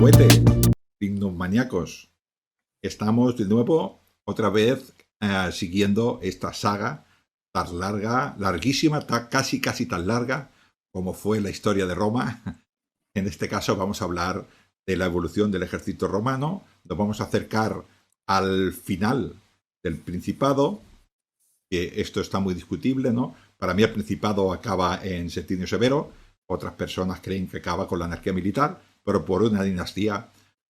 Alcahuete, maníacos. Estamos de nuevo, otra vez, siguiendo esta saga tan larga, larguísima, casi tan larga como fue la historia de Roma. En este caso vamos a hablar de la evolución del ejército romano. Nos vamos a acercar al final del Principado, que esto está muy discutible, ¿no? Para mí el Principado acaba en Septimio Severo, otras personas creen que acaba con la anarquía militar, pero por una dinastía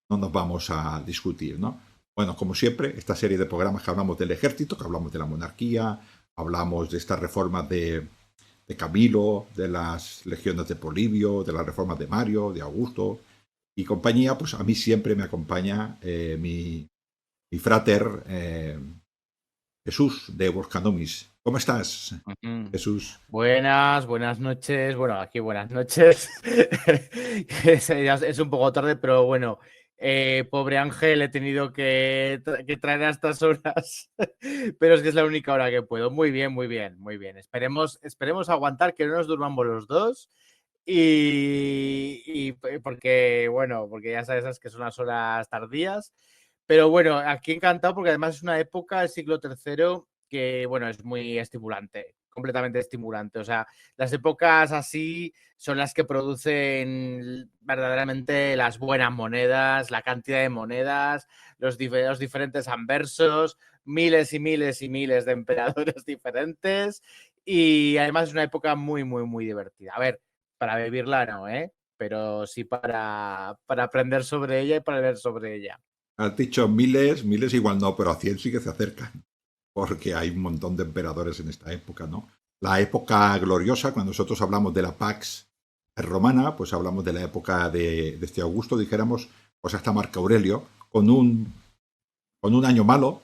no nos vamos a discutir, ¿no? Bueno, como siempre, esta serie de programas que hablamos del ejército, que hablamos de la monarquía, hablamos de estas reformas de Camilo, de las legiones de Polibio, de las reformas de Mario, de Augusto y compañía, pues a mí siempre me acompaña mi frater Jesús de Volcanomis. ¿Cómo estás, Jesús? Buenas noches. Bueno, aquí buenas noches. Es un poco tarde, pero bueno, pobre Ángel, he tenido que traer a estas horas, pero es que es la única hora que puedo. Muy bien. Esperemos aguantar, que no nos durmamos los dos. Y porque, bueno, porque ya sabes que son las horas tardías. Pero bueno, aquí encantado porque además es una época del siglo III que, bueno, es muy estimulante, completamente estimulante. O sea, las épocas así son las que producen verdaderamente las buenas monedas, la cantidad de monedas, los diferentes anversos, miles y miles de emperadores diferentes. Y además es una época muy divertida. A ver, para vivirla no, pero sí para aprender sobre ella y para leer sobre ella. Has dicho miles igual no, pero a 100 sí que se acercan, porque hay un montón de emperadores en esta época, ¿no? La época gloriosa, cuando nosotros hablamos de la Pax Romana, pues hablamos de la época de este Augusto, dijéramos, pues hasta Marco Aurelio, con un año malo,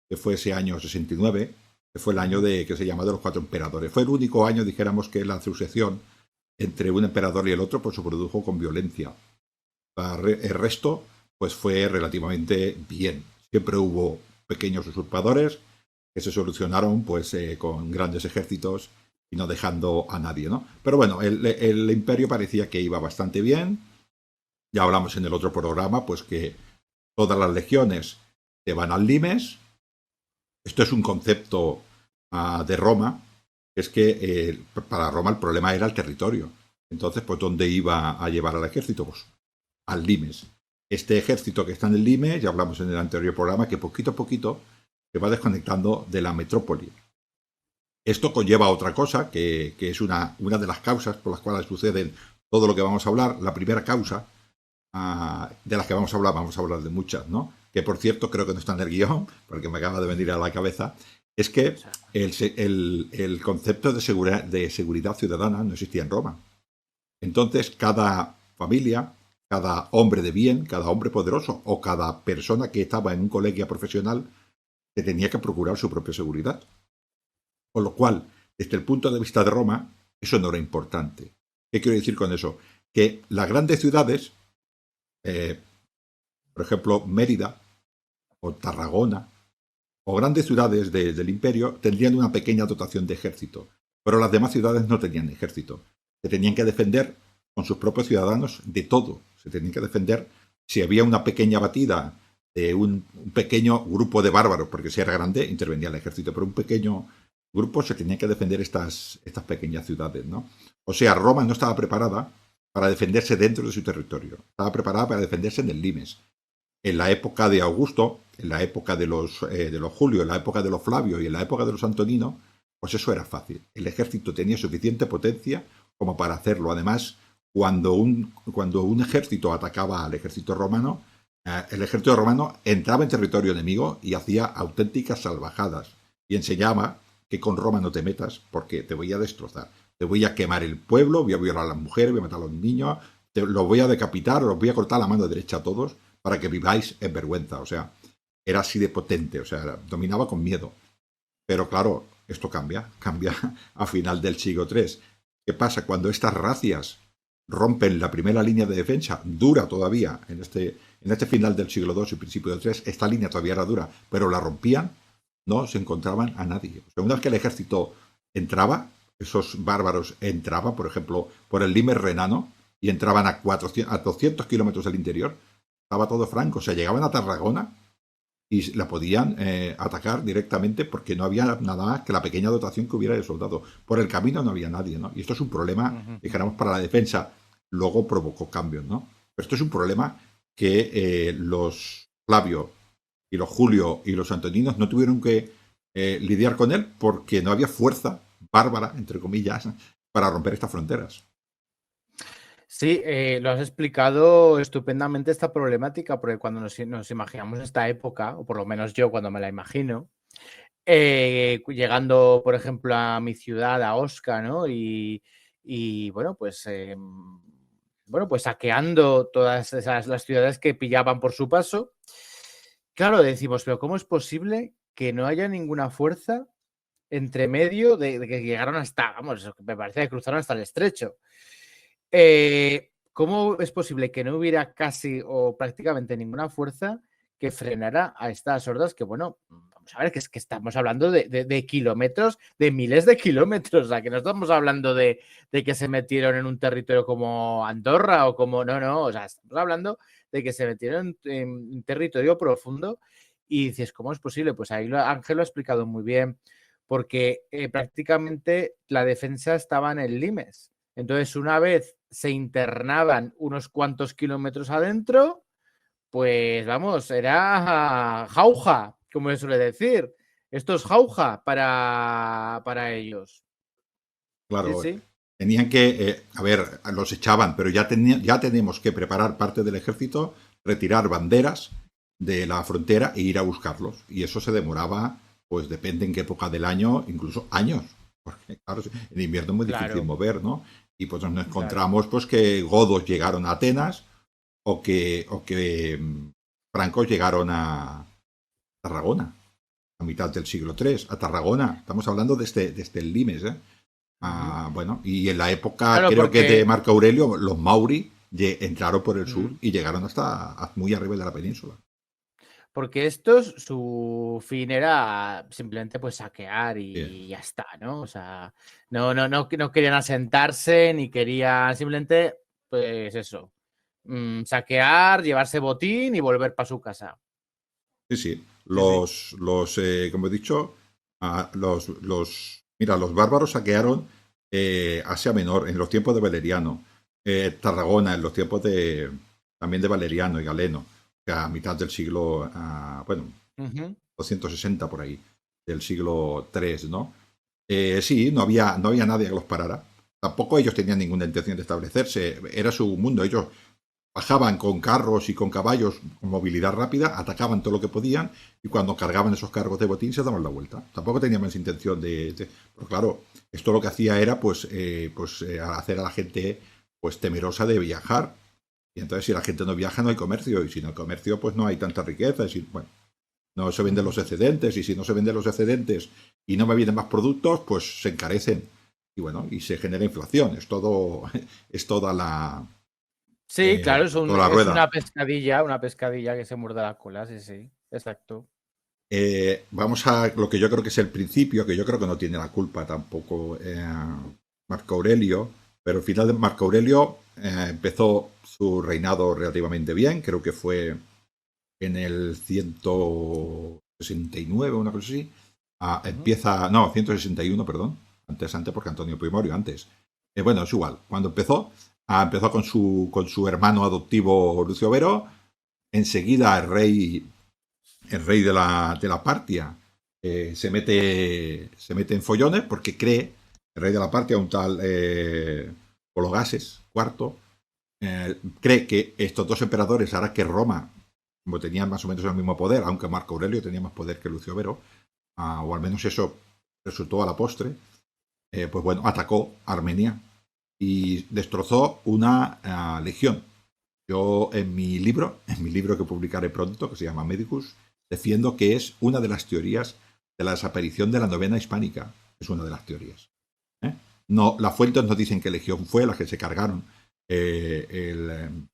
que fue ese año 69, que fue el año que se llama de los 4 emperadores. Fue el único año, dijéramos, que la sucesión entre un emperador y el otro pues se produjo con violencia. El resto pues fue relativamente bien. Siempre hubo pequeños usurpadores que se solucionaron pues con grandes ejércitos y no dejando a nadie, ¿no? Pero bueno, el imperio parecía que iba bastante bien. Ya hablamos en el otro programa pues que todas las legiones se van al limes. Esto es un concepto de Roma. Es que para Roma el problema era el territorio. Entonces, pues, ¿dónde iba a llevar al ejército? Pues al limes. Este ejército que está en el limes, ya hablamos en el anterior programa, que poquito a poquito se va desconectando de la metrópoli. Esto conlleva otra cosa, que es una de las causas por las cuales suceden todo lo que vamos a hablar. La primera causa de las que vamos a hablar de muchas, ¿no? Que por cierto creo que no está en el guión, porque me acaba de venir a la cabeza, es que el concepto de seguridad ciudadana no existía en Roma. Entonces cada familia, cada hombre de bien, cada hombre poderoso o cada persona que estaba en un colegio profesional se tenía que procurar su propia seguridad. Con lo cual, desde el punto de vista de Roma, eso no era importante. ¿Qué quiero decir con eso? Que las grandes ciudades, por ejemplo, Mérida o Tarragona, o grandes ciudades del imperio, tendrían una pequeña dotación de ejército, pero las demás ciudades no tenían ejército. Se tenían que defender con sus propios ciudadanos de todo. Se tenían que defender si había una pequeña batida de un pequeño grupo de bárbaros, porque si era grande intervenía el ejército, pero un pequeño grupo se tenía que defender estas pequeñas ciudades, ¿no? O sea, Roma no estaba preparada para defenderse dentro de su territorio, estaba preparada para defenderse en el limes. En la época de Augusto, en la época de los Julio, en la época de los Flavio y en la época de los Antonino, pues eso era fácil. El ejército tenía suficiente potencia como para hacerlo. Además, cuando un ejército atacaba al ejército romano, el ejército romano entraba en territorio enemigo y hacía auténticas salvajadas. Y enseñaba que con Roma no te metas porque te voy a destrozar. Te voy a quemar el pueblo, voy a violar a las mujeres, voy a matar a los niños, los voy a decapitar, los voy a cortar la mano derecha a todos para que viváis en vergüenza. O sea, era así de potente, o sea, dominaba con miedo. Pero claro, esto cambia a final del siglo III. ¿Qué pasa? Cuando estas racias rompen la primera línea de defensa, dura todavía en este final del siglo II y principio del III, esta línea todavía era dura, pero la rompían, no se encontraban a nadie. O sea, una vez que el ejército entraba, esos bárbaros entraban, por ejemplo, por el limes renano y entraban a 200 kilómetros del interior, estaba todo franco. O sea, llegaban a Tarragona y la podían atacar directamente porque no había nada más que la pequeña dotación que hubiera de soldados. Por el camino no había nadie, ¿no? Y esto es un problema, dijéramos, para la defensa. Luego provocó cambios, ¿no? Pero esto es un problema que los Flavio y los Julio y los Antoninos no tuvieron que lidiar con él porque no había fuerza bárbara, entre comillas, para romper estas fronteras. Sí, lo has explicado estupendamente esta problemática, porque cuando nos imaginamos esta época, o por lo menos yo cuando me la imagino, llegando, por ejemplo, a mi ciudad, a Osca, ¿no? Y bueno, pues saqueando todas las ciudades que pillaban por su paso. Claro, decimos, pero ¿cómo es posible que no haya ninguna fuerza entre medio de que llegaron hasta, vamos, me parece que cruzaron hasta el estrecho? ¿Cómo es posible que no hubiera casi o prácticamente ninguna fuerza que frenara a estas hordas? Que bueno, vamos a ver, que es que estamos hablando de kilómetros, de miles de kilómetros, o sea, que no estamos hablando de que se metieron en un territorio como Andorra o como, no, o sea, estamos hablando de que se metieron en un territorio profundo y dices, ¿cómo es posible? Pues ahí Ángel lo ha explicado muy bien, porque prácticamente la defensa estaba en el Limes. Entonces, una vez se internaban unos cuantos kilómetros adentro, pues vamos, era jauja, como se suele decir. Esto es jauja para ellos. Claro, Sí. tenían que, a ver, los echaban, pero ya tenemos que preparar parte del ejército, retirar banderas de la frontera e ir a buscarlos. Y eso se demoraba, pues depende en qué época del año, incluso años. Porque, claro, en invierno es muy difícil mover, ¿no? Y pues nos encontramos pues que godos llegaron a Atenas o que francos llegaron a Tarragona a mitad del siglo III, a Tarragona. Estamos hablando de el Limes, ¿eh? Bueno, y en la época, creo que de Marco Aurelio, los Mauri entraron por el sur y llegaron hasta muy arriba de la península. Porque estos, su fin era simplemente pues saquear y ya está, ¿no? O sea, no querían asentarse ni querían simplemente, pues eso, saquear, llevarse botín y volver para su casa. Sí. Como he dicho, mira, los bárbaros saquearon Asia Menor en los tiempos de Valeriano, Tarragona en los tiempos también de Valeriano y Galeno, que a mitad del siglo, 260 por ahí, del siglo III, ¿no? Sí, no había nadie que los parara. Tampoco ellos tenían ninguna intención de establecerse, era su mundo. Ellos bajaban con carros y con caballos con movilidad rápida, atacaban todo lo que podían y cuando cargaban esos cargos de botín se daban la vuelta. Tampoco tenían más intención pero claro, esto lo que hacía era hacer a la gente pues temerosa de viajar. Y entonces si la gente no viaja no hay comercio y si no hay comercio pues no hay tanta riqueza. Bueno, no se venden los excedentes y si no se venden los excedentes y no me vienen más productos pues se encarecen y bueno, y se genera inflación. Es toda la... Sí, claro, es una pescadilla que se muerde la cola, sí, exacto. Vamos a lo que yo creo que es el principio, que yo creo que no tiene la culpa tampoco Marco Aurelio, pero al final de Marco Aurelio empezó su reinado relativamente bien, creo que fue en el 169, una cosa así. Empieza, no, 161, perdón, antes porque Antonio Primorio antes. Bueno, es igual, cuando empezó con su hermano adoptivo Lucio Vero, enseguida el rey de la Partia se mete en follones porque cree, el rey de la Partia, un tal Pologases IV, cree que estos dos emperadores harán que Roma, como tenían más o menos el mismo poder, aunque Marco Aurelio tenía más poder que Lucio Vero, o al menos eso resultó a la postre, pues bueno, atacó a Armenia y destrozó una legión. Yo en mi libro que publicaré pronto, que se llama Medicus, defiendo que es una de las teorías de la desaparición de la novena hispánica. Es una de las teorías. No, las fuentes nos dicen qué legión fue la que se cargaron. El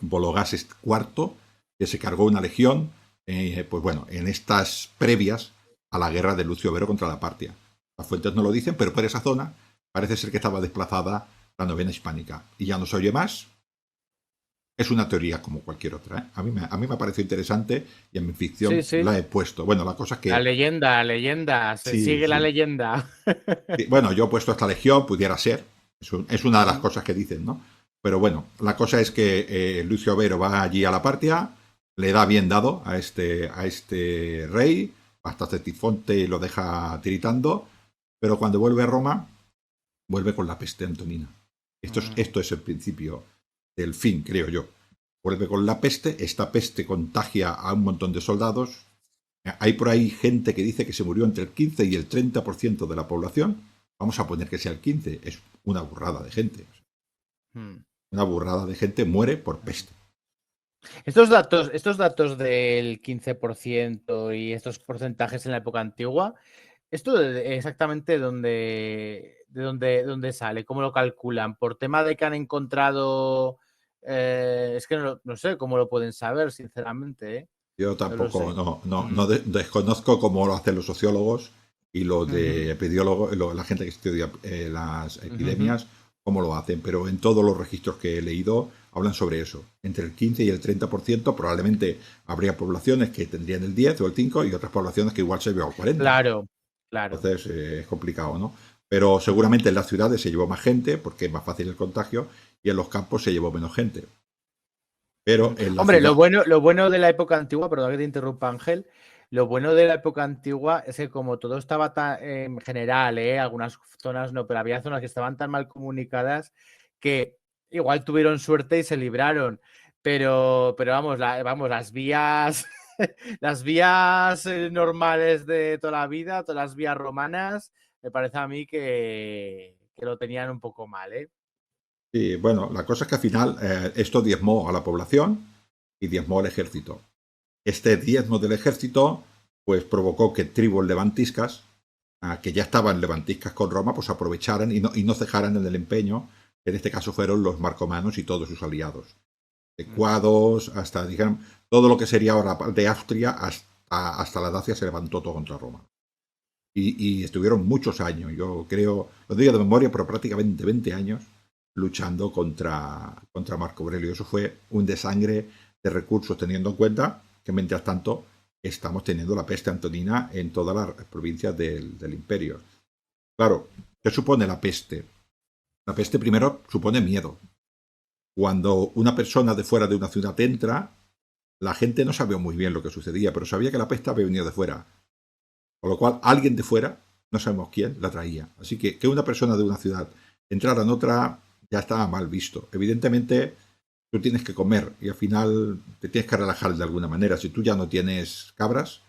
Bologases IV, que se cargó una legión, pues bueno, en estas previas a la guerra de Lucio Vero contra la Partia. Las fuentes no lo dicen, pero por esa zona parece ser que estaba desplazada la novena hispánica. Y ya no se oye más. Es una teoría como cualquier otra, ¿eh? A mí me ha parecido interesante y en mi ficción Sí, sí. la he puesto. Bueno, la cosa es La que leyenda, se sí, sigue la sí. leyenda. Sí, bueno, yo he puesto esta legión, pudiera ser. Es una de las Ujú. cosas que dicen, ¿no? Pero bueno, la cosa es que Lucio Vero va allí a la Partia, le da bien dado a este rey, hasta Cetifonte lo deja tiritando, pero cuando vuelve a Roma, vuelve con la peste antonina. Esto es, Mm. esto es el principio del fin, creo yo. Vuelve con la peste, esta peste contagia a un montón de soldados. Hay por ahí gente que dice que se murió entre el 15 y el 30% de la población. Vamos a poner que sea el 15, es una burrada de gente. Mm. Una burrada de gente muere por peste. Estos datos del 15% y estos porcentajes en la época antigua, ¿esto exactamente de dónde sale? ¿Cómo lo calculan? ¿Por tema de que han encontrado? Es que no sé cómo lo pueden saber, sinceramente, ¿eh? Yo No lo tampoco sé. no desconozco cómo lo hacen los sociólogos y los Ujú, de epidemiólogos, la gente que estudia las ujú, ujú. epidemias, cómo lo hacen. Pero en todos los registros que he leído hablan sobre eso. Entre el 15 y el 30% probablemente habría poblaciones que tendrían el 10 o el 5 y otras poblaciones que igual se llevan el 40. Claro, claro. Entonces es complicado, ¿no? Pero Ujú. seguramente en las ciudades se llevó más gente porque es más fácil el contagio y en los campos se llevó menos gente. Pero en la Hombre, lo ciudad, bueno, lo bueno de la época antigua, perdón que te interrumpa, Ángel, lo bueno de la época antigua es que como todo estaba tan, en general, algunas zonas no, pero había zonas que estaban tan mal comunicadas que igual tuvieron suerte y se libraron. Pero vamos, las vías, las vías normales de toda la vida, todas las vías romanas, me parece a mí que lo tenían un poco mal, ¿eh? y bueno, la cosa es que al final esto diezmó a la población y diezmó al ejército. Este diezmo del ejército pues provocó que tribus levantiscas, que ya estaban levantiscas con Roma, pues aprovecharan y no cejaran en el empeño, que en este caso fueron los marcomanos y todos sus aliados. De Ujú. Cuados hasta, dijeron, todo lo que sería ahora de Austria hasta la Dacia se levantó todo contra Roma. Y estuvieron muchos años, yo creo, lo digo de memoria, pero prácticamente 20 años luchando contra Marco Aurelio. Eso fue un desangre de recursos, teniendo en cuenta que mientras tanto estamos teniendo la peste antonina en todas las provincias del imperio. Claro, ¿qué supone la peste? La peste primero supone miedo. Cuando una persona de fuera de una ciudad entra, la gente no sabía muy bien lo que sucedía, pero sabía que la peste había venido de fuera. Con lo cual, alguien de fuera, no sabemos quién, la traía. Así que una persona de una ciudad entrara en otra ya estaba mal visto. Evidentemente, tú tienes que comer y al final te tienes que relajar de alguna manera. Si tú ya no tienes cabras,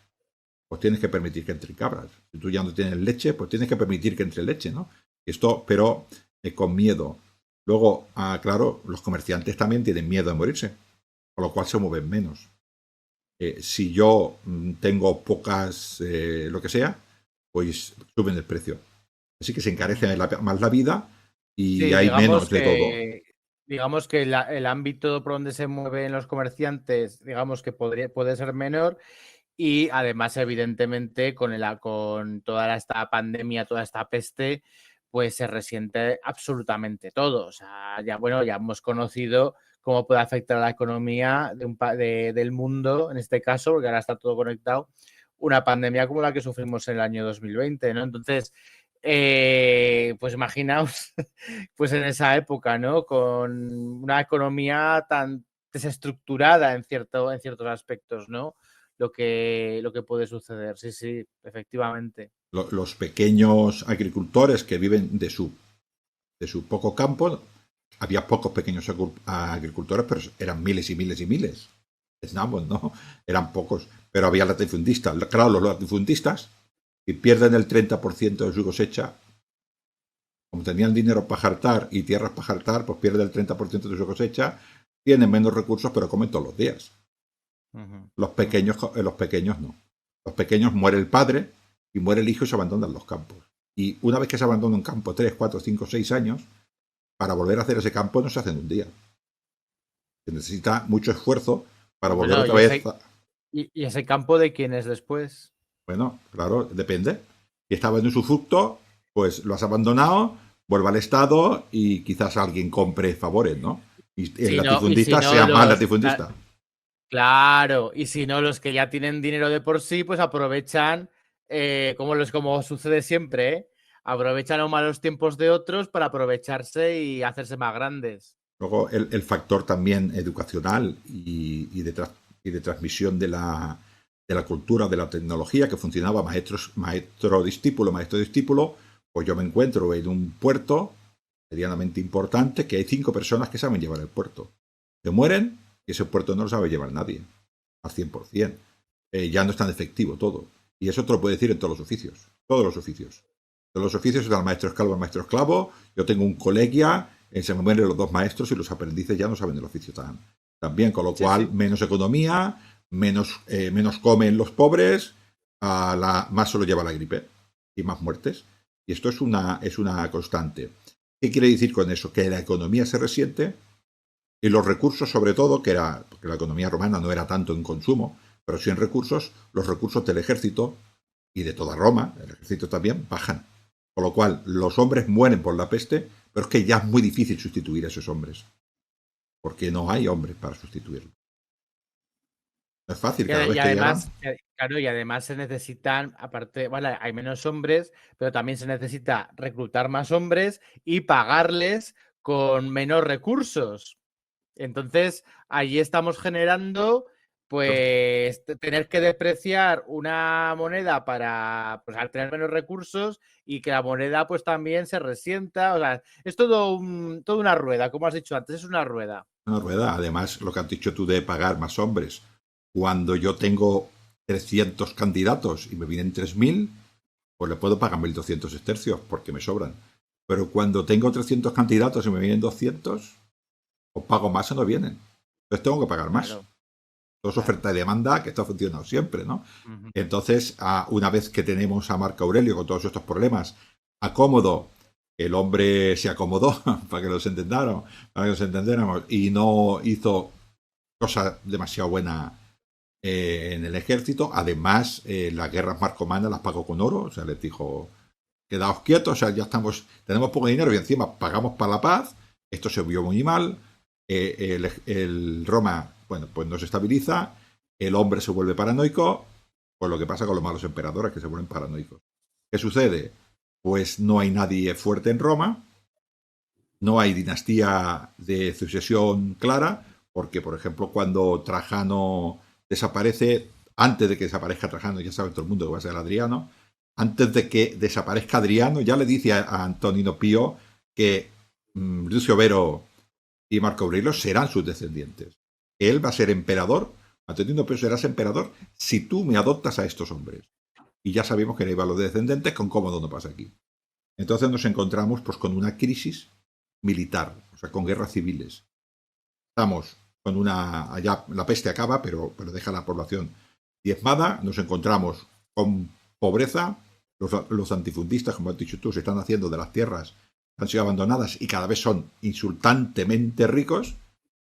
pues tienes que permitir que entre cabras. Si tú ya no tienes leche, pues tienes que permitir que entre leche, ¿no? Esto, pero con miedo. Luego, claro, los comerciantes también tienen miedo de morirse, con lo cual se mueven menos. Si yo tengo pocas, lo que sea, pues suben el precio. Así que se encarece Ujú. más la vida y Sí, hay digamos menos de todo. que, digamos que el ámbito por donde se mueven los comerciantes, digamos que puede ser menor y además, evidentemente, con toda esta pandemia, toda esta peste, pues se resiente absolutamente todo. O sea, ya, bueno, ya hemos conocido cómo puede afectar a la economía del mundo, en este caso, porque ahora está todo conectado, una pandemia como la que sufrimos en el año 2020, ¿no? Entonces, pues imaginaos, pues en esa época, ¿no? Con una economía tan desestructurada en ciertos aspectos, ¿no? Lo que puede suceder. Sí, sí, efectivamente. Los pequeños agricultores que viven de su poco campo, había pocos pequeños agricultores, pero eran miles y miles y miles. Vietnam, ¿no? Eran pocos, pero había latifundistas. Claro, los latifundistas, que pierden el 30% de su cosecha, como tenían dinero para jartar y tierras para jartar, pues pierden el 30% de su cosecha, tienen menos recursos, pero comen todos los días. Ujú, ujú. Los pequeños no. Los pequeños muere el padre y muere el hijo y se abandonan los campos. Y una vez que se abandona un campo, 3, 4, 5, 6 años, para volver a hacer ese campo no se hace en un día. Se necesita mucho esfuerzo para volver Bueno, otra ¿y vez. ese campo de quién es después? Bueno, claro, depende. Si estaba en usufructo, pues lo has abandonado, vuelve al Estado y quizás alguien compre favores, ¿no? Y el Si no, y si latifundista no sea más los, latifundista. claro, y si no, los que ya tienen dinero de por sí, pues aprovechan, como sucede siempre, ¿eh? Aprovechan los malos tiempos de otros para aprovecharse y hacerse más grandes. Luego el factor también educacional y de transmisión de la cultura, de la tecnología, que funcionaba maestro-discípulo, maestro-discípulo, pues yo me encuentro en un puerto medianamente importante que hay 5 personas que saben llevar el puerto. Se mueren y ese puerto no lo sabe llevar nadie, al 100%. Ya no es tan efectivo todo. Y eso te lo puede decir en todos los oficios. Todos los oficios. Todos los oficios están el maestro esclavo, el maestro esclavo. Yo tengo un colegia, se me mueren los 2 maestros y los aprendices ya no saben el oficio tan bien. Con lo cual, menos economía, menos comen los pobres, más se lo lleva la gripe y más muertes. Y esto es una constante. ¿Qué quiere decir con eso? Que la economía se resiente y los recursos, sobre todo, porque la economía romana no era tanto en consumo, pero sí en recursos, los recursos del ejército y de toda Roma, el ejército también, bajan. Con lo cual, los hombres mueren por la peste, pero es que ya es muy difícil sustituir a esos hombres, porque no hay hombres para sustituirlos. No es fácil, cada vez Y que llegan. además, claro, y además se necesitan, aparte, vale, hay menos hombres, pero también se necesita reclutar más hombres y pagarles con menos recursos. Entonces, allí estamos generando, pues, tener que despreciar una moneda para, pues, al tener menos recursos y que la moneda, pues, también se resienta. O sea, es toda una rueda, como has dicho antes, es una rueda. Una rueda. Además, lo que has dicho tú de pagar más hombres. Cuando yo tengo 300 candidatos y me vienen 3.000, pues le puedo pagar 1.200 estercios porque me sobran. Pero cuando tengo 300 candidatos y me vienen 200, o pago más o no vienen. Entonces tengo que pagar más. Claro. Todo es oferta y demanda, que esto ha funcionado siempre, ¿no? Entonces, una vez que tenemos a Marco Aurelio con todos estos problemas, acómodo, el hombre se acomodó para que nos entendiéramos, y no hizo cosa demasiado buena en el ejército. Además, las guerras marcomanas las pagó con oro, o sea, les dijo, quedaos quietos, o sea, ya tenemos poco dinero y encima pagamos para la paz. Esto se vio muy mal. El Roma, bueno, pues no se estabiliza, el hombre se vuelve paranoico, pues lo que pasa con los malos emperadores, que se vuelven paranoicos. ¿Qué sucede? Pues no hay nadie fuerte en Roma, no hay dinastía de sucesión clara, porque, por ejemplo, cuando Trajano desaparece, antes de que desaparezca Trajano, ya sabe todo el mundo que va a ser Adriano, antes de que desaparezca Adriano, ya le dice a Antonino Pío que Lucio Vero y Marco Aurelio serán sus descendientes. Él va a ser emperador, Antonino Pío serás emperador si tú me adoptas a estos hombres. Y ya sabemos que no iban los descendientes, con Cómodo no pasa aquí. Entonces nos encontramos pues con una crisis militar, o sea, con guerras civiles. Estamos con allá la peste acaba, pero deja la población diezmada, nos encontramos con pobreza, los antifundistas, como has dicho tú, se están haciendo de las tierras que han sido abandonadas y cada vez son insultantemente ricos,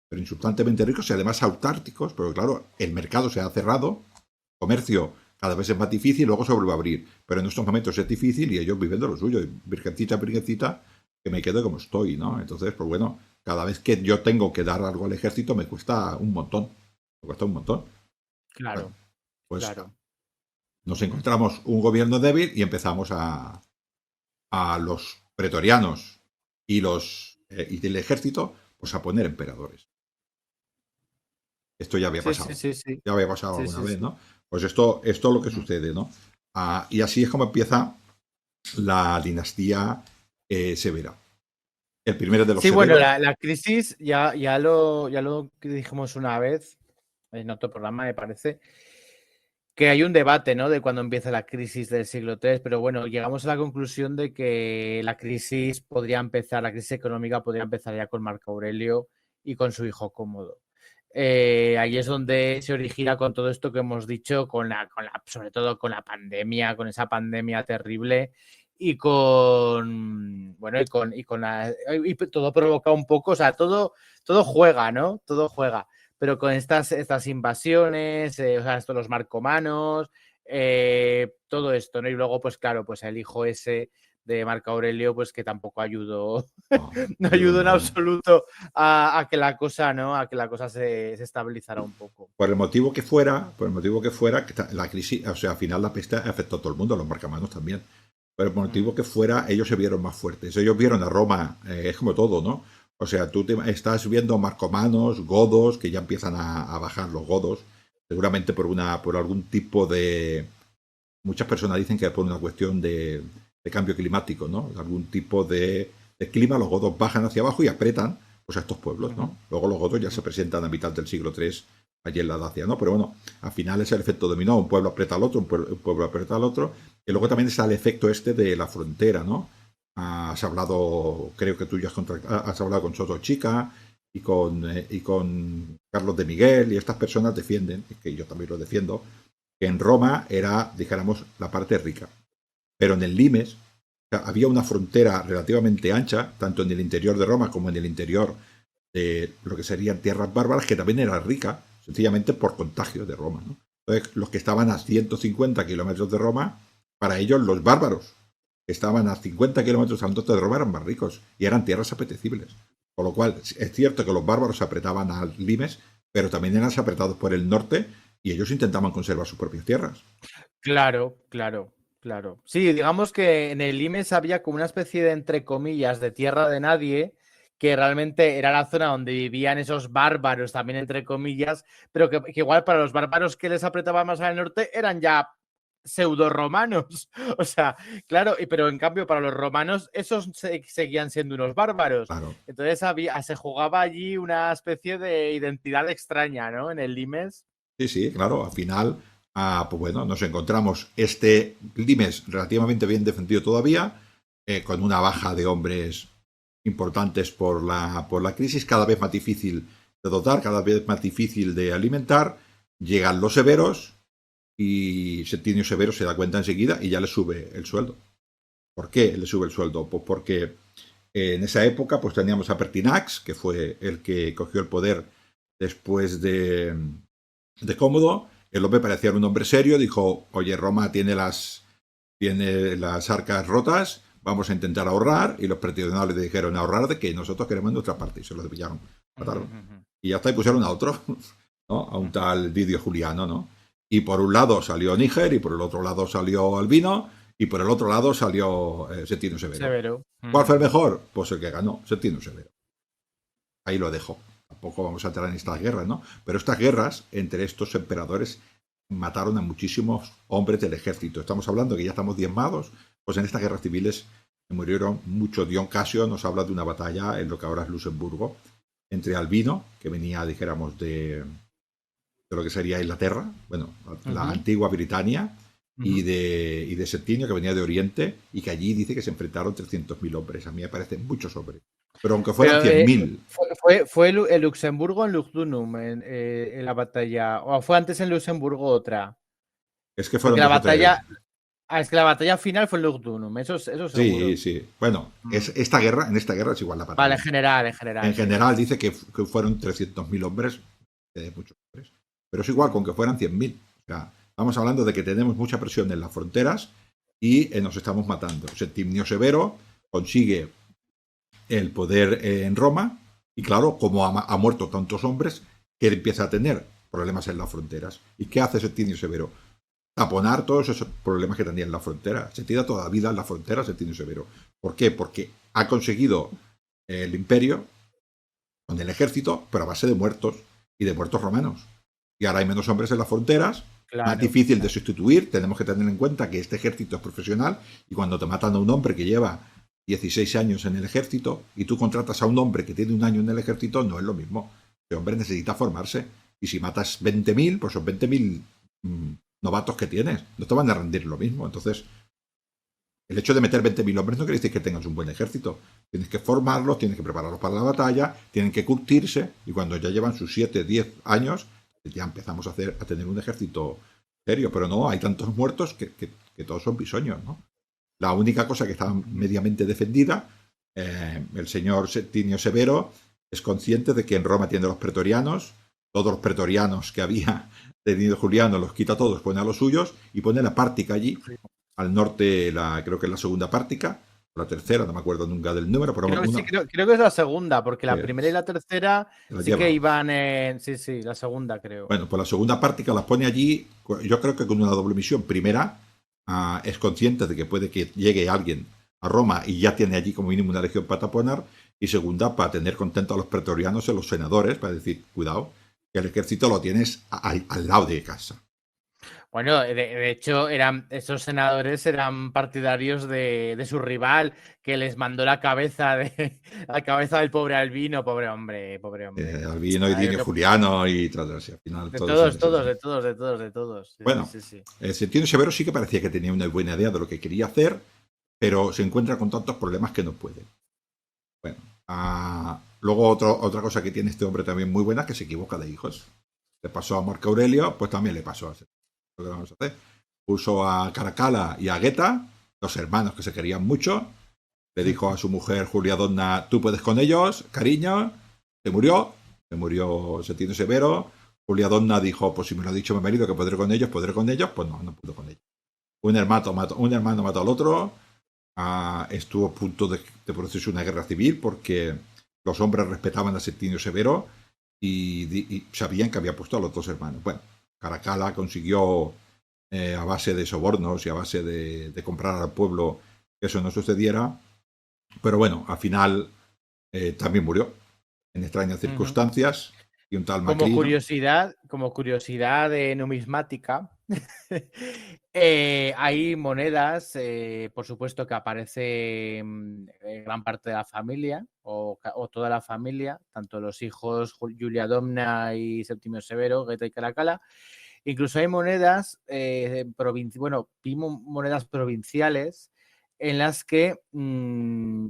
pero insultantemente ricos y además autárticos, porque claro, el mercado se ha cerrado, el comercio cada vez es más difícil, luego se vuelve a abrir, pero en estos momentos es difícil y ellos viven de lo suyo, virgencita, que me quedo como estoy, ¿no? Entonces, pues bueno, cada vez que yo tengo que dar algo al ejército me cuesta un montón, me cuesta un montón. Claro, bueno, pues claro. nos encontramos un gobierno débil y empezamos a los pretorianos y y del ejército pues a poner emperadores. Esto ya había pasado. Sí. Ya había pasado Sí, alguna sí, vez, sí. ¿no? Pues esto es lo que sucede, ¿no? Y así es como empieza la dinastía severa. El primero de los Sí, bueno, severos. la crisis ya lo dijimos una vez en otro programa, me parece, que hay un debate, ¿no? De cuándo empieza la crisis del siglo III, pero bueno, llegamos a la conclusión de que la crisis económica podría empezar ya con Marco Aurelio y con su hijo Cómodo. Ahí es donde se origina con todo esto que hemos dicho, sobre todo con la pandemia, con esa pandemia terrible y con, bueno, y todo provoca un poco, o sea, todo juega, ¿no? Todo juega, pero con estas invasiones, o sea, los marcomanos, todo esto, ¿no? Y luego, pues claro, pues el hijo ese de Marco Aurelio, pues que tampoco ayudó, No, no ayudó en absoluto a que la cosa, ¿no? A que la cosa se estabilizara un poco. Por el motivo que fuera, que la crisis, o sea, al final la peste afectó a todo el mundo, a los marcamanos también. Por el motivo que fuera, ellos se vieron más fuertes. Ellos vieron a Roma, es como todo, ¿no? O sea, tú estás viendo marcomanos, godos, que ya empiezan a bajar los godos, seguramente por algún tipo de... Muchas personas dicen que es por una cuestión de cambio climático, ¿no? Algún tipo de clima, los godos bajan hacia abajo y apretan pues, a estos pueblos, ¿no? Luego los godos ya se presentan a mitad del siglo III allí en la Dacia, ¿no? Pero bueno, al final es el efecto dominó, un pueblo aprieta al otro, un pueblo aprieta al otro, y luego también está el efecto este de la frontera, ¿no? Has hablado, creo que tú ya has hablado con Soto Chica y con Carlos de Miguel, y estas personas defienden, que yo también lo defiendo, que en Roma era, dijéramos, la parte rica. Pero en el Limes, o sea, había una frontera relativamente ancha, tanto en el interior de Roma como en el interior de lo que serían tierras bárbaras, que también era rica, sencillamente por contagio de Roma, ¿no? Entonces, los que estaban a 150 kilómetros de Roma, para ellos los bárbaros que estaban a 50 kilómetros al norte de Roma eran más ricos y eran tierras apetecibles. Con lo cual, es cierto que los bárbaros se apretaban al Limes, pero también eran apretados por el norte y ellos intentaban conservar sus propias tierras. Claro, claro, claro. Sí, digamos que en el Limes había como una especie de, entre comillas, de tierra de nadie, que realmente era la zona donde vivían esos bárbaros, también entre comillas, pero que igual para los bárbaros que les apretaban más al norte eran ya pseudo romanos. O sea, claro, pero en cambio para los romanos esos seguían siendo unos bárbaros. Claro. Entonces se jugaba allí una especie de identidad extraña, ¿no? En el Limes. Sí, sí, claro, al final, pues bueno, nos encontramos este Limes relativamente bien defendido todavía, con una baja de hombres importantes por la crisis, cada vez más difícil de dotar, cada vez más difícil de alimentar. Llegan los severos y Septimio Severo se da cuenta enseguida y ya le sube el sueldo. ¿Por qué le sube el sueldo? Pues porque en esa época pues teníamos a Pertinax, que fue el que cogió el poder después de Cómodo. El hombre parecía un hombre serio, dijo, oye, Roma tiene las arcas rotas, vamos a intentar ahorrar, y los pretorianos le dijeron, ahorrar de que nosotros queremos nuestra parte, y se los pillaron, mataron. Y ya está, y pusieron a otro, ¿no? A un tal Didio Juliano, ¿no? Y por un lado salió Níger, y por el otro lado salió Albino, y por el otro lado salió Septimio Severo. ¿Cuál fue el mejor? Pues el que ganó, Septimio Severo. Ahí lo dejo. Tampoco vamos a entrar en estas guerras, ¿no? Pero estas guerras entre estos emperadores mataron a muchísimos hombres del ejército. Estamos hablando que ya estamos diezmados, pues en estas guerras civiles murieron muchos. Dion Casio nos habla de una batalla en lo que ahora es Luxemburgo, entre Albino, que venía, dijéramos, de lo que sería Inglaterra, bueno, la antigua Britania, y de Septimio, que venía de Oriente, y que allí dice que se enfrentaron 300.000 hombres. A mí me parecen muchos hombres. Pero aunque fueran 100.000. ¿Fue el Luxemburgo en Lugdunum en la batalla? ¿O fue antes en Luxemburgo otra? Es que fueron la batalla. Es que la batalla final fue en Lugdunum, eso seguro. Sí, sí. Bueno, en esta guerra es igual la batalla. Vale, en general. En general dice que fueron 300.000 hombres, de muchos hombres. Pero es igual con que fueran 100.000. O sea, estamos hablando de que tenemos mucha presión en las fronteras y nos estamos matando. Septimio Severo consigue el poder en Roma y claro, como ha muerto tantos hombres, que empieza a tener problemas en las fronteras. ¿Y qué hace Septimio Severo? Taponar todos esos problemas que tenía en la frontera. Se tira toda la vida en la frontera Septimio Severo. ¿Por qué? Porque ha conseguido el imperio con el ejército, pero a base de muertos y de muertos romanos. Y ahora hay menos hombres en las fronteras, más difícil de sustituir. Tenemos que tener en cuenta que este ejército es profesional y cuando te matan a un hombre que lleva 16 años en el ejército y tú contratas a un hombre que tiene un año en el ejército, no es lo mismo. Ese hombre necesita formarse. Y si matas 20.000, pues son 20.000 novatos que tienes. No te van a rendir lo mismo. Entonces, el hecho de meter 20.000 hombres no quiere decir que tengas un buen ejército. Tienes que formarlos, tienes que prepararlos para la batalla, tienen que curtirse y cuando ya llevan sus 7, 10 años, ya empezamos a tener un ejército serio. Pero no, hay tantos muertos que todos son bisoños, ¿no? La única cosa que está mediamente defendida, el señor Septimio Severo es consciente de que en Roma tiene los pretorianos, todos los pretorianos que había tenido Juliano los quita todos, pone a los suyos y pone la Pártica allí, al norte, creo que es la segunda Pártica, la tercera, no me acuerdo nunca del número, pero Creo que sí, una creo que es la segunda, porque la que primera y la tercera la sí que lleva. iban en. Sí, sí, la segunda creo. Bueno, pues la segunda parte que la pone allí, yo creo que con una doble misión. Primera, es consciente de que puede que llegue alguien a Roma y ya tiene allí como mínimo una legión para taponar. Y segunda, para tener contentos a los pretorianos y a los senadores, para decir, cuidado, que el ejército lo tienes al lado de casa. Bueno, de hecho, esos senadores eran partidarios de su rival, que les mandó la cabeza la cabeza del pobre Albino, pobre hombre, pobre hombre. Albino y Dinio Juliano y tras así. Al final De todos en todos, ese. todos, de todos, de todos, de todos. Sí, Bueno, sí, sí. Septimio Severo sí que parecía que tenía una buena idea de lo que quería hacer, pero se encuentra con tantos problemas que no puede. Bueno, luego otra cosa que tiene este hombre también muy buena es que se equivoca de hijos. Le pasó a Marco Aurelio, pues también le pasó a lo que vamos a hacer. Puso a Caracalla y a Geta, dos hermanos que se querían mucho. Le dijo a su mujer Julia Donna, tú puedes con ellos, cariño. Se murió Septimio Severo. Julia Donna dijo, pues si me lo ha dicho mi marido que podré con ellos, pues no pudo con ellos. Un hermano mató al otro. Estuvo a punto de producirse una guerra civil porque los hombres respetaban a Septimio Severo y sabían que había puesto a los dos hermanos. Bueno, Caracalla consiguió, a base de sobornos y a base de comprar al pueblo, que eso no sucediera. Pero bueno, al final también murió en extrañas circunstancias. Y un tal Macrino. Como curiosidad de numismática, hay monedas, por supuesto, que aparecen gran parte de la familia o toda la familia, tanto los hijos Julia Domna y Septimio Severo, Geta y Caracalla. Incluso hay monedas, monedas provinciales en las que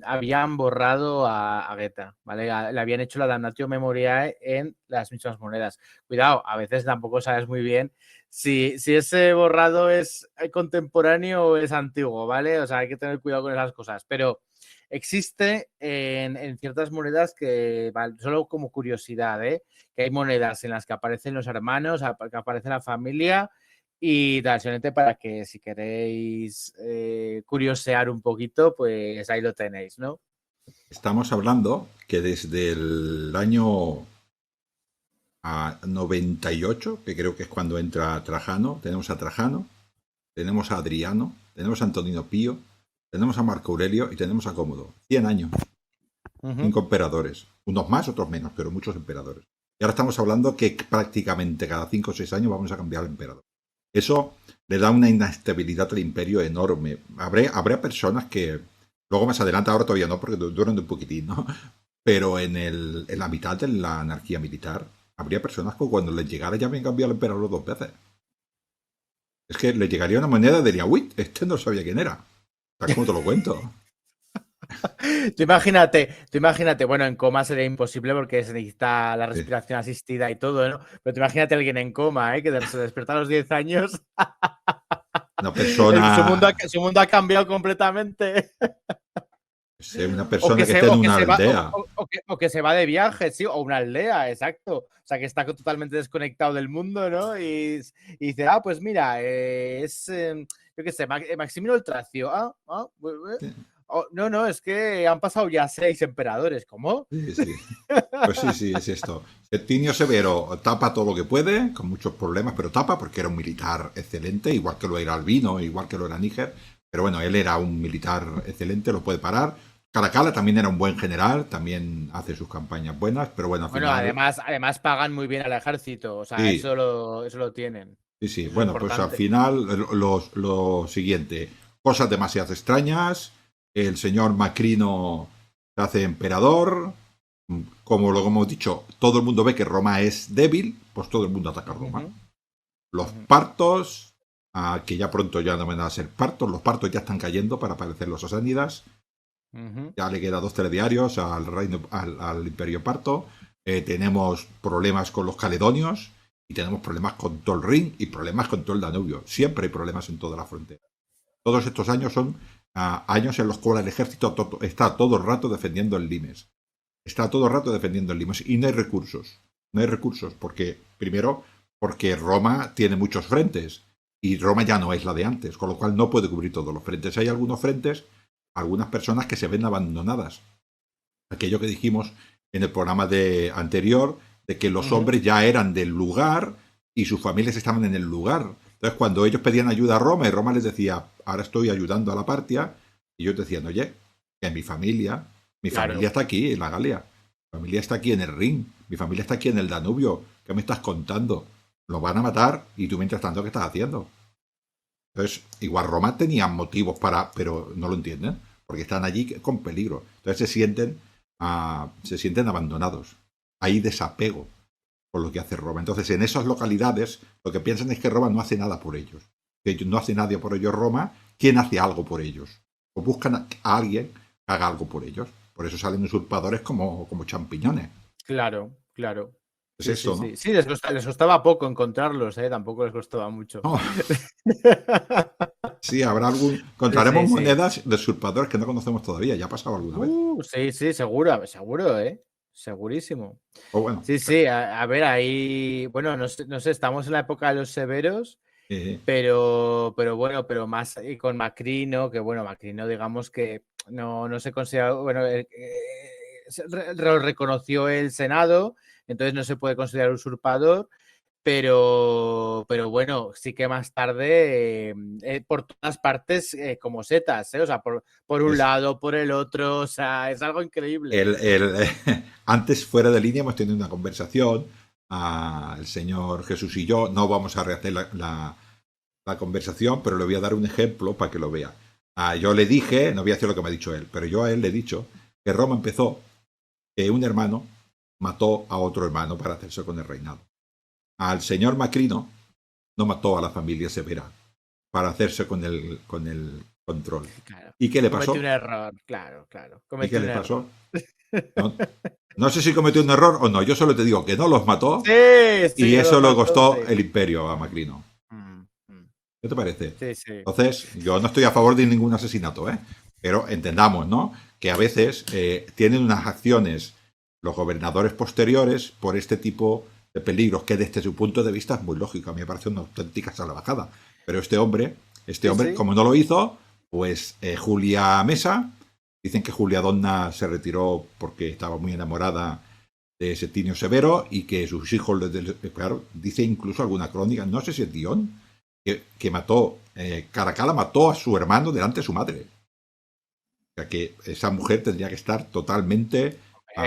habían borrado a Geta, ¿vale? Le habían hecho la damnatio memoriae en las mismas monedas. Cuidado, a veces tampoco sabes muy bien si ese borrado es contemporáneo o es antiguo, ¿vale? O sea, hay que tener cuidado con esas cosas. Pero existe en ciertas monedas que, vale, solo como curiosidad, que hay monedas en las que aparecen los hermanos, que aparece la familia y tal, solamente para que si queréis curiosear un poquito, pues ahí lo tenéis, ¿no? Estamos hablando que desde el año 98, que creo que es cuando entra Trajano, tenemos a Trajano, tenemos a Adriano, tenemos a Antonino Pío, tenemos a Marco Aurelio y tenemos a Cómodo. 100 años. 5 emperadores. Unos más, otros menos, pero muchos emperadores. Y ahora estamos hablando que prácticamente cada 5 o 6 años vamos a cambiar el emperador. Eso le da una inestabilidad al imperio enorme. Habrá personas que, luego más adelante, ahora todavía no, porque duran un poquitín, ¿no? Pero en la mitad de la anarquía militar, habría personas que cuando les llegara ya habían cambiado el emperador 2 veces. Es que le llegaría una moneda y diría, uy, este no sabía quién era. ¿Cómo te lo cuento? Tú imagínate, bueno, en coma sería imposible porque se necesita la respiración asistida y todo, ¿no? Pero tú imagínate a alguien en coma, que se despierta a los 10 años. Una persona. Su mundo ha cambiado completamente. Una persona que esté en una aldea. O que se va de viaje, sí, o una aldea, exacto. O sea, que está totalmente desconectado del mundo, ¿no? Y dice, pues mira, yo qué sé, Maximino el Tracio. Sí. No, es que han pasado ya 6 emperadores, ¿cómo? Sí. Pues sí, es esto. Septimio Severo tapa todo lo que puede, con muchos problemas, pero tapa porque era un militar excelente, igual que lo era Albino, igual que lo era Níger. Pero bueno, él era un militar excelente, lo puede parar. Caracalla también era un buen general, también hace sus campañas buenas, pero bueno, al final. Además pagan muy bien al ejército, o sea, sí. eso lo tienen. Sí. Eso bueno, pues al final lo siguiente, cosas demasiado extrañas, el señor Macrino se hace emperador, como lo hemos dicho, todo el mundo ve que Roma es débil, pues todo el mundo ataca a Roma. Los partos, que ya pronto ya no van a ser partos, los partos ya están cayendo para aparecer los sasánidas. Ya le queda 2 telediarios al reino, al imperio parto. Tenemos problemas con los caledonios y tenemos problemas con todo el Rin y problemas con todo el Danubio. Siempre hay problemas en toda la frontera. Todos estos años son años en los cuales el ejército está todo el rato defendiendo el Limes. Está todo el rato defendiendo el Limes y no hay recursos. No hay recursos porque, primero, porque Roma tiene muchos frentes y Roma ya no es la de antes, con lo cual no puede cubrir todos los frentes. Hay algunos frentes algunas personas que se ven abandonadas. Aquello que dijimos en el programa anterior, de que los hombres ya eran del lugar y sus familias estaban en el lugar. Entonces, cuando ellos pedían ayuda a Roma, y Roma les decía, ahora estoy ayudando a la Partia, y ellos decían, oye, que mi familia está aquí en la Galia, mi familia está aquí en el Rin, mi familia está aquí en el Danubio, ¿qué me estás contando? Los van a matar y tú mientras tanto, ¿qué estás haciendo? Entonces, igual Roma tenía motivos pero no lo entienden, porque están allí con peligro. Entonces se sienten abandonados. Hay desapego por lo que hace Roma. Entonces, en esas localidades, lo que piensan es que Roma no hace nada por ellos. Que no hace nadie por ellos Roma. ¿Quién hace algo por ellos? O buscan a alguien que haga algo por ellos. Por eso salen usurpadores como champiñones. Claro. Es sí, eso, sí, ¿no? sí. Sí, les costaba poco encontrarlos, tampoco les costaba mucho. No. Sí, habrá encontraremos Sí. monedas de usurpadores que no conocemos todavía. Ya ha pasado alguna vez. Sí, seguro, segurísimo. O bueno, Sí, a ver, ahí, bueno, no sé, estamos en la época de los severos, pero bueno, pero más con Macrino, que bueno, Macrino digamos que no se considera, bueno, lo reconoció el Senado, entonces no se puede considerar usurpador, pero bueno, sí que más tarde por todas partes como setas, o sea, por un lado, por el otro, o sea, es algo increíble. Antes, fuera de línea, hemos tenido una conversación, el señor Jesús y yo. No vamos a rehacer la conversación, pero le voy a dar un ejemplo para que lo vea. Yo le dije, no voy a decir lo que me ha dicho él, pero yo a él le he dicho que Roma empezó que un hermano mató a otro hermano para hacerse con el reinado. Al señor Macrino no mató a la familia Severa para hacerse con el control. Claro. ¿Y qué le pasó? Cometió un error, claro. ¿Y qué le pasó? No sé si cometió un error o no. Yo solo te digo que no los mató y eso le costó el imperio a Macrino. ¿Qué te parece? Sí. Entonces, yo no estoy a favor de ningún asesinato, pero entendamos, ¿no? Que a veces tienen unas acciones los gobernadores posteriores por este tipo de peligros que desde su punto de vista es muy lógico. A mí me parece una auténtica salvajada. Pero este hombre, como no lo hizo, pues Julia Mesa, dicen que Julia Donna se retiró porque estaba muy enamorada de Septimio Severo y que sus hijos, claro, dice incluso alguna crónica, no sé si es Dion, que mató, Caracalla mató a su hermano delante de su madre. O sea que esa mujer tendría que estar totalmente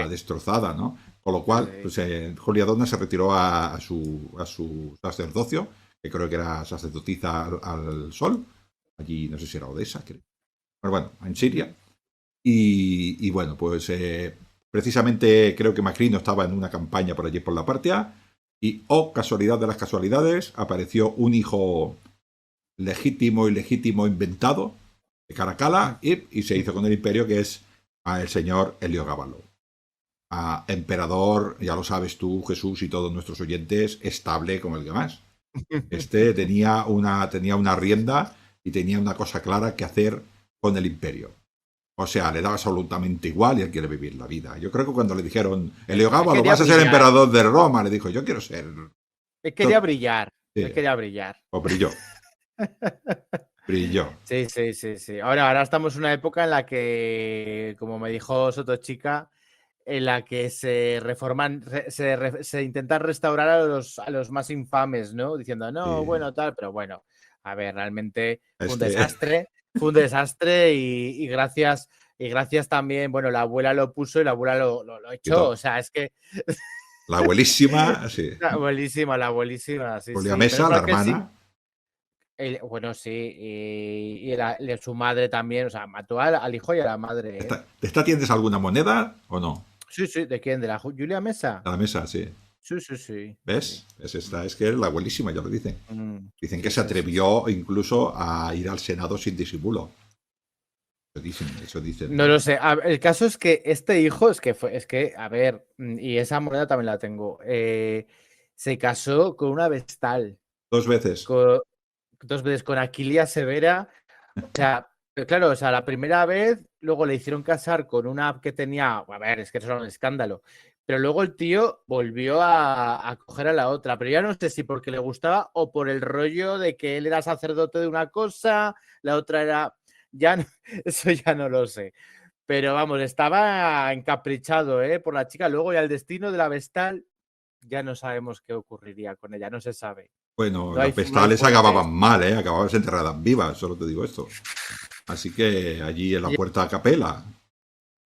destrozada, ¿no? Con lo cual, pues, Julia Donna se retiró a su sacerdocio, que creo que era sacerdotisa al sol, allí no sé si era Odessa, creo. Pero bueno, en Siria. Y bueno, pues precisamente creo que Macrino estaba en una campaña por allí por la Partia y, casualidad de las casualidades, apareció un hijo legítimo inventado de Caracalla y se hizo con el imperio, que es el señor Heliogábalo. Emperador, ya lo sabes tú, Jesús, y todos nuestros oyentes, estable como el que más. Tenía una rienda y tenía una cosa clara que hacer con el imperio. O sea, le daba absolutamente igual y él quiere vivir la vida. Yo creo que cuando le dijeron, Heliogábalo, vas a ser emperador de Roma, le dijo, yo quiero ser... Él quería brillar. Sí. Él quería brillar. O brilló. Brilló. Sí. Ahora estamos en una época en la que, como me dijo Sotochica, en la que se reforman, se intentan restaurar a los más infames, ¿no? Diciendo, no, bueno, tal, pero bueno, a ver, realmente fue un desastre. Fue un desastre y gracias también, bueno, la abuela lo puso y la abuela lo echó. O sea, es que. La abuelísima, sí. La abuelísima, sí. Julia Mesa, la hermana. Bueno, sí, y su madre también, o sea, mató al hijo y a la madre. ¿De esta tienes alguna moneda o no? Sí, ¿de quién? ¿De la Julia Mesa? De la Mesa, sí. Sí. ¿Ves? Sí. Es que es la abuelísima, ya lo dicen. Dicen que se atrevió incluso a ir al Senado sin disimulo. Eso dicen. No lo sé. El caso es que este hijo, a ver, y esa moneda también la tengo, se casó con una vestal. 2 veces. 2 veces con Aquilia Severa. O sea, claro, o sea, la primera vez, luego le hicieron casar con una que tenía, a ver, es que eso era un escándalo. Pero luego el tío volvió a coger a la otra, pero ya no sé si porque le gustaba o por el rollo de que él era sacerdote de una cosa, la otra era... ya no, eso ya no lo sé. Pero vamos, estaba encaprichado, por la chica. Luego ya el destino de la Vestal, ya no sabemos qué ocurriría con ella, no se sabe. Bueno, No hay, las no hay vestales fuentes. acababan mal, ¿eh? Acababan enterradas vivas, solo te digo esto. Así que allí en la Ya, puerta a capela,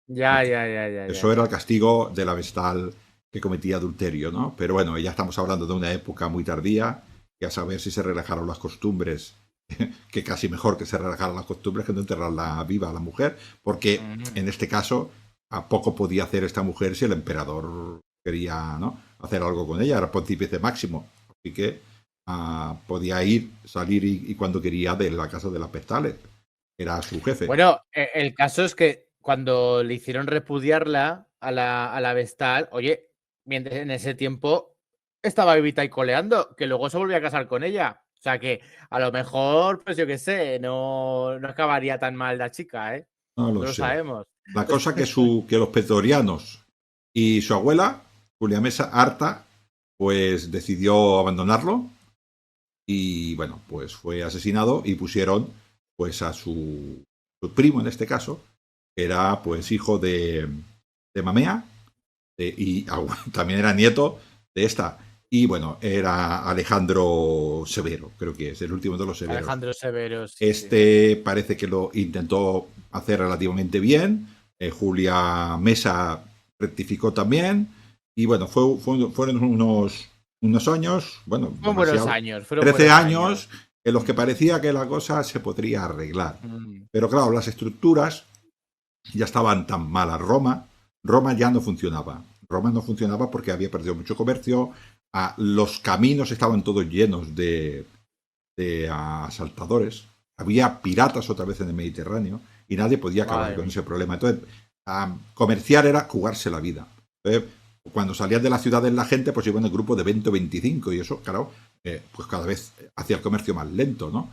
ya, ya, ya, ya, eso ya. era el castigo de la vestal que cometía adulterio, ¿no? Pero bueno, ya estamos hablando de una época muy tardía, y a saber si se relajaron las costumbres, que casi mejor que se relajaran las costumbres que no enterrarla viva a la mujer, porque en este caso a poco podía hacer esta mujer si el emperador quería, ¿no?, hacer algo con ella, era pontífice máximo, así que podía ir, salir y cuando quería de la casa de las vestales, era su jefe. Bueno, el caso es que cuando le hicieron repudiarla a la Vestal, oye, mientras en ese tiempo estaba vivita y coleando, que luego se volvió a casar con ella. O sea que a lo mejor, pues yo qué sé, no acabaría tan mal la chica, ¿eh? No lo No lo sé. sabemos. La cosa que los pretorianos y su abuela, Julia Mesa, harta, pues decidió abandonarlo y bueno, pues fue asesinado y pusieron pues a su primo en este caso, que era pues hijo de Mamea y también era nieto de esta. Y bueno, era Alejandro Severo, creo que es el último de los severos. Alejandro Severo, sí, sí. Este parece que lo intentó hacer relativamente bien. Julia Mesa rectificó también. Y bueno, fueron unos años, bueno, Fueron buenos demasiado. años, fueron 13 buenos años. años en los que parecía que la cosa se podría arreglar. Mm. Pero claro, las estructuras ya estaban tan malas. Roma ya no funcionaba. Roma no funcionaba porque había perdido mucho comercio. Los caminos estaban todos llenos de asaltadores. Había piratas otra vez en el Mediterráneo y nadie podía acabar Madre con mía. ese problema. Entonces, comerciar era jugarse la vida. Entonces, cuando salían de las ciudades la gente, pues iban en el grupo de 20 o 25 y eso, claro, pues cada vez hacía el comercio más lento, ¿no?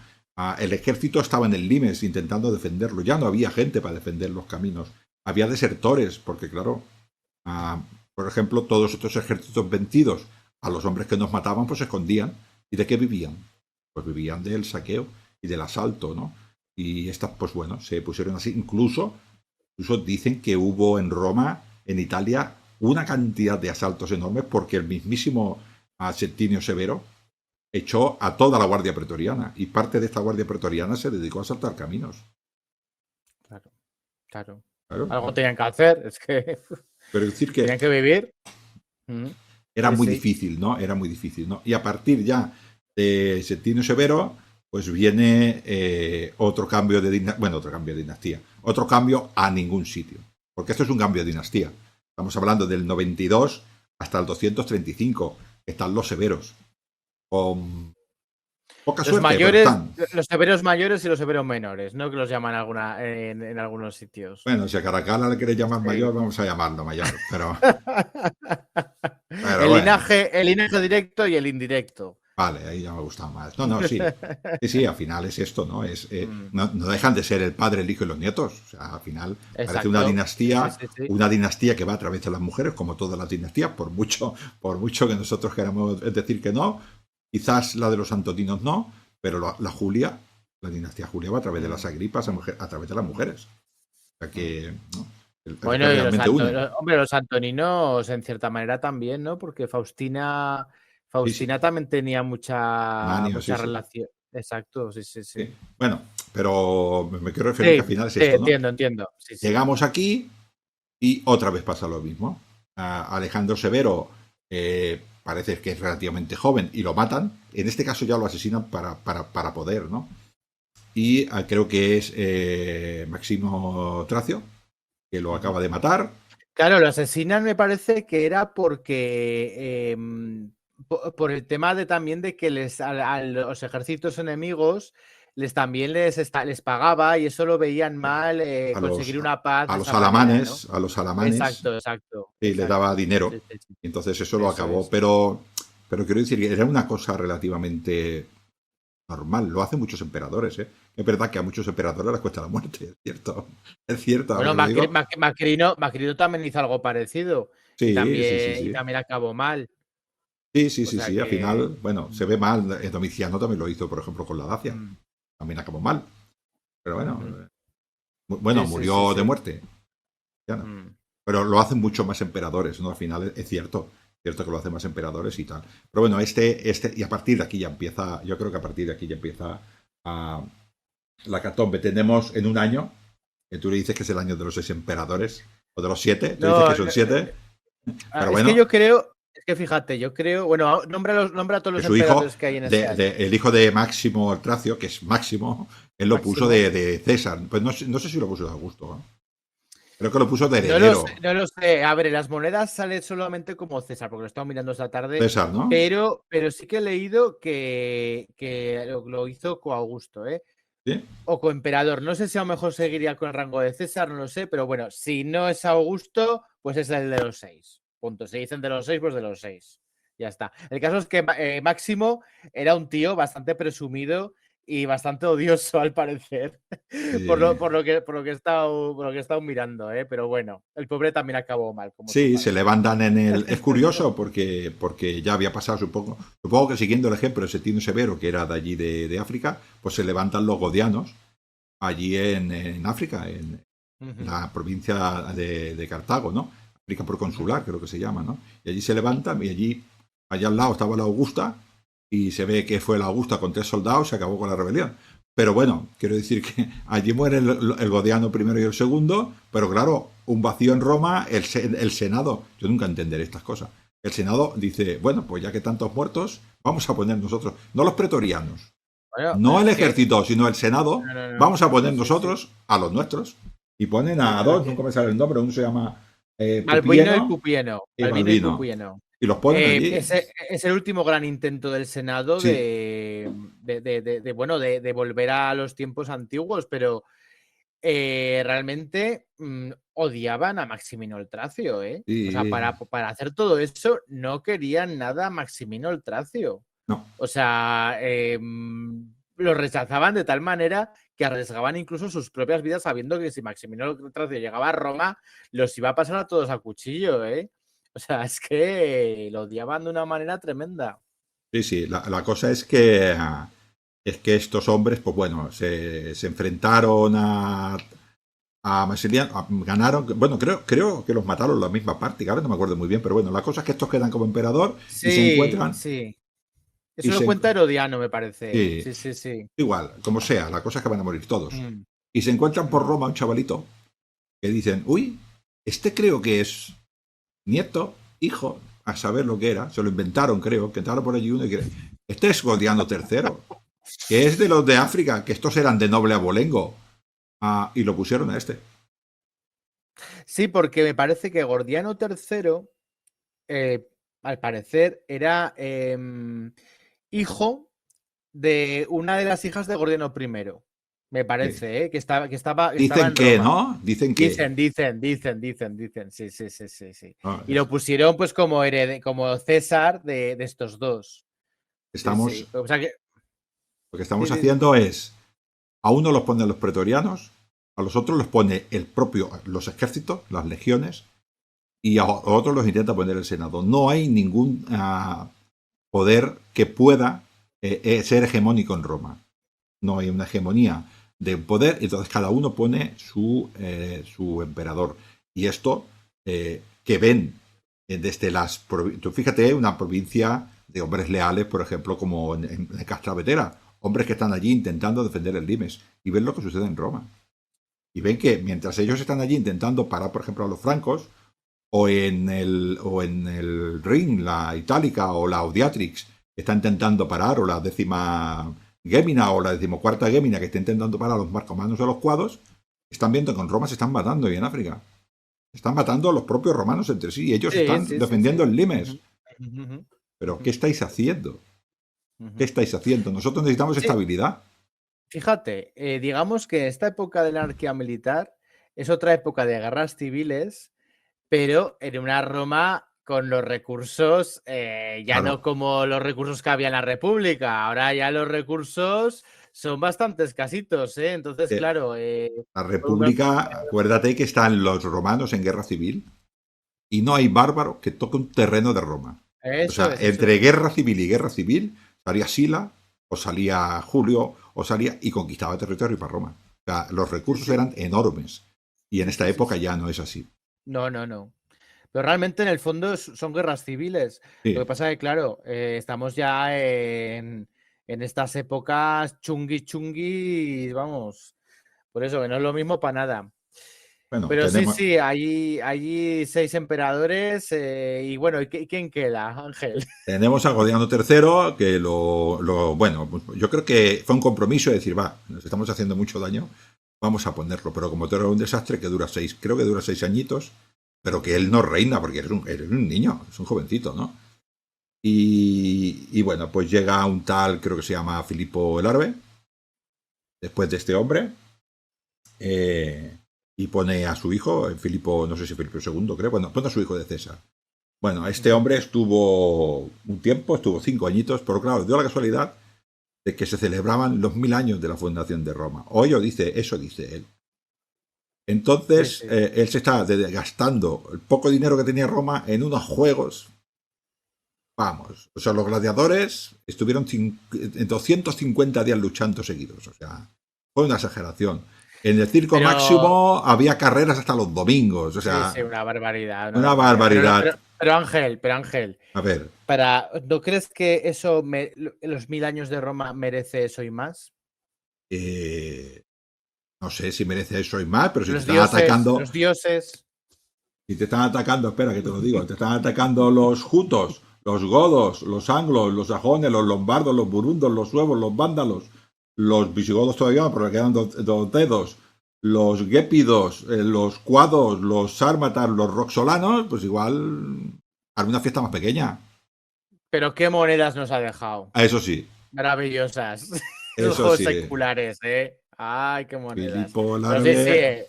El ejército estaba en el limes intentando defenderlo. Ya no había gente para defender los caminos. Había desertores, porque claro, por ejemplo, todos estos ejércitos vencidos, a los hombres que nos mataban, pues se escondían. ¿Y de qué vivían? Pues vivían del saqueo y del asalto, ¿no? Y estas, pues bueno, se pusieron así. Incluso dicen que hubo en Roma, en Italia, una cantidad de asaltos enormes porque el mismísimo Septimio Severo echó a toda la guardia pretoriana y parte de esta guardia pretoriana se dedicó a asaltar caminos. Claro, claro. Claro. Algo tenían que hacer, es que Pero es decir que tenían que vivir. era Sí, muy sí. difícil, ¿no? Era muy difícil, ¿no? Y a partir ya de Septimio Severo, pues viene otro cambio de dinastía, bueno, otro cambio de dinastía, otro cambio a ningún sitio, porque esto es un cambio de dinastía. Estamos hablando del 92 hasta el 235, están los severos, con poca Los suerte, pero mayores, están. los severos mayores y los severos menores, ¿no? Que los llaman en algunos sitios. Bueno, si a Caracalla le queréis llamar Sí. mayor, vamos a llamarlo mayor, pero El bueno. linaje directo y el indirecto. Vale, ahí ya me ha gustado más. No, no, sí. Sí, sí, al final es esto, ¿no? Mm, No dejan de ser el padre, el hijo y los nietos. O sea, al final parece Exacto. Sí, sí, sí, sí. una dinastía que va a través de las mujeres, como todas las dinastías, por mucho que nosotros queramos decir que no. Quizás la de los Antoninos no, pero la Julia, la dinastía Julia va a través de las Agripas, a través de las mujeres. O sea que, ¿no? Es lo Bueno, que y realmente une. hombre, los antoninos en cierta manera también, ¿no? Porque Faustina Sí, sí. también tenía mucha Manio, sí, sí. relación. Exacto, sí, sí, sí. Sí. Bueno, pero me quiero referir que Sí, al final es sí, esto, ¿no? entiendo. Sí, sí. Llegamos aquí y otra vez pasa lo mismo. Alejandro Severo parece que es relativamente joven y lo matan. En este caso ya lo asesinan para poder, ¿no? Y creo que es Máximo Tracio, que lo acaba de matar. Claro, lo asesinan me parece que era porque por el tema de también de que a los ejércitos enemigos también les pagaba y eso lo veían mal, a conseguir los, una paz a de los esa manera, ¿no? alamanes, Exacto. y le daba dinero. Sí, sí, sí. Y entonces eso lo Eso acabó. es. Pero quiero decir que era una cosa relativamente normal. Lo hacen muchos emperadores, ¿eh? Es verdad que a muchos emperadores les cuesta la muerte, es cierto. Es cierto, ahora Bueno, que lo digo. Macrino también hizo algo parecido Sí, sí, sí, y sí. también acabó mal. Sí, sí, O sí, sea sí. Al que. final, bueno, se ve mal. Domiciano también lo hizo, por ejemplo, con la Dacia. Mm, También acabó mal. Pero bueno, ujú. Bueno, Sí, sí, sí, murió de sí. muerte. Ya no. Mm. Pero lo hacen mucho más emperadores, ¿no? Al final es cierto que lo hacen más emperadores y tal. Pero bueno, y a partir de aquí ya empieza, yo creo que a partir de aquí ya empieza a, la catombe. Tenemos en un año, que tú le dices que es el año de los 6 emperadores, o de los 7, tú dices que No, son 7, pero es que bueno, yo creo, es que fíjate, yo creo, bueno, nombra a todos que los su hijo, emperadores que hay en ese año. el hijo de Máximo el Tracio, que es Máximo, él lo puso Máximo. de César. Pues no sé si lo puso de Augusto, ¿no? Creo que lo puso de No lo sé, heredero. no lo sé. A ver, en las monedas sale solamente como César, porque lo estaba mirando esta tarde, César, ¿no? pero sí que he leído que lo hizo Augusto, ¿eh? ¿Sí? O coemperador. No sé si a lo mejor seguiría con el rango de César, no lo sé, pero bueno, si no es Augusto, pues es el de los 6. Punto. Si dicen de los 6, pues de los 6. Ya está. El caso es que Máximo era un tío bastante presumido y bastante odioso, al parecer, Sí. por lo que he estado mirando, ¿eh? Pero bueno, el pobre también acabó mal, como su Sí, se padre. levantan en el. Es curioso porque ya había pasado, supongo que siguiendo el ejemplo de Setino Severo, que era de allí de África, pues se levantan los godianos allí en África, en Ujú, la provincia de Cartago, ¿no? África ujú. proconsular, creo que se llama, ¿no? Y allí se levantan y allí, allá al lado estaba la Augusta y se ve que fue la Augusta con 3 soldados, se acabó con la rebelión. Pero bueno, quiero decir que allí muere el Godiano primero y el segundo, pero claro, un vacío en Roma, el Senado, yo nunca entenderé estas cosas. El Senado dice, bueno, pues ya que tantos muertos, vamos a poner nosotros, no los pretorianos, Bueno, pero no el es que. ejército, sino el Senado, No, no, no. vamos a poner Sí, sí, sí. nosotros a los nuestros. Y ponen a Pero es dos, que nunca me sale el nombre, uno se llama Balbino y Pupieno Pupieno. y Balbino y Balbino. Pupieno. Y los ponen allí. Ese es el último gran intento del Senado Sí, bueno, de volver a los tiempos antiguos, pero realmente odiaban a Maximino el Tracio, ¿eh? O sea, sí, para hacer todo eso no querían nada a Maximino el Tracio. no. O sea, lo rechazaban de tal manera que arriesgaban incluso sus propias vidas sabiendo que si Maximino el Tracio llegaba a Roma, los iba a pasar a todos a cuchillo, ¿eh? O sea, es que lo odiaban de una manera tremenda. Sí, sí. La cosa es que estos hombres, pues bueno, se enfrentaron a Maximiliano, ganaron. Bueno, creo que los mataron la misma parte, que ahora no me acuerdo muy bien, pero bueno, la cosa es que estos quedan como emperador y se Sí, encuentran. sí. Y Eso lo se, cuenta Herodiano, me parece. sí, Sí, sí, sí. igual, como sea, la cosa es que van a morir todos. Mm, Y se encuentran por mm. Roma un chavalito que dicen, uy, este creo que es nieto, hijo, a saber lo que era, se lo inventaron, creo, que entraron por allí uno y que este es Godiano III, que es de los de África, que estos eran de noble abolengo, y lo pusieron a este. Sí, porque me parece que Gordiano III, al parecer, era hijo de una de las hijas de Gordiano I. Me Sí. parece, que estaba Dicen en que, Roma. ¿no? Dicen que. Dicen. Sí, sí, sí, sí, sí. No, Y lo pusieron pues como César de estos dos. Sí, estamos, sí. O sea que. lo que Sí, estamos sí, haciendo es, a uno los ponen los pretorianos, a los otros los pone el propio, los ejércitos, las legiones, y a otros los intenta poner el Senado. No hay ningún poder que pueda ser hegemónico en Roma. No hay una hegemonía de poder, entonces cada uno pone su emperador. Y esto que ven desde las. Tú fíjate, una provincia de hombres leales, por ejemplo, como en Castravetera, hombres que están allí intentando defender el limes, y ven lo que sucede en Roma. Y ven que mientras ellos están allí intentando parar, por ejemplo, a los francos, o en el Rin, la Itálica o la Audiatrix, que está intentando parar, o la 10ª Gémina o la 14ª Gémina, que está intentando parar a los marcomanos o a los cuados, están viendo que en Roma se están matando y en África. Se están matando a los propios romanos entre sí y ellos sí, están sí, sí, sí. defendiendo el limes. Ujú, ujú, Pero, ¿qué ujú, estáis haciendo? ¿Qué ujú. estáis haciendo? Nosotros necesitamos Sí, estabilidad. fíjate, digamos que esta época de la anarquía militar es otra época de guerras civiles, pero en una Roma con los recursos, ya Claro, no como los recursos que había en la República, ahora ya los recursos son bastante escasitos, ¿eh? Entonces, eh, claro, la por una- República, acuérdate que están los romanos en guerra civil y no hay bárbaro que toque un terreno de Roma. O eso sea, es, eso entre es. guerra civil y guerra civil, salía Sila, o salía Julio, o salía y conquistaba territorio para Roma. O sea, los Sí, recursos sí, eran enormes. Y en esta sí, época sí. ya no es así. No, no, no. Pero realmente en el fondo son guerras civiles. Lo que Sí. pasa es que, claro, estamos ya en estas épocas chungui chungui, vamos. Por eso, que no es lo mismo para nada. Bueno, Pero sí, tenemos, sí, allí 6 emperadores y bueno, ¿quién queda, Ángel? tenemos a Godiano III, que bueno, pues yo creo que fue un compromiso de decir, va, nos estamos haciendo mucho daño, vamos a ponerlo. Pero como todo era un desastre, que dura 6, creo que dura 6 añitos, pero que él no reina, porque eres un niño, es un jovencito, ¿no? Y bueno, pues llega un tal, creo que se llama Filipo el Árabe, después de este hombre, y pone a su hijo, Filipo, no sé si Filipo II, creo, bueno, pone a su hijo de César. Bueno, este Ujú. hombre estuvo un tiempo, estuvo 5 añitos, pero claro, dio la casualidad de que se celebraban los 1000 años de la fundación de Roma. Hoy eso dice él. Sí, Entonces, sí. él se está gastando el poco dinero que tenía Roma en unos juegos. Vamos, o sea, los gladiadores estuvieron 250 días luchando seguidos. O sea, fue una exageración. En el circo Pero máximo había carreras hasta los domingos. O sí, sea, sí, una barbaridad, una una barbaridad. barbaridad. Pero Ángel, A ver, ¿no crees que eso, los 1000 años de Roma merece eso y más? eh, no sé si merece eso y más, pero si te Los están dioses, atacando, los dioses. si te están atacando, espera que te lo digo, te están atacando los jutos, los godos, los anglos, los sajones, los lombardos, los burundos, los suevos, los vándalos, los visigodos todavía, pero le quedan dos dedos, los gépidos, los cuados, los sármatas, los roxolanos, pues igual alguna fiesta más pequeña. Pero qué monedas nos ha dejado. Eso sí, Maravillosas. Esos eso juegos sí. seculares, ¿eh? Ay, qué monedas. Filipo el Pero sí, sí. Árabe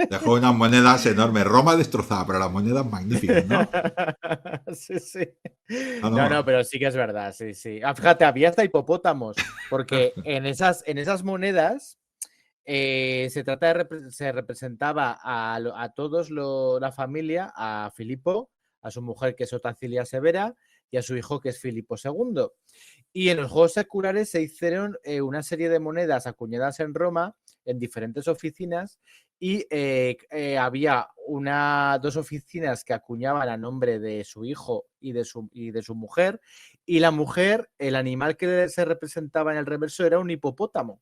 dejó unas monedas enormes. Roma destrozada, pero las monedas magníficas, ¿no? Sí, sí. Ah, No, no, no. pero sí que es verdad, sí, sí. Fíjate, había hasta hipopótamos, porque en esas monedas se representaba a todos la familia, a Filipo, a su mujer que es Otacilia Severa y a su hijo que es Filipo II. Y en los juegos seculares se hicieron una serie de monedas acuñadas en Roma en diferentes oficinas y había dos oficinas que acuñaban a nombre de su hijo y de su mujer, y la mujer, el animal que se representaba en el reverso era un hipopótamo.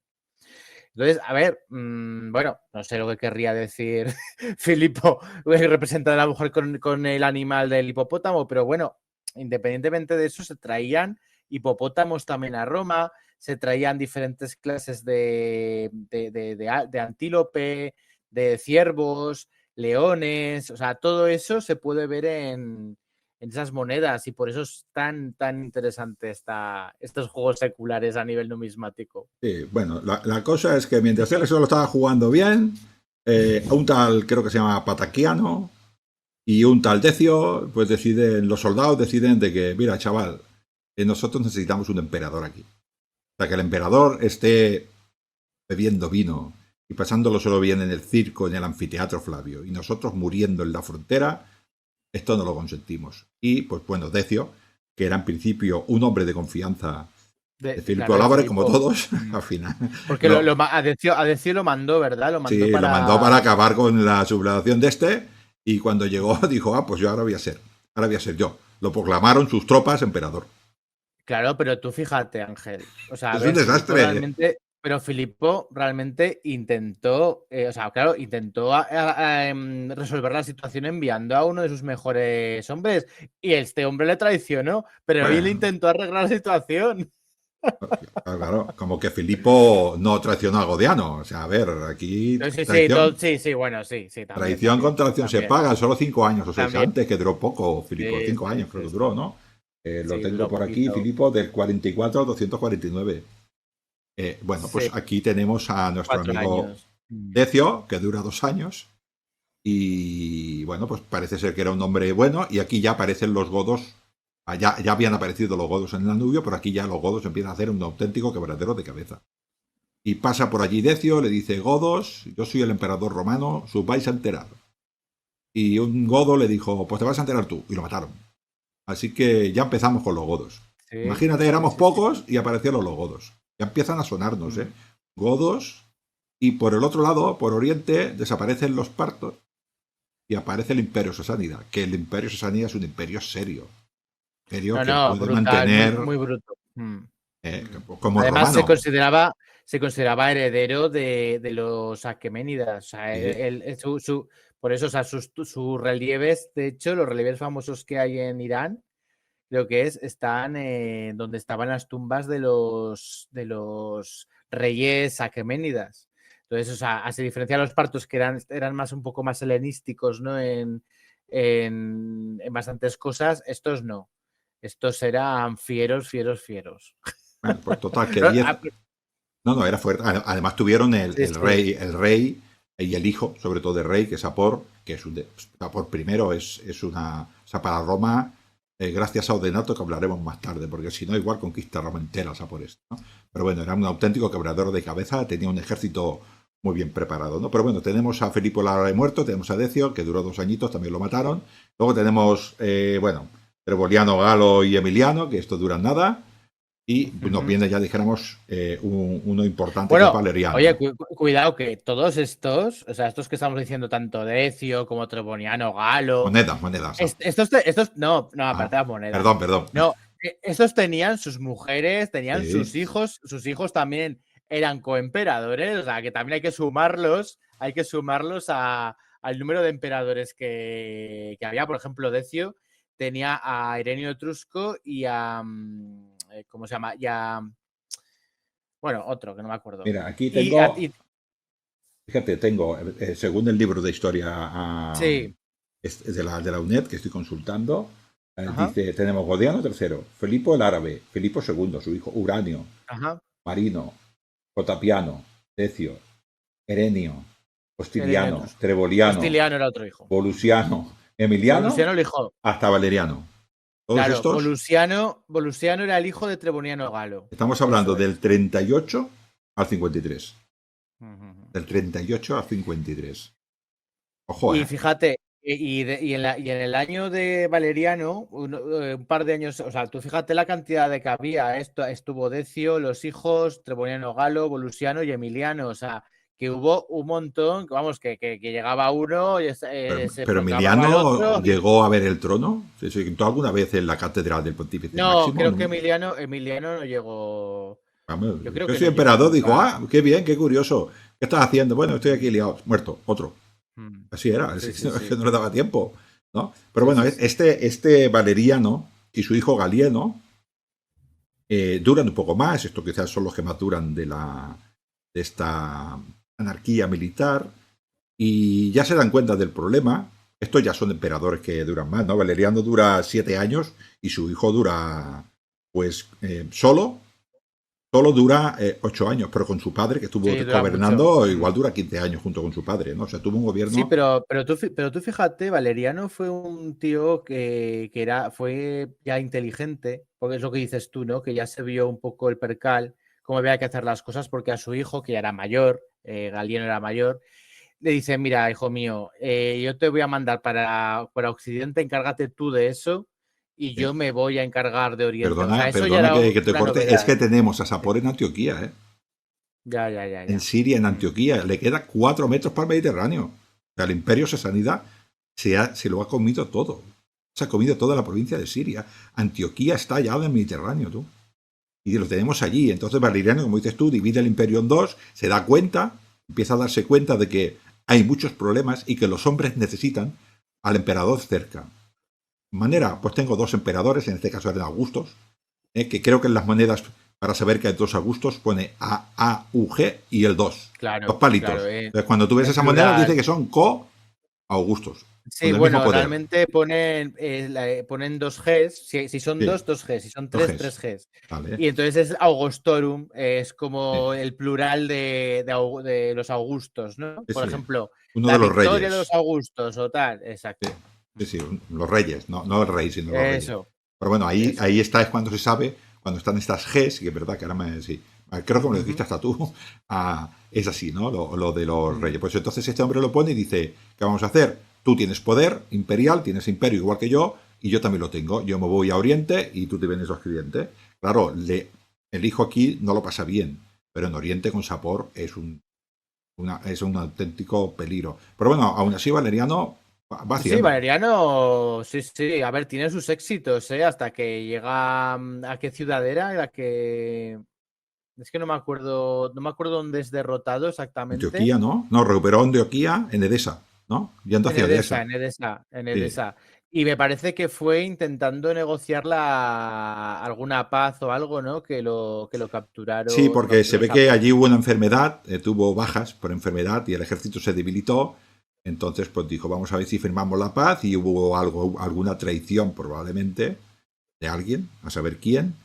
Entonces, a ver, bueno, no sé lo que querría decir Filipo, representa a la mujer con el animal del hipopótamo, pero bueno, independientemente de eso, se traían hipopótamos también a Roma, se traían diferentes clases de antílope, de ciervos, leones, o sea, todo eso se puede ver en esas monedas y por eso es tan interesante estos juegos seculares a nivel numismático. Sí, bueno, la cosa es que mientras él solo estaba jugando bien, un tal, creo que se llama Pataquiano, y un tal Decio, pues los soldados deciden de que, mira, chaval, nosotros necesitamos un emperador aquí. O sea, que el emperador esté bebiendo vino y pasándolo solo bien en el circo, en el anfiteatro Flavio, y nosotros muriendo en la frontera, esto no lo consentimos. Y, pues bueno, Decio, que era en principio un hombre de confianza de Filipo Claro, de Álvarez, como Filipo. todos, al final, Porque no, a Decio lo mandó, ¿verdad? Lo mandó sí, lo mandó para para. acabar con la sublevación de este, y cuando llegó dijo, pues yo ahora voy a ser yo. Lo proclamaron sus tropas emperador. Claro, pero tú fíjate, Ángel. O sea, a Es un ver, Filipo desastre. realmente. Pero Filipo realmente intentó, o sea, claro, intentó resolver la situación enviando a uno de sus mejores hombres. Y este hombre le traicionó, pero él Bueno, intentó arreglar la situación. claro, como que Filipo no traicionó a Godiano. O sea, a ver, aquí Sí, sí, traición, sí, sí, bueno, sí, sí, también, traición también, contra traición se también, paga, solo 5 años o 6 también. antes, que duró poco Filipo, Sí, 5 años sí, creo sí, que duró, sí. ¿no? Lo Sí, tengo duró por aquí, poquito. Filipo del 44 al 249. Bueno, Sí, pues aquí tenemos a nuestro 4 años. amigo Decio, que dura 2 años. Y bueno, pues parece ser que era un hombre bueno. Y aquí ya aparecen los godos. Ya habían aparecido los godos en el Danubio, pero aquí ya los godos empiezan a hacer un auténtico quebradero de cabeza. Y pasa por allí Decio, le dice: Godos, yo soy el emperador romano, os vais a enterar. Y un godo le dijo: pues te vas a enterar tú. Y lo mataron. Así que ya empezamos con los godos. Sí, Imagínate, sí, éramos sí, sí. pocos y aparecieron los godos. Ya empiezan a sonarnos, ¿eh? Mm. Godos. Y por el otro lado, por Oriente, desaparecen los partos y aparece el Imperio Sasánida, que el Imperio Sasánida es un imperio serio. Imperio que No, puede brutal, muy, mantener muy bruto. como Además, romano. se consideraba heredero de los aqueménidas. O sea, por eso, o sea, sus relieves, de hecho, los relieves famosos que hay en Irán, creo que están donde estaban las tumbas de los reyes aqueménidas. Entonces, o sea, se diferencian los partos que eran más un poco más helenísticos, ¿no? En bastantes cosas, estos no. Estos eran fieros. Bueno, pues total, que 10. No, era fuerte. Además tuvieron Sí, sí. el rey y el hijo, sobre todo el rey, que es Sapor, que es Sapor primero, es una. O sea, para Roma, gracias a Odenato, que hablaremos más tarde, porque si no, igual conquista Roma entera Sapor esto, ¿no? Pero bueno, era un auténtico quebrador de cabeza, tenía un ejército muy bien preparado, ¿no? Pero bueno, tenemos a Felipe el Árabe muerto, tenemos a Decio, que duró 2 añitos, también lo mataron. Luego tenemos, bueno, Trevoliano, Galo y Emiliano, que esto duran nada. Y nos viene ya, dijéramos, uno importante, que es Valeriano. Oye, cuidado que todos estos, o sea, estos que estamos diciendo, tanto Decio como Treboniano, Galo. Monedas. No, aparte de las monedas. Perdón. No, estos tenían sus mujeres, tenían sus hijos también eran coemperadores, o sea, que también hay que sumarlos al número de emperadores que había. Por ejemplo, Decio tenía a Irenio Etrusco y a. ¿Cómo se llama? Ya. Bueno, otro que no me acuerdo. Mira, aquí tengo. Fíjate, tengo, según el libro de historia sí. de la UNED que estoy consultando, dice: tenemos Godiano III, Felipo el Árabe, Filipo II, su hijo Uranio, Marino, Protapiano, Decio, Herenio, Hostiliano, Trevoliano, Hostiliano era otro hijo. Volusiano, Emiliano, el hijo. hasta Valeriano. Claro, estos, Volusiano era el hijo de Treboniano Galo. Estamos hablando del 38 al 53. Del 38 al 53. Ojo, y fíjate, y en el año de Valeriano, un par de años, o sea, tú fíjate la cantidad de que había. Estuvo Decio, los hijos, Treboniano Galo, Volusiano y Emiliano. O sea, que hubo un montón, vamos, que llegaba uno y se pero proclamaba al Emiliano otro. llegó a ver el trono. ¿Se sentó alguna vez en la catedral del Pontífice No, Máximo? creo que Emiliano no llegó. Vamos, Yo creo yo que soy no emperador, llegó dijo, qué bien, qué curioso. ¿Qué estás haciendo? Bueno, estoy aquí liado. Muerto, otro. Así era, Sí, es que no le daba tiempo, ¿no? Pero bueno, este Valeriano y su hijo Galieno duran un poco más. Estos quizás son los que más duran de esta anarquía militar. Y ya se dan cuenta del problema. Estos ya son emperadores que duran más, ¿no? Valeriano dura 7 años y su hijo dura, pues, solo dura 8 años, pero con su padre, que estuvo gobernando, igual dura 15 años junto con su padre, ¿no? O sea, tuvo un gobierno. Sí, pero tú fíjate, Valeriano fue un tío que fue ya inteligente, porque es lo que dices tú, ¿no? Que ya se vio un poco el percal, cómo había que hacer las cosas, porque a su hijo, que ya era mayor, Galieno era mayor, le dice: mira, hijo mío, yo te voy a mandar para Occidente, encárgate tú de eso, y yo me voy a encargar de Oriente. Perdona, eso ya era que te corte, novedad. es que tenemos a Sapor en Antioquía, ¿eh? Ya. En Siria, en Antioquía, le queda 4 metros para el Mediterráneo. O sea, el imperio sasánida se lo ha comido todo. Se ha comido toda la provincia de Siria. Antioquía está allá en el Mediterráneo, tú. Y lo tenemos allí. Entonces Valeriano, como dices tú, divide el imperio en dos, se da cuenta, empieza a darse cuenta de que hay muchos problemas y que los hombres necesitan al emperador cerca. De manera, pues tengo 2 emperadores, en este caso eran Augustos, que creo que en las monedas, para saber que hay 2 Augustos, pone AUG y el 2. Claro, 2 palitos. Claro, Entonces, cuando tú ves esa moneda, dice que son co-Augustos. Sí, bueno, realmente ponen 2 Gs. Si son 2 Gs. Si son 3 Gs. Vale. Y entonces es Augustorum, es como el plural de los Augustos, ¿no? Por ejemplo, uno la de los victoria reyes de los Augustos o tal. Exacto. Sí, los reyes, no el rey, sino los reyes. Pero bueno, ahí está, es cuando se sabe, cuando están estas Gs, que es verdad que ahora creo que me lo dijiste hasta tú, es así, ¿no? Lo de los reyes. Pues entonces este hombre lo pone y dice: ¿qué vamos a hacer? Tú tienes poder imperial, tienes imperio igual que yo, y yo también lo tengo. Yo me voy a Oriente y tú te vienes a Occidente. Claro, el hijo aquí no lo pasa bien, pero en Oriente con Sapor es un Es un auténtico peligro. Pero bueno, aún así Valeriano va Sí, haciendo. Valeriano, sí, sí, a ver, tiene sus éxitos, ¿eh? Hasta que llega a qué ciudad era, es que no me acuerdo dónde es derrotado exactamente. Antioquía, ¿no? No, recuperó Antioquía en Edesa, ¿no? Yendo hacia Edesa. En Sí. Edesa. Y me parece que fue intentando negociar alguna paz o algo, ¿no? Que lo Sí, capturaron, porque se capturó ve esa que paz. allí hubo una enfermedad, tuvo bajas por enfermedad y el ejército se debilitó. Entonces, pues dijo, vamos a ver si firmamos la paz y hubo alguna traición probablemente de alguien, a saber quién, Ujú.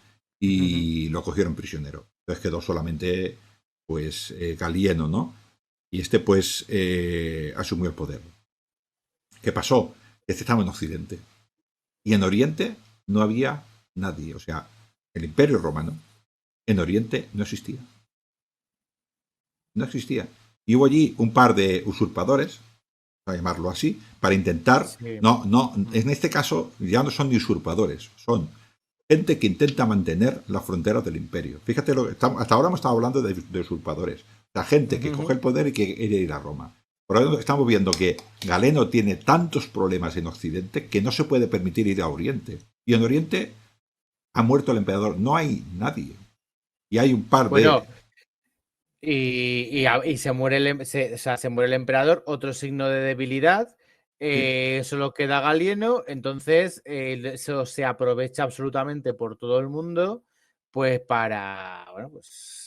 y lo cogieron prisionero. Entonces quedó solamente, pues, Galieno, ¿no? Y este, pues, asumió el poder. ¿Qué pasó? Este estaba en Occidente. Y en Oriente no había nadie. O sea, el Imperio Romano en Oriente no existía. No existía. Y hubo allí un par de usurpadores, a llamarlo así, para intentar. Sí. No, no, Mm. en este caso ya no son ni usurpadores, son gente que intenta mantener las fronteras del imperio. Fíjate, hasta ahora hemos estado hablando de usurpadores. La gente que coge Ujú. el poder y que quiere ir a Roma. Por lo tanto, estamos viendo que Galeno tiene tantos problemas en Occidente que no se puede permitir ir a Oriente. Y en Oriente ha muerto el emperador. No hay nadie. Y hay un par Bueno, de... y se muere o sea, se muere el emperador, otro signo de debilidad. Sí, Solo queda Galieno, entonces eso se aprovecha absolutamente por todo el mundo, pues para, bueno, pues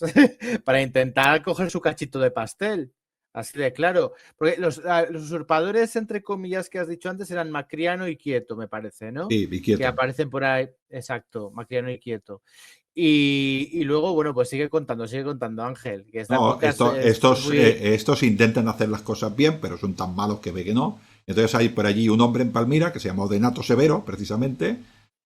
para intentar coger su cachito de pastel. Así de claro. Porque los usurpadores, entre comillas, que has dicho antes, eran Macriano y Quieto, me parece, ¿no? sí, Que Viquieto. aparecen por ahí. Exacto, Macriano y Quieto. Y luego, bueno, pues sigue contando Ángel, que esta No, época es muy... estos intentan hacer las cosas bien, pero son tan malos que ve que no. Entonces hay por allí un hombre en Palmira que se llama Odenato Severo, precisamente,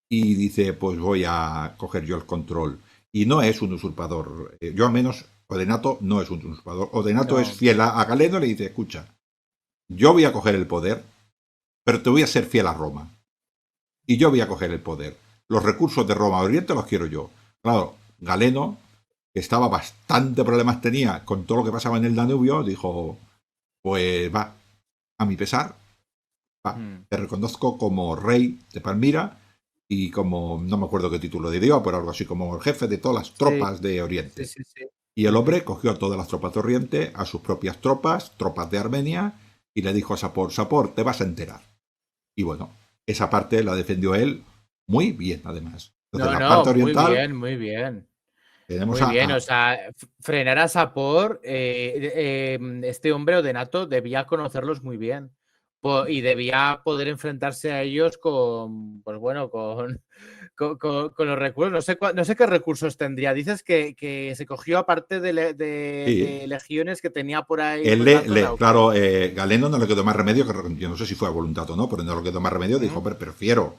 y dice, pues voy a coger yo el control. Y no es un usurpador. Yo al menos, Odenato no es un usurpador. Odenato es No, fiel a Galeno y le dice, escucha, yo voy a coger el poder, pero te voy a ser fiel a Roma. Y yo voy a coger el poder. Los recursos de Roma Oriente los quiero yo. Claro, Galeno, que estaba bastante problemas tenía con todo lo que pasaba en el Danubio, dijo, pues va, a mi pesar, va, mm, te reconozco como rey de Palmira y como, no me acuerdo qué título le dio, pero algo así como el jefe de todas las sí, tropas de sí, Oriente. sí, sí. Y el Ujú. hombre cogió a todas las tropas de Oriente, a sus propias tropas, tropas de Armenia, y le dijo a Sapor, Sapor, te vas a enterar. Y bueno, esa parte la defendió él muy bien, además. Entonces, No, la no, parte oriental, muy bien. tenemos Muy bien, o a sea, frenar a Sapor, este hombre Odenato debía conocerlos muy bien y debía poder enfrentarse a ellos con, pues bueno, con los recursos. No sé qué recursos tendría. Dices que se cogió aparte sí, de legiones que tenía por ahí él por la zona, ¿o qué? claro, Galeno no le quedó más remedio que, yo no sé si fue a voluntad o no, pero no le quedó más remedio, dijo, ¿Mm? pero prefiero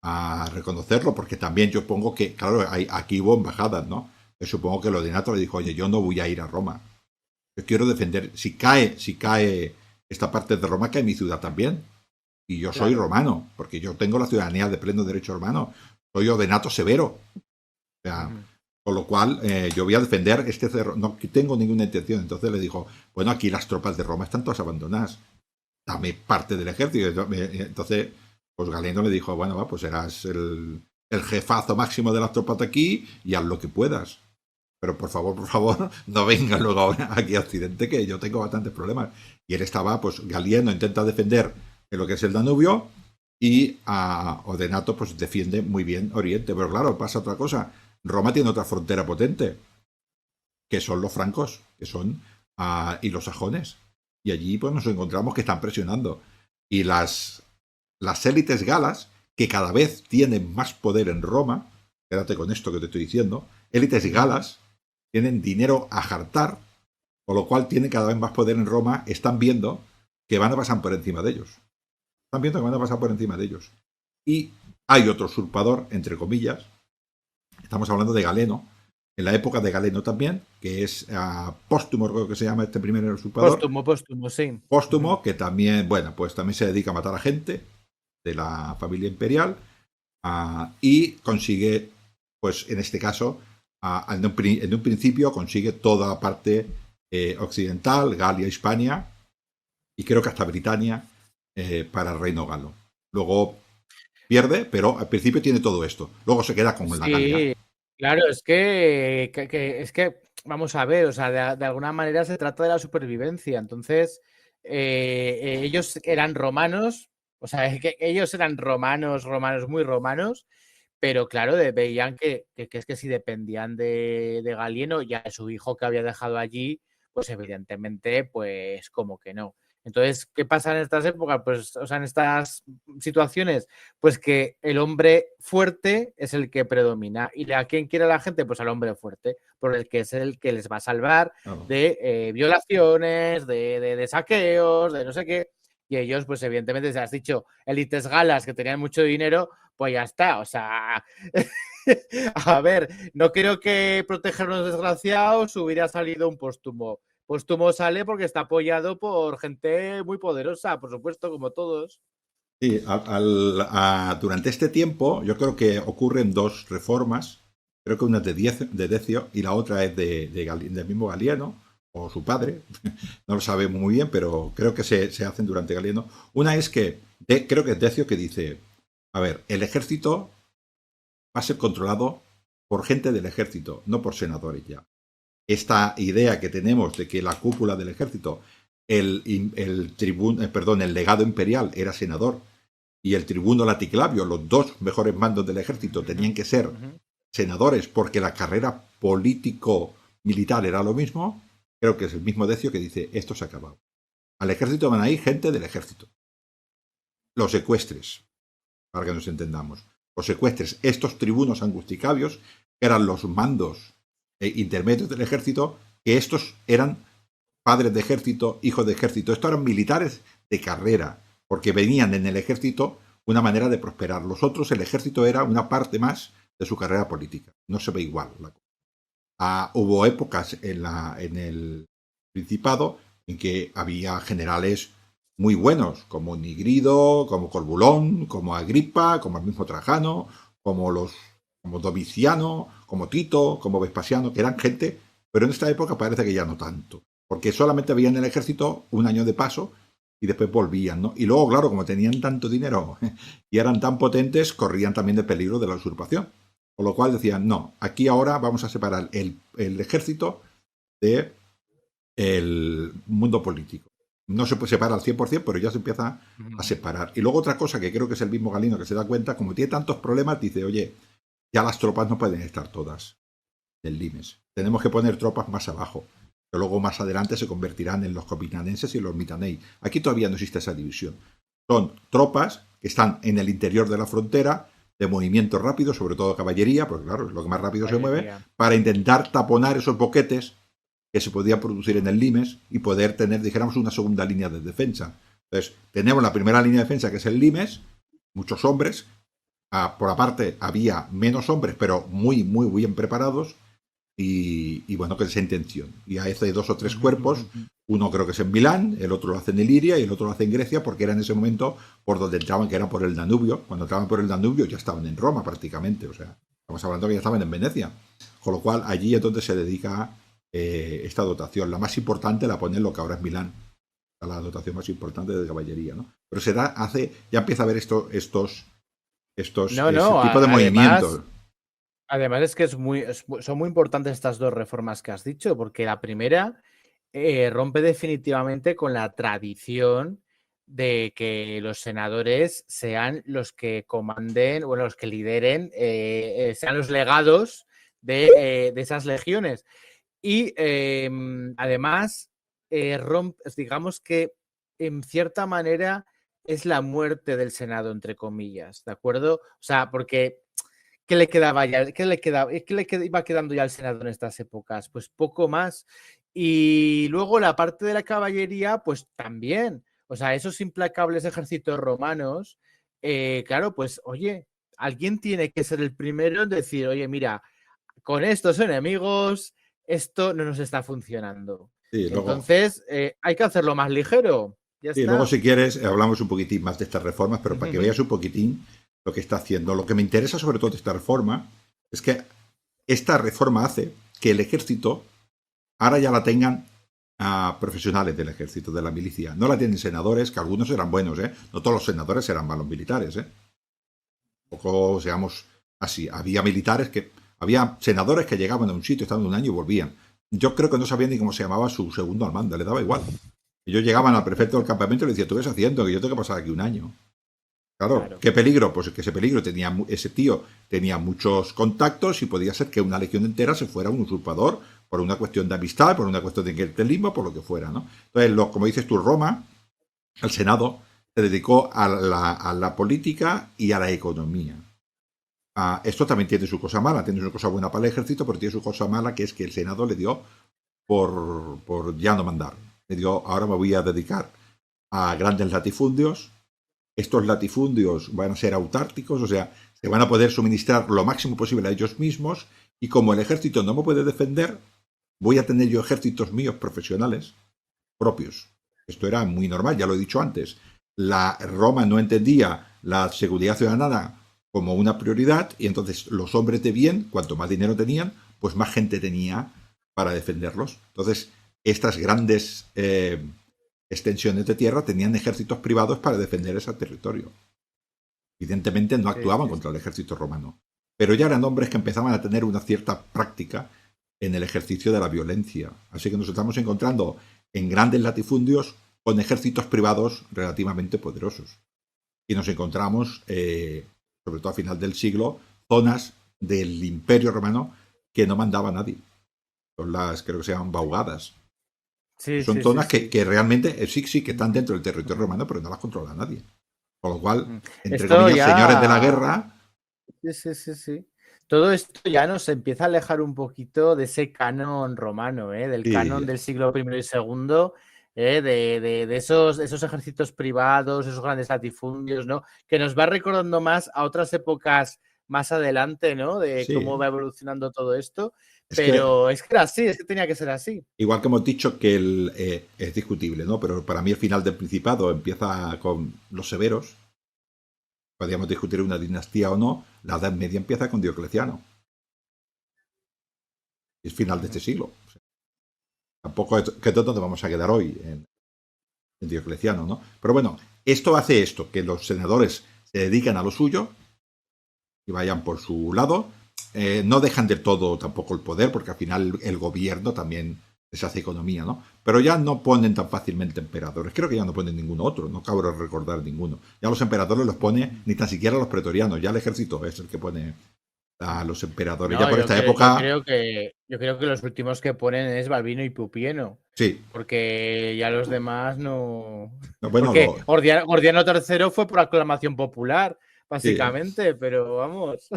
a reconocerlo, porque también yo pongo que, claro, aquí hubo embajadas, ¿no? Yo supongo que lo de Nato le dijo, oye, yo no voy a ir a Roma, yo quiero defender, si cae esta parte de Roma, cae mi ciudad también, y yo soy Claro. romano, porque yo tengo la ciudadanía de pleno derecho romano, soy Odenato severo, o sea, Ujú. con lo cual yo voy a defender este cerro, no tengo ninguna intención. Entonces le dijo, bueno, aquí las tropas de Roma están todas abandonadas, dame parte del ejército. Entonces, pues Galeno le dijo, bueno, va, pues serás el jefazo máximo de las tropas de aquí y haz lo que puedas. Pero por favor, no venga luego ahora aquí a Occidente, que yo tengo bastantes problemas. Y él estaba, pues Galieno intenta defender lo que es el Danubio y a Odenato pues defiende muy bien Oriente. Pero claro, pasa otra cosa. Roma tiene otra frontera potente, que son los francos, que son y los sajones. Y allí pues nos encontramos que están presionando. Y las élites galas, que cada vez tienen más poder en Roma, quédate con esto que te estoy diciendo, élites Ujú. galas tienen dinero a jartar, con lo cual tienen cada vez más poder en Roma, están viendo que van a pasar por encima de ellos. Están viendo que van a pasar por encima de ellos. Y hay otro usurpador, entre comillas, estamos hablando de Galeno, en la época de Galeno también, que es Póstumo, creo que se llama este primer usurpador, Póstumo, sí. Ujú. Póstumo, que también, bueno, pues también se dedica a matar a gente de la familia imperial y consigue, pues en este caso, en un principio consigue toda la parte occidental, Galia, Hispania y creo que hasta Britania para el reino galo. Luego pierde, pero al principio tiene todo esto. Luego se queda con la Galia. Sí, claro, es que vamos a ver, o sea, de alguna manera se trata de la supervivencia. Entonces, ellos eran romanos, o sea, es que ellos eran romanos, muy romanos, pero claro, veían que es que si dependían de Galieno, ya de su hijo que había dejado allí, pues evidentemente, pues como que no. Entonces, ¿qué pasa en estas épocas? Pues, o sea, en estas situaciones, pues que el hombre fuerte es el que predomina. ¿Y a quién quiere la gente? Pues al hombre fuerte, por el que es el que les va a salvar de violaciones, de saqueos, de no sé qué. Y ellos, pues evidentemente, se has dicho, élites galas que tenían mucho dinero, pues ya está. O sea, a ver, no creo que proteger a los desgraciados hubiera salido un póstumo. Póstumo sale porque está apoyado por gente muy poderosa, por supuesto, como todos. Sí, durante este tiempo yo creo que ocurren dos reformas. Creo que una es de Decio y la otra es del mismo Galieno o su padre. No lo sabemos muy bien, pero creo que se hacen durante Galieno. Una es que creo que es Decio que dice, a ver, el ejército va a ser controlado por gente del ejército, no por senadores ya. Esta idea que tenemos de que la cúpula del ejército, el legado imperial era senador y el tribuno Laticlavio, los dos mejores mandos del ejército, tenían que ser senadores porque la carrera político-militar era lo mismo, creo que es el mismo Decio que dice, esto se ha acabado. Al ejército van a ir gente del ejército. Los secuestres, para que nos entendamos. Los secuestres, estos tribunos angusticavios, que eran los mandos intermedios del ejército, que estos eran padres de ejército, hijos de ejército. Estos eran militares de carrera, porque venían en el ejército una manera de prosperar. Los otros, el ejército era una parte más de su carrera política. No se ve igual la cosa. Hubo épocas en el Principado en que había generales muy buenos, como Nigrido, como Corbulón, como Agripa, como el mismo Trajano, como Domiciano, como Tito, como Vespasiano, que eran gente, pero en esta época parece que ya no tanto, porque solamente veían el ejército un año de paso y después volvían, ¿no? Y luego, claro, como tenían tanto dinero y eran tan potentes, corrían también el peligro de la usurpación. Con lo cual decían, no, aquí ahora vamos a separar el ejército de el mundo político. No se puede separar al 100%, pero ya se empieza a separar. Y luego otra cosa que creo que es el mismo Galino que se da cuenta, como tiene tantos problemas, dice, oye, ya las tropas no pueden estar todas del Limes. Tenemos que poner tropas más abajo, que luego más adelante se convertirán en los copitanenses y los mitanei. Aquí todavía no existe esa división. Son tropas que están en el interior de la frontera, de movimiento rápido, sobre todo caballería, porque claro, es lo que más rápido se mueve, para intentar taponar esos boquetes que se podían producir en el Limes y poder tener, dijéramos, una segunda línea de defensa. Entonces, tenemos la primera línea de defensa, que es el Limes, muchos hombres. Por aparte, había menos hombres, pero muy, muy bien preparados. Y bueno, que esa intención. Y a ese 2 o 3 cuerpos, uno creo que es en Milán, el otro lo hace en Iliria y el otro lo hace en Grecia, porque era en ese momento por donde entraban, que era por el Danubio. Cuando entraban por el Danubio ya estaban en Roma prácticamente, o sea, estamos hablando que ya estaban en Venecia. Con lo cual, allí es donde se dedica esta dotación. La más importante la pone en lo que ahora es Milán, la dotación más importante de caballería, ¿no? Pero se da, ya empieza a haber estos tipo de movimientos. Además es que son muy importantes estas dos reformas que has dicho, porque la primera rompe definitivamente con la tradición de que los senadores sean los que comanden, bueno, los que lideren, sean los legados de esas legiones. Y además, digamos que en cierta manera es la muerte del Senado, entre comillas, ¿de acuerdo? O sea, porque ¿qué le quedaba ya? ¿Qué le iba quedando ya al Senado en estas épocas? Pues poco más. Y luego la parte de la caballería, pues también. O sea, esos implacables ejércitos romanos, claro, pues oye, alguien tiene que ser el primero en decir, oye, mira, con estos enemigos, esto no nos está funcionando. Sí, entonces, hay que hacerlo más ligero. Ya sí, está. luego si quieres hablamos un poquitín más de estas reformas, pero para que veas un poquitín lo que está haciendo. Lo que me interesa sobre todo de esta reforma es que esta reforma hace que el ejército ahora ya la tengan profesionales del ejército, de la milicia. No la tienen senadores, que algunos eran buenos, ¿eh? No todos los senadores eran malos militares, ¿eh? Poco seamos así. Había senadores que llegaban a un sitio, estaban un año y volvían. Yo creo que no sabían ni cómo se llamaba su segundo al mando, le daba igual. Ellos llegaban al prefecto del campamento y le decían, tú ves haciendo, que yo tengo que pasar aquí un año. Claro, Claro. ¿qué peligro? Pues que ese peligro ese tío tenía muchos contactos y podía ser que una legión entera se fuera un usurpador por una cuestión de amistad, por una cuestión de clientelismo, por lo que fuera, ¿no? Entonces, como dices tú, Roma, el Senado, se dedicó a la política y a la economía. Esto también tiene su cosa mala, tiene su cosa buena para el ejército, pero tiene su cosa mala, que es que el Senado le dio por ya no mandar. Le dio, ahora me voy a dedicar a grandes latifundios. Estos latifundios van a ser autárticos, o sea, se van a poder suministrar lo máximo posible a ellos mismos, y como el ejército no me puede defender, voy a tener yo ejércitos míos profesionales propios. Esto era muy normal, ya lo he dicho antes. La Roma no entendía la seguridad ciudadana como una prioridad, y entonces los hombres de bien, cuanto más dinero tenían, pues más gente tenía para defenderlos. Entonces, estas grandes extensiones de tierra tenían ejércitos privados para defender ese territorio. Evidentemente no Sí, actuaban sí, contra sí. el ejército romano, pero ya eran hombres que empezaban a tener una cierta práctica en el ejercicio de la violencia. Así que nos estamos encontrando en grandes latifundios con ejércitos privados relativamente poderosos. Y nos encontramos, sobre todo a final del siglo, zonas del Imperio Romano que no mandaba nadie. Son las, creo que se llaman baugadas. Sí, Son sí, sí, zonas sí. que realmente sí que están dentro del territorio romano, pero no las controla nadie. Con lo cual, Mm. entre Esto comillas, señores de la ya. guerra. Sí, sí, sí, sí. Todo esto ya nos empieza a alejar un poquito de ese canon romano, del canon Sí, del siglo I y segundo, de esos ejércitos privados, esos grandes latifundios, ¿no? Que nos va recordando más a otras épocas más adelante, ¿no? De cómo sí. va evolucionando todo esto. Es que, Pero es que era así, es que tenía que ser así. igual que hemos dicho que es discutible, ¿no? Pero para mí el final del Principado empieza con los severos. Podríamos discutir una dinastía o no. La Edad Media empieza con Diocleciano. Es final de este Ujú. siglo. O sea, tampoco es que dónde vamos a quedar hoy en Diocleciano, ¿no? Pero bueno, esto hace esto, que los senadores se dedican a lo suyo y vayan por su lado. No dejan de todo tampoco el poder, porque al final el gobierno también les hace economía, ¿no? Pero ya no ponen tan fácilmente emperadores. Creo que ya no ponen ningún otro, no acabo de recordar ninguno. Ya los emperadores los pone ni tan siquiera los pretorianos, ya el ejército es el que pone a los emperadores. Ya No, por yo esta creo, yo época, creo que, yo creo que los últimos que ponen es Balbino y Pupieno, sí. porque ya los demás no. No, bueno, Porque Gordiano III fue por aclamación popular, sí, básicamente, pero vamos.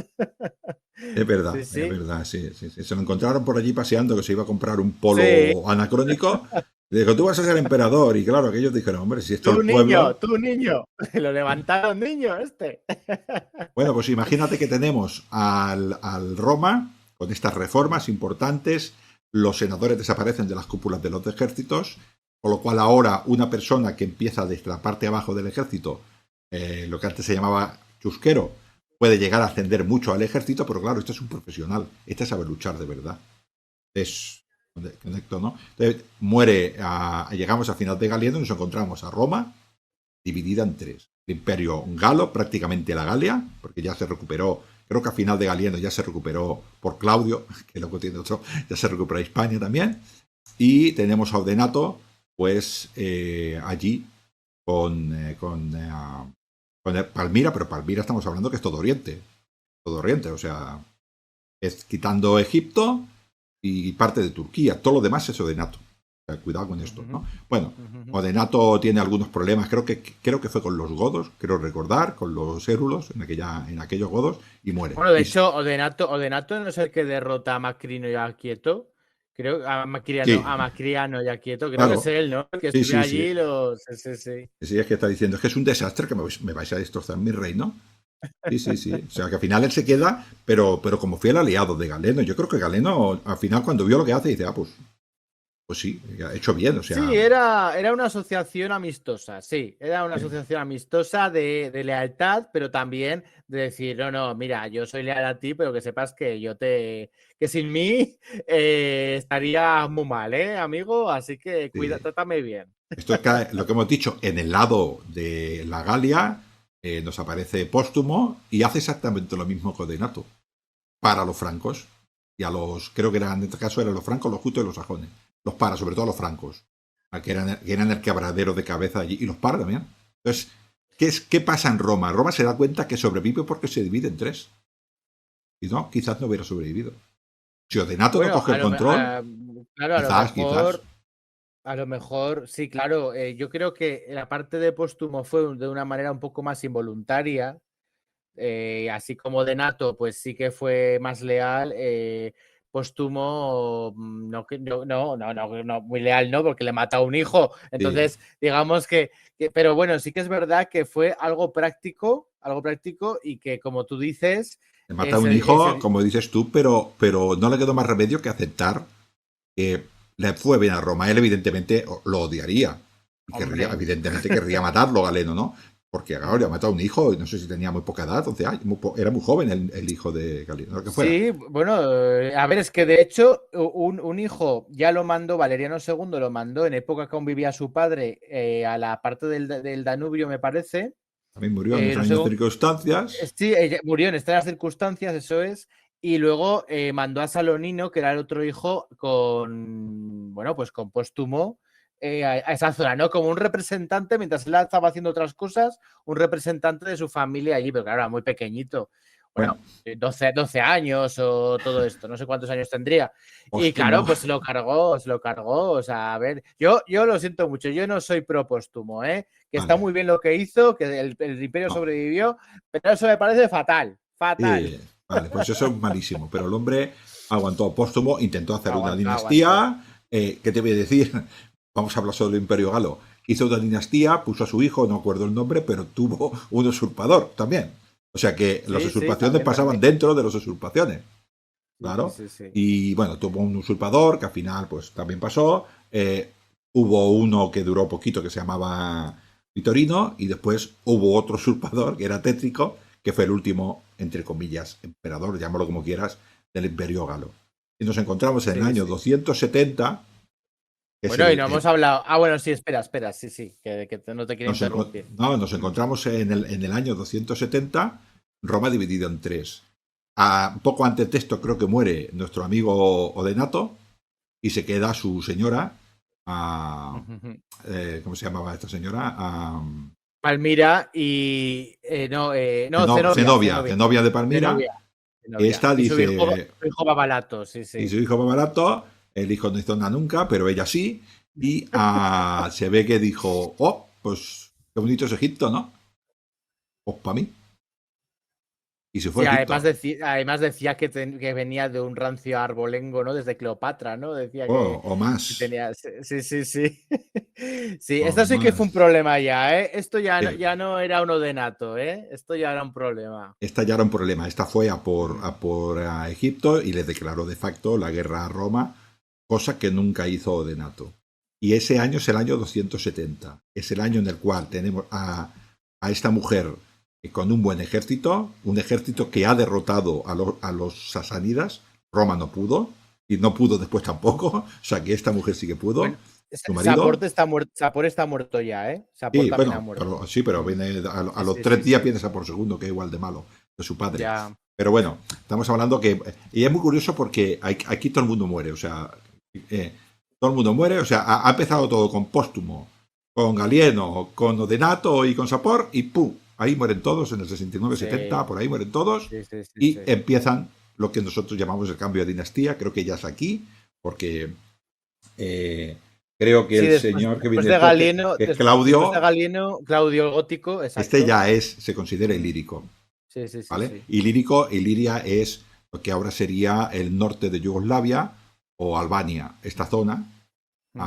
Sí, es sí. verdad, sí, sí, sí. Se lo encontraron por allí paseando que se iba a comprar un Sí. polo anacrónico. Y dijo, tú vas a ser emperador. Y claro, aquellos dijeron, hombre, si esto el pueblo. Tú niño. Lo levantaron, niño, este. Bueno, pues imagínate que tenemos al Roma con estas reformas importantes, los senadores desaparecen de las cúpulas de los ejércitos, con lo cual ahora una persona que empieza desde la parte de abajo del ejército, lo que antes se llamaba chusquero, puede llegar a ascender mucho al ejército, pero claro, este es un profesional, este sabe luchar de verdad. Es conecto, ¿no? Entonces, llegamos a final de Galieno y nos encontramos a Roma dividida en tres. El imperio galo, prácticamente la Galia, porque ya se recuperó, creo que a final de Galieno ya se recuperó por Claudio, que luego tiene otro, ya se recuperó España también. Y tenemos a Odenato, pues allí con Palmira, pero Palmira estamos hablando que es todo Oriente, o sea, es quitando Egipto y parte de Turquía, todo lo demás es Odenato. O sea, cuidado con esto, ¿no? Bueno, Odenato tiene algunos problemas, creo que fue con los godos, creo recordar, con los érulos, en aquellos godos, y muere. Bueno, de hecho, Odenato no es el que derrota a Macrino y a Quieto. Creo, Sí, a Macriano y a Quieto, creo que es claro, él, ¿no? El que sí, sube sí, sí. allí los. Sí, sí, sí. Sí, es que está diciendo, es que es un desastre que me vais a destrozar mi reino. Sí, sí, sí. O sea, que al final él se queda, pero como fiel aliado de Galeno. Yo creo que Galeno, al final, cuando vio lo que hace, dice, pues Pues sí, ha hecho bien, o Sí, sea, era una asociación amistosa, sí, era una asociación amistosa de lealtad, pero también de decir, no, no, mira, yo soy leal a ti, pero que sepas que que sin mí estaría muy mal, amigo? Así que cuida, sí. trátame bien. Esto es lo que hemos dicho, en el lado de la Galia nos aparece Póstumo y hace exactamente lo mismo con Odenato para los francos y a los, creo que eran, en este caso eran los francos, los jutos y los sajones. Los para, sobre todo a los francos, que eran el quebradero de cabeza allí, y los para también. Entonces, ¿qué pasa en Roma? Roma se da cuenta que sobrevive porque se divide en tres. Y no, quizás no hubiera sobrevivido. Si Odenato no Bueno, coge el control, claro, quizás. a lo mejor, sí, claro, yo creo que la parte de Póstumo fue de una manera un poco más involuntaria, así como de Nato, pues sí que fue más leal. Póstumo, no, no, muy leal, ¿no? Porque le mata a un hijo. Sí. Entonces, digamos pero bueno, sí que es verdad que fue algo práctico y que, como tú dices, Le mata a un hijo, como dices tú, pero no le quedó más remedio que aceptar que le fue bien a Roma. Él evidentemente lo odiaría. Y hombre, evidentemente querría matarlo, Galeno, ¿no? Porque ahora le ha matado a un hijo, no sé si tenía muy poca edad, 11 años, era muy joven el hijo de Galeno, lo que fuera. sí, bueno, a ver, es que de hecho un hijo ya lo mandó, Valeriano II lo mandó en época que aún vivía su padre a la parte del Danubio, me parece. También murió en No sé, extrañas circunstancias. sí, murió en extrañas circunstancias, eso es. Y luego mandó a Salonino, que era el otro hijo, bueno, pues con Póstumo a esa zona, ¿no? Como un representante, mientras él estaba haciendo otras cosas, un representante de su familia allí, pero claro, era muy pequeñito. Bueno, Bueno, 12 años o todo esto, no sé cuántos años tendría. Y Póstumo. claro, pues se lo cargó. O sea, a ver, yo lo siento mucho, yo no soy pro Póstumo, ¿eh? Que está Vale. muy bien lo que hizo, que el imperio No. sobrevivió, pero eso me parece fatal, fatal. Vale, pues eso es malísimo. Pero el hombre aguantó. Póstumo intentó hacer una Aguantó, aguantó. dinastía. ¿Qué te voy a decir? Vamos a hablar sobre el Imperio Galo. Hizo una dinastía, puso a su hijo, no acuerdo el nombre, pero tuvo un usurpador también. O sea que las Sí, sí, usurpaciones también, pasaban también. dentro de las usurpaciones. Sí, Claro. sí, sí. Y bueno, tuvo un usurpador que al final pues también pasó. Hubo uno que duró poquito que se llamaba Vitorino y después hubo otro usurpador que era Tétrico, que fue el último, entre comillas, emperador, llámalo como quieras, del Imperio Galo. Y nos encontramos en el Sí, año sí. 270, que es Bueno, y no hemos hablado. Ah, bueno, sí, espera, sí, sí, no te quiero interrumpir. nos encontramos en el año 270, Roma dividido en tres. Poco antes de esto creo que muere nuestro amigo Odenato y se queda su señora, ¿cómo se llamaba esta señora? Palmira y. No, Zenobia, Zenobia. Cenobia de Palmira. Zenobia, Zenobia. Esta Y dice, su hijo Babalato, sí, y sí. su hijo va barato, el hijo no hizo nada nunca, pero ella sí, y se ve que dijo, oh, pues qué bonito es Egipto, ¿no? Pues para mí. Y se fue Sí, a Egipto. además decía que venía de un rancio arbolengo, ¿no? Desde Cleopatra, ¿no? Decía O que más. tenía. Sí, sí, sí. Sí, O esto sí que fue un más. problema ya, ¿eh? Esto Sí. ya no era uno de nato, ¿eh? Esto ya era un problema. Esta ya era un problema. Esta fue Ujú. a Egipto y le declaró de facto la guerra a Roma, cosa que nunca hizo Odenato. Y ese año es el año 270. Es el año en el cual tenemos a esta mujer con un buen ejército, un ejército que ha derrotado a los sasánidas. Roma no pudo, y no pudo después tampoco. O sea que esta mujer sí que pudo. Bueno, Su marido. Sapor está muerto ya, ¿eh? Sapor Sí, también ha bueno, muerto. sí, pero Mm. viene a Sí, los sí, tres sí, días sí. piensa por segundo, que es igual de malo, de su padre. Ya. Pero bueno, estamos hablando que. Y es muy curioso porque aquí todo el mundo muere, o sea, todo el mundo muere, o sea, ha empezado todo con Póstumo, con Galieno, con Odenato y con Sapor, y ¡pum! Ahí mueren todos, en el 69-70, Sí, por ahí mueren todos, sí, sí, sí, y sí. empiezan lo que nosotros llamamos el cambio de dinastía, creo que ya es aquí, porque eh, creo que Sí, el señor que después viene de después, Galeno, que es después de Claudio, Galeno, Claudio el Gótico, este exacto. ya se considera Mm. ilírico, Sí, sí, sí, ¿vale? sí. Iliria es lo que ahora sería el norte de Yugoslavia o Albania, esta zona. Ujú.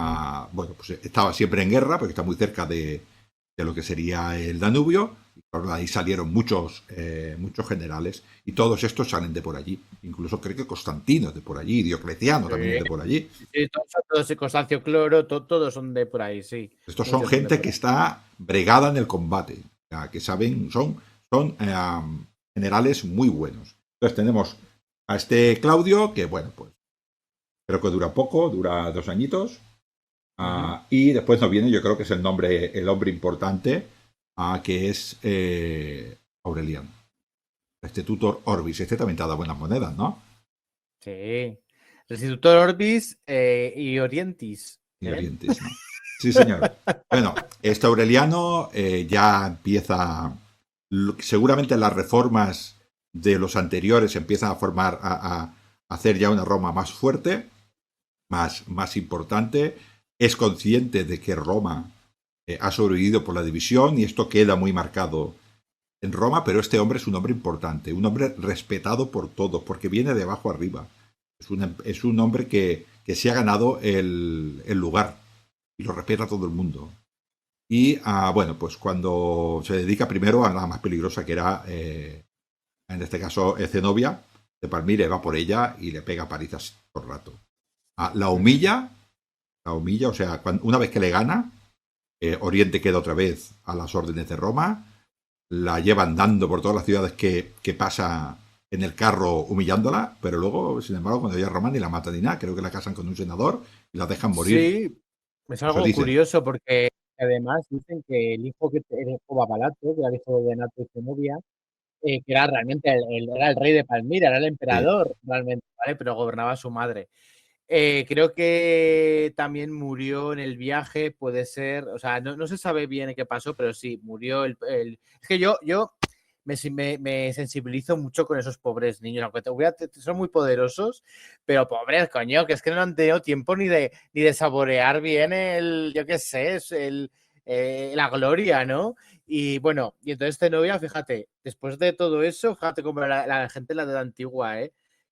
Bueno, pues estaba siempre en guerra porque está muy cerca de lo que sería el Danubio. Y claro, ahí salieron muchos generales y todos estos salen de por allí. Incluso creo que Constantino es de por allí, Diocleciano también es de por allí. Sí, todos, Constancio Cloro, todos son de por ahí, sí. Estos son Muchos son de gente por que ahí. está bregada en el combate, que saben, son generales muy buenos. Entonces tenemos a este Claudio, que bueno, pues creo que dura poco, dura 2 añitos. Y después nos viene, yo creo que es el hombre importante, que es Aureliano. Este tutor Orbis. Este también te ha dado buenas monedas, ¿no? Sí. Restitutor Orbis y Orientis. Y Orientis, ¿no? Sí, señor. Bueno, este Aureliano ya empieza, seguramente las reformas de los anteriores empiezan a formar, a hacer ya una Roma más fuerte, más importante. Es consciente de que Roma ha sobrevivido por la división y esto queda muy marcado en Roma, pero este hombre es un hombre importante, un hombre respetado por todos, porque viene de abajo arriba. Es un hombre que se ha ganado el lugar y lo respeta todo el mundo. Y bueno, pues cuando se dedica primero a la más peligrosa, que era, en este caso, Zenobia de Palmira, va por ella y le pega palizas por rato. La humilla, o sea, una vez que le gana, Oriente queda otra vez a las órdenes de Roma, la lleva andando por todas las ciudades que pasa en el carro humillándola, pero luego, sin embargo, cuando llega a Roma ni la matan ni nada, creo que la casan con un senador y la dejan morir. Sí, es algo curioso porque además dicen que el hijo Babalato, que era el hijo de Benato y Zenobia, que era realmente era el rey de Palmira, era el emperador realmente, ¿vale? Pero gobernaba su madre. Creo que también murió en el viaje, puede ser, o sea, no se sabe bien qué pasó, pero sí, murió Es que yo me sensibilizo mucho con esos pobres niños, aunque son muy poderosos, pero pobres, coño, que es que no han tenido tiempo ni de saborear bien yo qué sé, la gloria, ¿no? Y bueno, y entonces Zenobia, fíjate, después de todo eso, fíjate cómo la gente la de la antigua,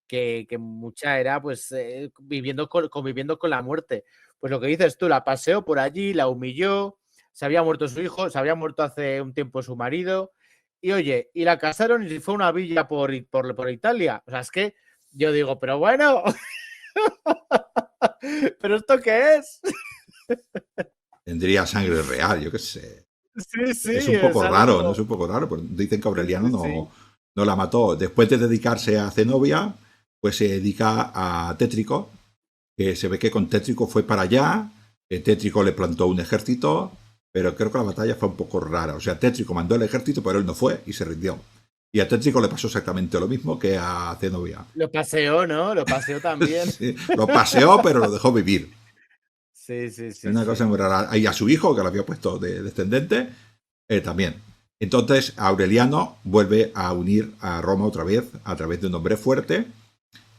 que mucha era pues conviviendo con la muerte. Pues lo que dices tú, la paseó por allí, la humilló, se había muerto su hijo, se había muerto hace un tiempo su marido, y oye, y la casaron y fue a una villa por Italia. O sea, es que yo digo, pero bueno, ¿pero esto qué es? Tendría sangre real, yo qué sé. Sí, Es un poco es raro, algo... ¿no? Es un poco raro. Pues dicen que Aureliano Sí. no la mató. Después de dedicarse a Zenobia, pues se dedica a Tétrico, que se ve que con Tétrico fue para allá. Tétrico le plantó un ejército, pero creo que la batalla fue un poco rara. O sea, Tétrico mandó el ejército, pero él no fue y se rindió. Y a Tétrico le pasó exactamente lo mismo que a Zenobia. Lo paseó, ¿no? Lo paseó también. Sí, lo paseó, pero lo dejó vivir. Sí. Es una cosa muy rara. Y a su hijo, que lo había puesto de descendente, también. Entonces Aureliano vuelve a unir a Roma otra vez a través de un hombre fuerte.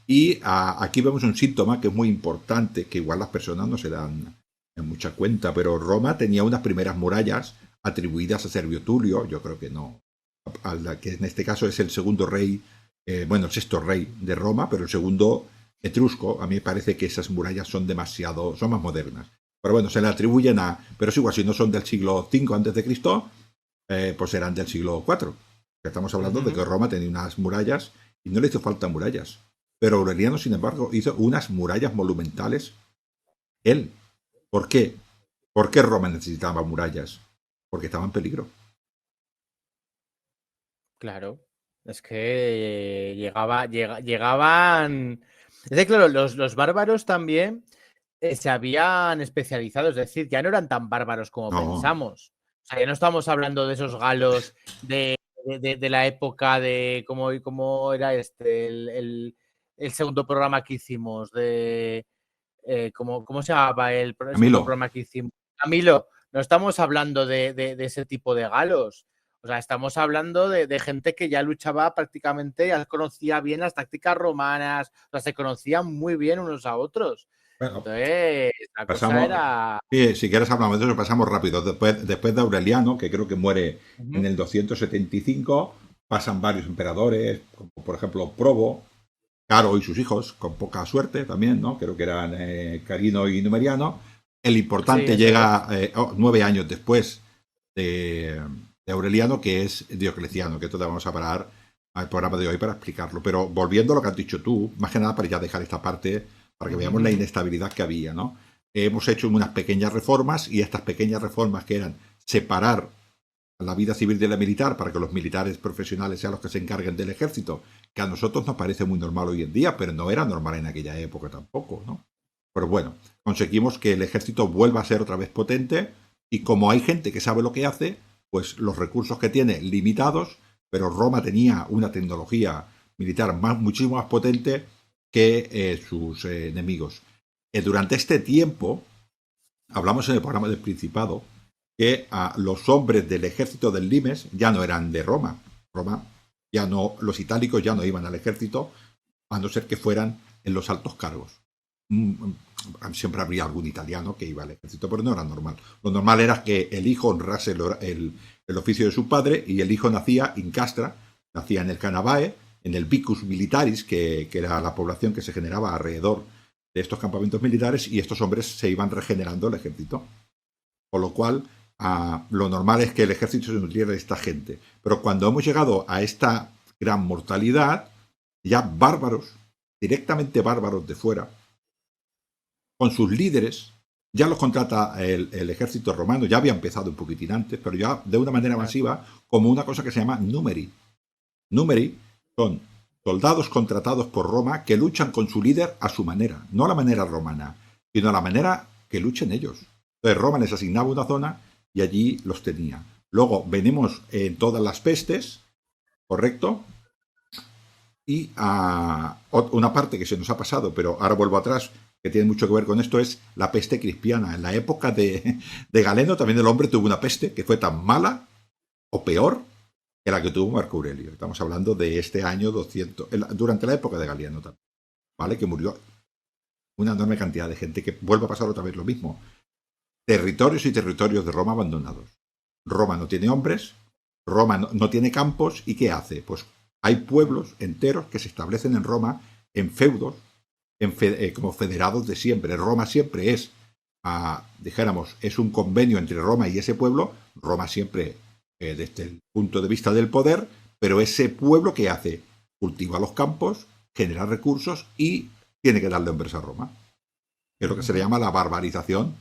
Y aquí vemos un síntoma que es muy importante, que igual las personas no se dan en mucha cuenta, pero Roma tenía unas primeras murallas atribuidas a Servio Tulio, yo creo que no, que en este caso es el segundo rey, el sexto rey de Roma, pero el segundo etrusco. A mí me parece que esas murallas son son más modernas. Pero bueno, se le atribuyen pero es igual, si no son del siglo V antes de Cristo, pues serán del siglo IV. Estamos hablando de que Roma tenía unas murallas y no le hizo falta murallas. Pero Aureliano, sin embargo, hizo unas murallas monumentales. Él. ¿Por qué? ¿Por qué Roma necesitaba murallas? Porque estaba en peligro. Claro. Es que llegaban... Es que claro, los bárbaros también se habían especializado, es decir, ya no eran tan bárbaros como pensamos. O sea, ya no estamos hablando de esos galos de la época de cómo era el segundo programa que hicimos, ¿cómo se llamaba el segundo programa que hicimos? Camilo, no estamos hablando de ese tipo de galos. O sea, estamos hablando de gente que ya luchaba prácticamente, ya conocía bien las tácticas romanas, o sea, se conocían muy bien unos a otros. Bueno, entonces, la cosa era... Sí, si quieres hablamos de eso, pasamos rápido. Después de Aureliano, que creo que muere en el 275, pasan varios emperadores, como por ejemplo Probo, Caro y sus hijos, con poca suerte también, ¿no? Creo que eran Carino y Numeriano. El importante llega 9 años después, de, de Aureliano, que es Diocleciano, que esto te vamos a parar al programa de hoy para explicarlo. Pero volviendo a lo que has dicho tú, más que nada para ya dejar esta parte, para que veamos la inestabilidad que había, ¿no? Hemos hecho unas pequeñas reformas, y estas pequeñas reformas, que eran separar la vida civil de la militar para que los militares profesionales sean los que se encarguen del ejército, que a nosotros nos parece muy normal hoy en día, pero no era normal en aquella época tampoco, ¿no? Pero bueno, conseguimos que el ejército vuelva a ser otra vez potente, y como hay gente que sabe lo que hace, pues los recursos que tiene limitados, pero Roma tenía una tecnología militar muchísimo más potente que sus enemigos. Durante este tiempo, hablamos en el programa del Principado, que los hombres del ejército del Limes ya no eran de Roma. Roma ya no, los itálicos ya no iban al ejército, a no ser que fueran en los altos cargos. Siempre habría algún italiano que iba al ejército, pero no era normal. Lo normal era que el hijo honrase el oficio de su padre, y el hijo nacía in castra, nacía en el Canavae, en el Vicus Militaris, que era la población que se generaba alrededor de estos campamentos militares, y estos hombres se iban regenerando el ejército. Con lo cual, lo normal es que el ejército se nutriera de esta gente. Pero cuando hemos llegado a esta gran mortalidad, ya bárbaros, directamente bárbaros de fuera, con sus líderes, ya los contrata el ejército romano, ya había empezado un poquitín antes, pero ya de una manera masiva, como una cosa que se llama numeri. Numeri son soldados contratados por Roma que luchan con su líder a su manera, no a la manera romana, sino a la manera que luchen ellos. Entonces Roma les asignaba una zona y allí los tenía. Luego venimos en todas las pestes, ¿correcto? Y una parte que se nos ha pasado, pero ahora vuelvo atrás, que tiene mucho que ver con esto, es la peste crispiana. En la época de Galeno también el hombre tuvo una peste que fue tan mala o peor que la que tuvo Marco Aurelio. Estamos hablando de este año 200, durante la época de Galeno también, ¿vale? Que murió una enorme cantidad de gente, que vuelve a pasar otra vez lo mismo. Territorios y territorios de Roma abandonados. Roma no tiene hombres, Roma no tiene campos, ¿y qué hace? Pues hay pueblos enteros que se establecen en Roma en feudos, como federados de siempre. Roma siempre es, dijéramos, es un convenio entre Roma y ese pueblo. Roma siempre, desde el punto de vista del poder, pero ese pueblo, ¿qué hace? Cultiva los campos, genera recursos y tiene que darle hombres a Roma. Es lo que se le llama la barbarización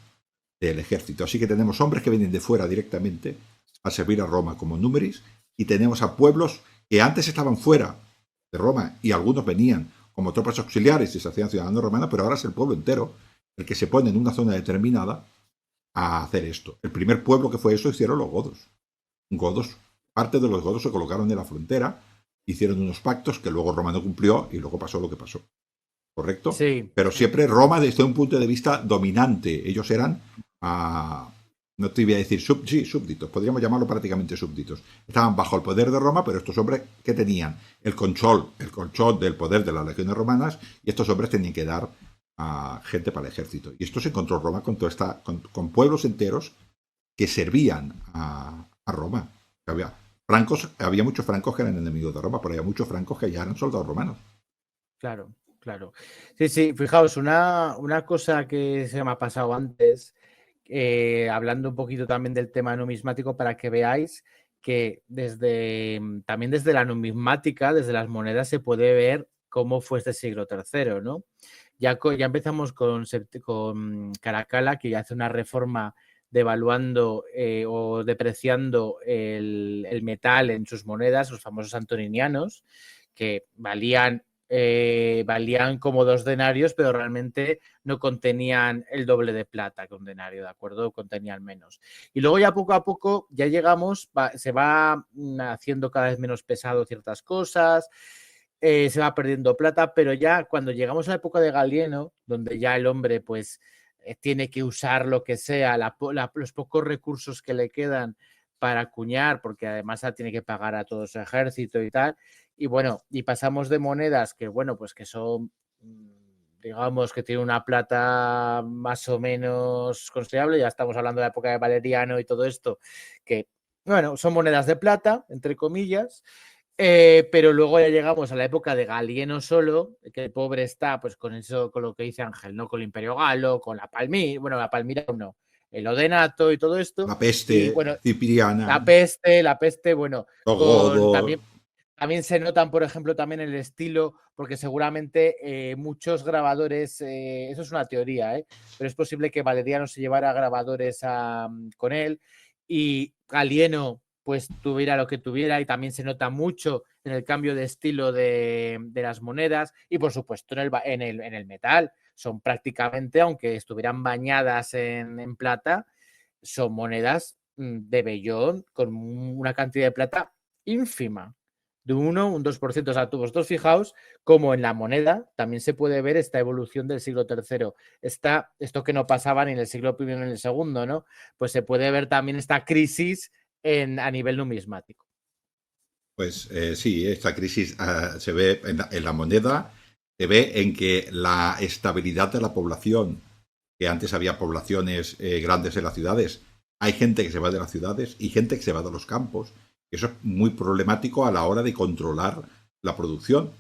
del ejército. Así que tenemos hombres que vienen de fuera directamente a servir a Roma como numeris, y tenemos a pueblos que antes estaban fuera de Roma y algunos venían como tropas auxiliares y se hacían ciudadanos romanos, pero ahora es el pueblo entero el que se pone en una zona determinada a hacer esto. El primer pueblo que fue eso hicieron los godos. Parte de los godos se colocaron en la frontera, hicieron unos pactos que luego Roma no cumplió y luego pasó lo que pasó. ¿Correcto? Sí. Pero siempre Roma desde un punto de vista dominante. Ellos eran, no te voy a decir súbditos, podríamos llamarlo prácticamente súbditos. Estaban bajo el poder de Roma, pero estos hombres que tenían el control del poder de las legiones romanas, y estos hombres tenían que dar a gente para el ejército. Y esto se encontró Roma con pueblos enteros que servían a Roma. Había muchos francos que eran enemigos de Roma, pero había muchos francos que ya eran soldados romanos. Claro. Sí, fijaos, una cosa que se me ha pasado antes, hablando un poquito también del tema numismático, para que veáis que también desde la numismática, desde las monedas, se puede ver cómo fue este siglo III, ¿no? Ya empezamos con Caracalla, que hace una reforma devaluando o depreciando el metal en sus monedas, los famosos antoninianos, que valían como 2 denarios, pero realmente no contenían el doble de plata que un denario, ¿de acuerdo? Contenían menos. Y luego ya poco a poco ya llegamos, se va haciendo cada vez menos pesado ciertas cosas, se va perdiendo plata, pero ya cuando llegamos a la época de Galieno, donde ya el hombre pues tiene que usar lo que sea, los pocos recursos que le quedan para acuñar, porque además tiene que pagar a todo su ejército y tal. Y bueno, y pasamos de monedas que, bueno, pues que son, digamos, que tienen una plata más o menos considerable, ya estamos hablando de la época de Valeriano y todo esto, que, bueno, son monedas de plata, entre comillas, pero luego ya llegamos a la época de Galieno solo, que el pobre está, pues con eso, con lo que dice Ángel, ¿no? Con el Imperio Galo, con la Palmira, bueno, la Palmira no, el odenato y todo esto. La peste Y bueno, cipriana, la peste, bueno, los con godos. también se notan, por ejemplo, también el estilo, porque seguramente muchos grabadores, eso es una teoría, pero es posible que Valeriano se llevara grabadores con él y Galieno pues tuviera lo que tuviera, y también se nota mucho en el cambio de estilo de las monedas y por supuesto en el metal. Son prácticamente, aunque estuvieran bañadas en plata, son monedas de vellón con una cantidad de plata ínfima, de un 2%. O sea, vosotros fijaos como en la moneda también se puede ver esta evolución del siglo III. Esto que no pasaba ni en el siglo I ni en el segundo, ¿no? Pues se puede ver también esta crisis a nivel numismático. Pues sí, esta crisis se ve en la moneda, se ve en que la estabilidad de la población, que antes había poblaciones grandes en las ciudades, hay gente que se va de las ciudades y gente que se va de los campos. Eso es muy problemático a la hora de controlar la producción,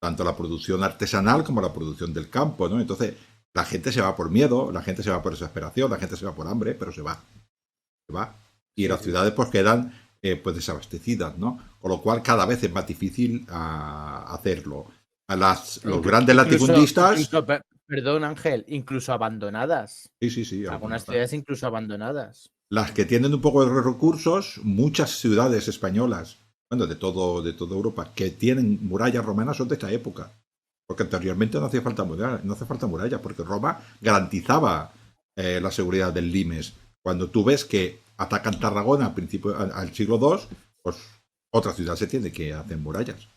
tanto la producción artesanal como la producción del campo, ¿no? Entonces, la gente se va por miedo, la gente se va por desesperación, la gente se va por hambre, pero se va. Y Sí, las sí, ciudades sí. pues quedan pues desabastecidas, ¿no? Con lo cual cada vez es más difícil hacerlo. Los grandes latifundistas, Perdón, Ángel, incluso abandonadas. sí, sí, sí, Algunas algunas. ciudades incluso abandonadas. Las que tienen un poco de recursos, muchas ciudades españolas, bueno, de toda Europa, que tienen murallas romanas son de esta época. Porque anteriormente no hacía falta muralla, no hace falta muralla, porque Roma garantizaba la seguridad del limes. Cuando tú ves que atacan Tarragona al siglo II, pues otra ciudad se tiene que hacer murallas.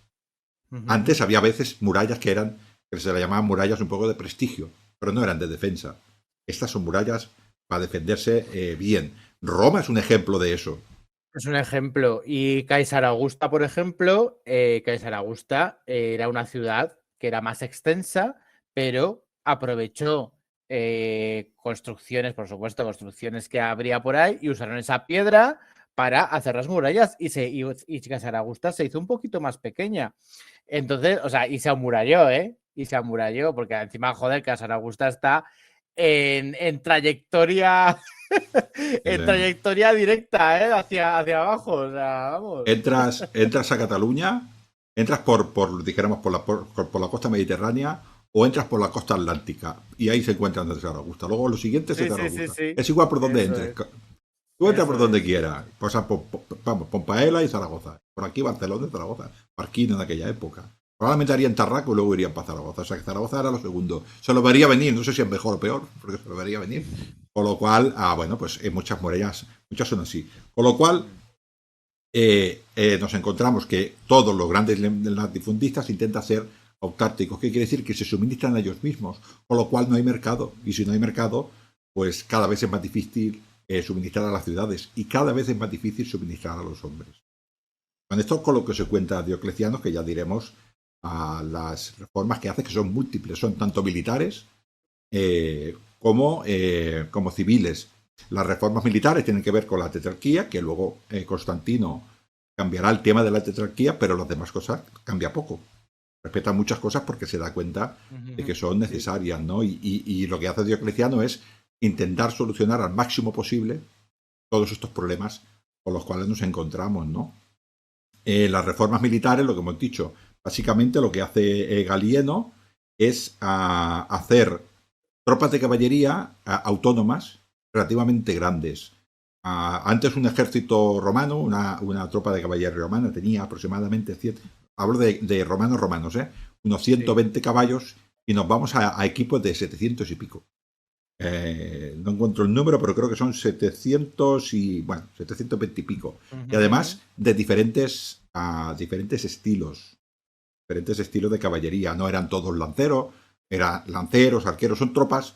Antes había veces murallas que se le llamaban murallas un poco de prestigio, pero no eran de defensa. Estas son murallas para defenderse bien. Roma es un ejemplo de eso. Es un ejemplo. Y Caesar Augusta, por ejemplo, Caesar Augusta era una ciudad que era más extensa, pero aprovechó construcciones, por supuesto, construcciones que habría por ahí, y usaron esa piedra para hacer las murallas. Y Caesar Augusta se hizo un poquito más pequeña. Entonces, o sea, y se amuralló, ¿eh? Y se amuralló, porque encima, joder, Caesar Augusta está en trayectoria en Eh, trayectoria directa, hacia abajo. O sea, vamos. entras a Cataluña, entras dijéramos, por la costa mediterránea o entras por la costa atlántica y ahí se encuentran de Zaragoza. Luego lo siguiente es Sí, sí, sí, Zaragoza. sí. Es igual por donde Eso entres. es. Tú entras por Eso donde es. quieras. Pasa vamos, Pompaela y Zaragoza. Por aquí Barcelona y Zaragoza. Parquín en aquella época. Probablemente harían Tarraco y luego irían para Zaragoza. O sea que Zaragoza era lo segundo. Se lo vería venir. No sé si es mejor o peor, porque se lo vería venir. Con lo cual, bueno, pues en muchas murallas, muchas son así. Con lo cual, nos encontramos que todos los grandes latifundistas intentan ser autárticos. ¿Qué quiere decir? Que se suministran a ellos mismos. Con lo cual no hay mercado. Y si no hay mercado, pues cada vez es más difícil suministrar a las ciudades y cada vez es más difícil suministrar a los hombres. Con esto con lo que se cuenta Diocleciano, que ya diremos a las reformas que hace, que son múltiples, son tanto militares como civiles. Las reformas militares tienen que ver con la tetrarquía, que luego Constantino cambiará el tema de la tetrarquía, pero las demás cosas cambia poco. Respeta muchas cosas porque se da cuenta de que son necesarias, ¿no? Y lo que hace Diocleciano es intentar solucionar al máximo posible todos estos problemas con los cuales nos encontramos, ¿no? Las reformas militares, lo que hemos dicho, básicamente lo que hace Galieno es hacer tropas de caballería autónomas relativamente grandes. Antes un ejército romano, una tropa de caballería romana tenía aproximadamente hablo de romanos, unos 120 caballos, y nos vamos a equipos de 700 y pico. No encuentro el número, pero creo que son 720 y pico. Y además de diferentes estilos. Diferentes estilos de caballería. No eran todos lanceros, eran lanceros, arqueros. Son tropas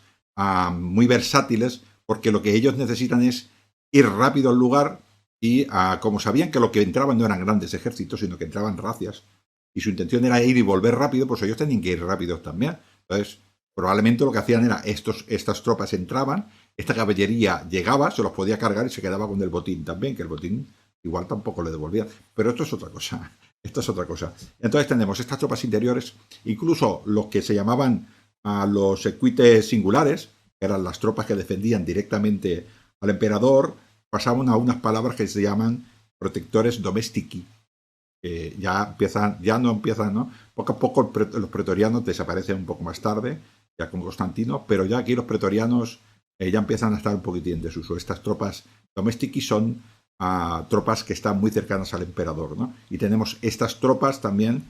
muy versátiles, porque lo que ellos necesitan es ir rápido al lugar y como sabían que lo que entraban no eran grandes ejércitos, sino que entraban racias, y su intención era ir y volver rápido, pues ellos tenían que ir rápidos también. Entonces, probablemente lo que hacían era estas tropas entraban, esta caballería llegaba, se los podía cargar y se quedaba con el botín también, que el botín igual tampoco le devolvían. Pero esto es otra cosa. Esto es otra cosa. Entonces tenemos estas tropas interiores, incluso los que se llamaban los equites singulares, que eran las tropas que defendían directamente al emperador pasaban a unas palabras que se llaman protectores domestici, que ya no empiezan, ¿no? Poco a poco los pretorianos desaparecen un poco más tarde, ya con Constantino, pero ya aquí los pretorianos ya empiezan a estar un poquitín en desuso. Estas tropas domestici son tropas que están muy cercanas al emperador, ¿no? Y tenemos estas tropas también,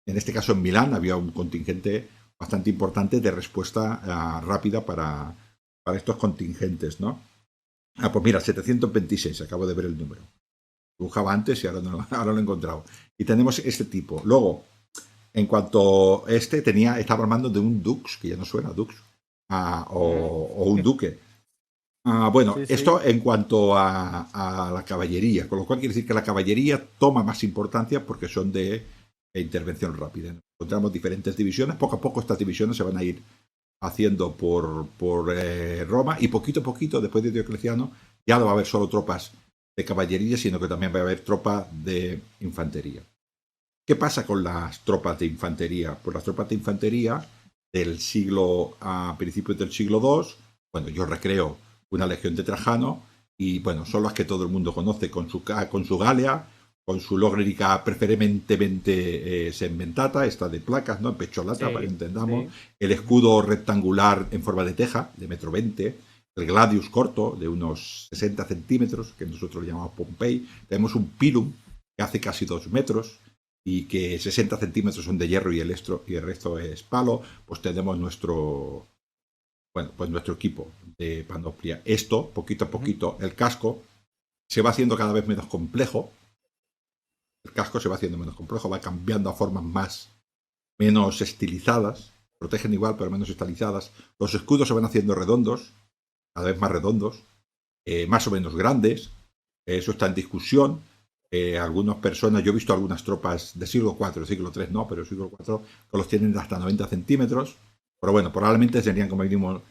en este caso en Milán había un contingente bastante importante de respuesta rápida para estos contingentes, ¿no? Pues mira, 726, acabo de ver el número. Dibujaba antes y ahora, no, ahora lo he encontrado. Y tenemos este tipo. Luego, en cuanto estaba armando de un dux, que ya no suena dux, o un duque. Bueno, Sí, esto sí. en cuanto a la caballería, con lo cual quiere decir que la caballería toma más importancia porque son de intervención rápida. Encontramos diferentes divisiones, poco a poco estas divisiones se van a ir haciendo por Roma y poquito a poquito, después de Diocleciano, ya no va a haber solo tropas de caballería, sino que también va a haber tropas de infantería. ¿Qué pasa con las tropas de infantería? Pues las tropas de infantería del siglo, a principios del siglo II, bueno, yo recreo una legión de Trajano y bueno, son las que todo el mundo conoce con su Galea, con su logrica preferentemente segmentata, esta de placas, ¿no? En pecholata, para que entendamos, Sí. el escudo rectangular en forma de teja, de 1,20 m, el gladius corto, de unos 60 centímetros, que nosotros le llamamos Pompey, tenemos un pilum, que hace casi 2 metros, y que 60 centímetros son de hierro y el resto es palo, pues tenemos nuestro equipo de panoplia. Esto, poquito a poquito, el casco se va haciendo cada vez menos complejo. El casco se va haciendo menos complejo, va cambiando a formas menos estilizadas, protegen igual pero menos estilizadas. Los escudos se van haciendo redondos, cada vez más redondos, más o menos grandes. Eso está en discusión. Algunas personas, yo he visto algunas tropas de siglo IV, siglo III no, pero siglo IV, que los tienen hasta 90 centímetros. Pero bueno, probablemente serían como mínimo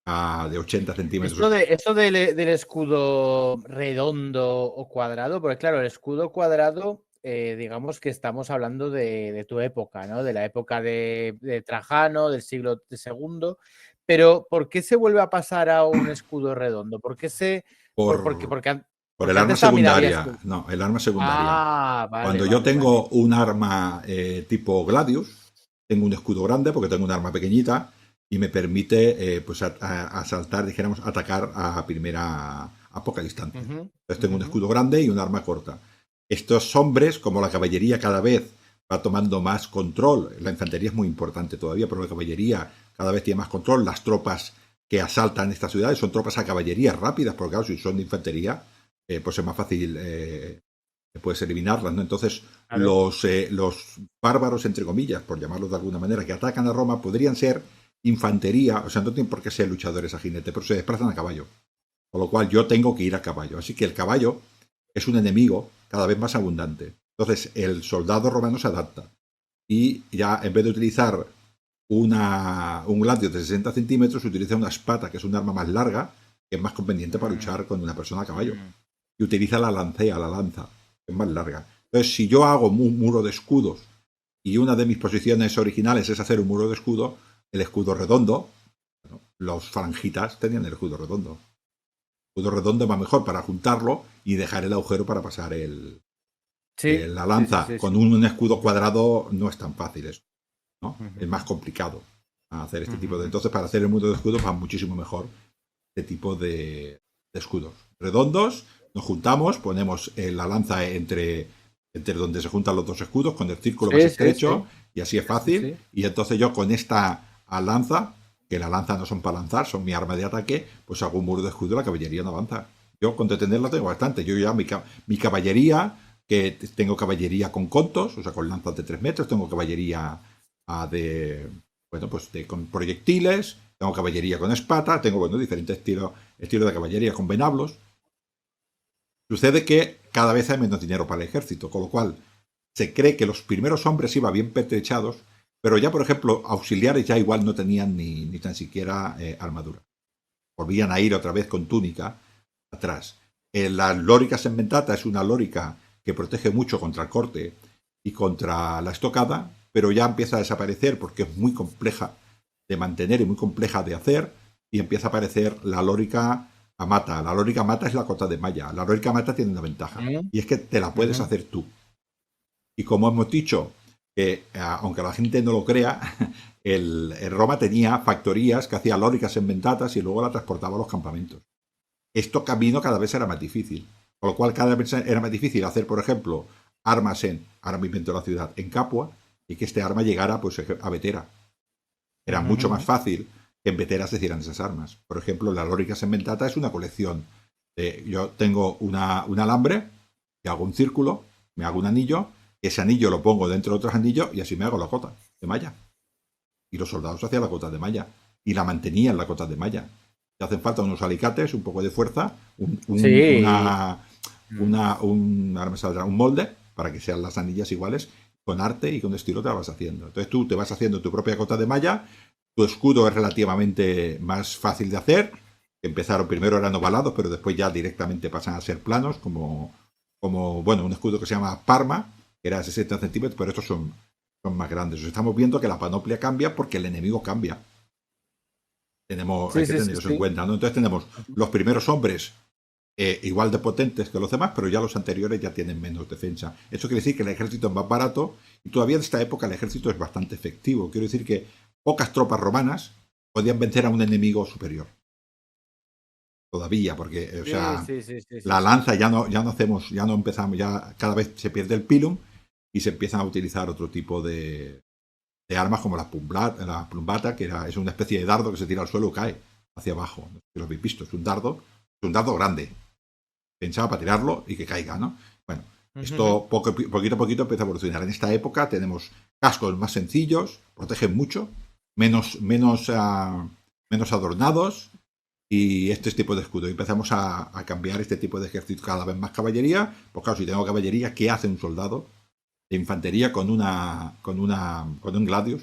de 80 centímetros. Esto del escudo redondo o cuadrado, porque claro, el escudo cuadrado, digamos que estamos hablando de tu época, ¿no? De la época de Trajano, del siglo II. Pero ¿por qué se vuelve a pasar a un escudo redondo? ¿Por qué Por, por el porque arma antes también había secundaria. escudo? No, el arma secundaria. Ah, vale, Cuando yo vale, vale. tengo un arma tipo Gladius, tengo un escudo grande porque tengo un arma pequeñita y me permite pues asaltar, dijéramos, atacar a poca distancia. Entonces tengo un escudo grande y un arma corta. Estos hombres, como la caballería cada vez va tomando más control, la infantería es muy importante todavía, pero la caballería cada vez tiene más control, las tropas que asaltan estas ciudades son tropas a caballería rápidas, porque claro, si son de infantería, pues es más fácil puedes eliminarlas, ¿no? Entonces, Claro. los bárbaros, entre comillas, por llamarlos de alguna manera, que atacan a Roma, podrían ser infantería, o sea, no tienen por qué ser luchadores a jinete, pero se desplazan a caballo. Con lo cual yo tengo que ir a caballo. Así que el caballo es un enemigo cada vez más abundante. Entonces, el soldado romano se adapta. Y ya en vez de utilizar un gladio de 60 centímetros, utiliza una espada, que es un arma más larga, que es más conveniente para luchar con una persona a caballo. Y utiliza la lancea, la lanza, que es más larga. Entonces, si yo hago un muro de escudos y una de mis posiciones originales es hacer un muro de escudo, el escudo redondo, bueno, los falangitas tenían el escudo redondo. El escudo redondo va mejor para juntarlo y dejar el agujero para pasar la lanza. Sí. Con un escudo cuadrado no es tan fácil eso, ¿no? Es más complicado hacer este tipo de... Entonces, para hacer el muro de escudos va muchísimo mejor este tipo de escudos. Redondos, nos juntamos, ponemos la lanza entre donde se juntan los dos escudos, con el círculo más estrecho, y así es fácil. Y entonces yo con esta lanza, que la lanza no son para lanzar, son mi arma de ataque, pues hago un muro de escudo y la caballería no avanza. Yo con detenerla tengo bastante. Yo ya mi caballería, que tengo caballería con contos, o sea, con lanzas de 3 metros, tengo caballería con proyectiles, tengo caballería con espada, tengo diferentes estilos de caballería con venablos. Sucede que cada vez hay menos dinero para el ejército, con lo cual se cree que los primeros hombres iban bien pertrechados, pero ya, por ejemplo, auxiliares ya igual no tenían ni tan siquiera armadura. Volvían a ir otra vez con túnica atrás. La lórica segmentata es una lórica que protege mucho contra el corte y contra la estocada, pero ya empieza a desaparecer porque es muy compleja de mantener y muy compleja de hacer, y empieza a aparecer la lórica La lórica mata es la cota de malla. La lórica mata tiene una ventaja, Mm, y es que te la puedes ujú. hacer tú. Y como hemos dicho, que aunque la gente no lo crea, el Roma tenía factorías que hacía lóricas en ventatas y luego la transportaba a los campamentos. Esto camino cada vez era más difícil. Con lo cual cada vez era más difícil hacer, por ejemplo, armas ahora me invento la ciudad, en Capua, y que este arma llegara pues a Vetera. Era Ujú, mucho más ujú. fácil que en Vetera se hicieran esas armas. Por ejemplo, las lóricas en ventata es una colección. Yo tengo un alambre, y hago un círculo, me hago un anillo, ese anillo lo pongo dentro de otros anillos y así me hago la cota de malla. Y los soldados hacían la cota de malla y la mantenían la cota de malla. Te hacen falta unos alicates, un poco de fuerza, Sí. Mm. ahora me saldrá, un molde para que sean las anillas iguales. Con arte y con estilo te la vas haciendo. Entonces tú te vas haciendo tu propia cota de malla. Tu escudo es relativamente más fácil de hacer. Empezaron primero eran ovalados, pero después ya directamente pasan a ser planos, como bueno, un escudo que se llama Parma, que era 60 centímetros, pero estos son más grandes. Estamos viendo que la panoplia cambia porque el enemigo cambia. Hay Sí, que sí, tener sí, eso en sí. cuenta, ¿no? Entonces tenemos Ujú. los primeros hombres igual de potentes que los demás, pero ya los anteriores ya tienen menos defensa. Eso quiere decir que el ejército es más barato y todavía en esta época el ejército es bastante efectivo. Quiero decir que pocas tropas romanas podían vencer a un enemigo superior. Todavía, porque, o Sí, sea, sí, sí, sí, sí, la sí. lanza ya no hacemos, ya no empezamos, ya cada vez se pierde el pilum y se empiezan a utilizar otro tipo de armas como la plumbata, que es una especie de dardo que se tira al suelo y cae hacia abajo. No sé si lo habéis visto, es un dardo grande, pensaba para tirarlo y que caiga, ¿no? Bueno, Ujú, ujú. esto poquito a poquito empieza a evolucionar. En esta época tenemos cascos más sencillos, protegen mucho, menos adornados y este tipo de escudo. Y empezamos a cambiar este tipo de ejército, cada vez más caballería. Pues claro, si tengo caballería, ¿qué hace un soldado de infantería con un gladius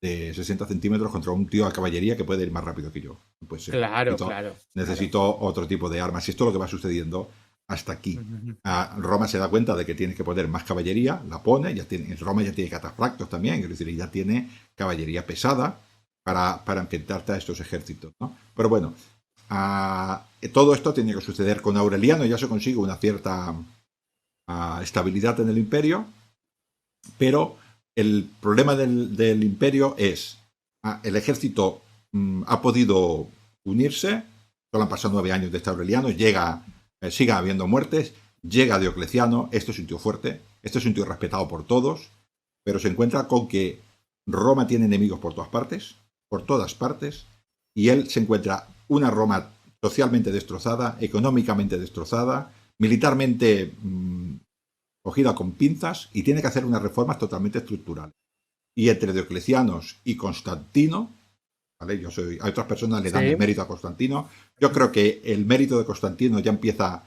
de 60 centímetros contra un tío a caballería que puede ir más rápido que yo? No puede ser. Claro, claro, claro. Necesito otro tipo de armas. Y esto es lo que va sucediendo hasta aquí. Ujú, ujú. Roma se da cuenta de que tiene que poner más caballería, la pone, Roma ya tiene catafractos también, es decir, ya tiene caballería pesada para enfrentarte a estos ejércitos, ¿no? Pero bueno, todo esto tiene que suceder con Aureliano, ya se consigue una cierta estabilidad en el imperio, pero el problema del imperio es, el ejército ha podido unirse, solo han pasado 9 años de este Aureliano, sigue habiendo muertes, llega Diocleciano, esto es un tío fuerte, esto es un tío respetado por todos, pero se encuentra con que Roma tiene enemigos por todas partes, y él se encuentra una Roma socialmente destrozada, económicamente destrozada, militarmente cogida con pinzas y tiene que hacer unas reformas totalmente estructurales. Y entre Dioclecianos y Constantino, ¿vale? Hay otras personas le dan el Sí. mérito a Constantino. Yo creo que el mérito de Constantino ya empieza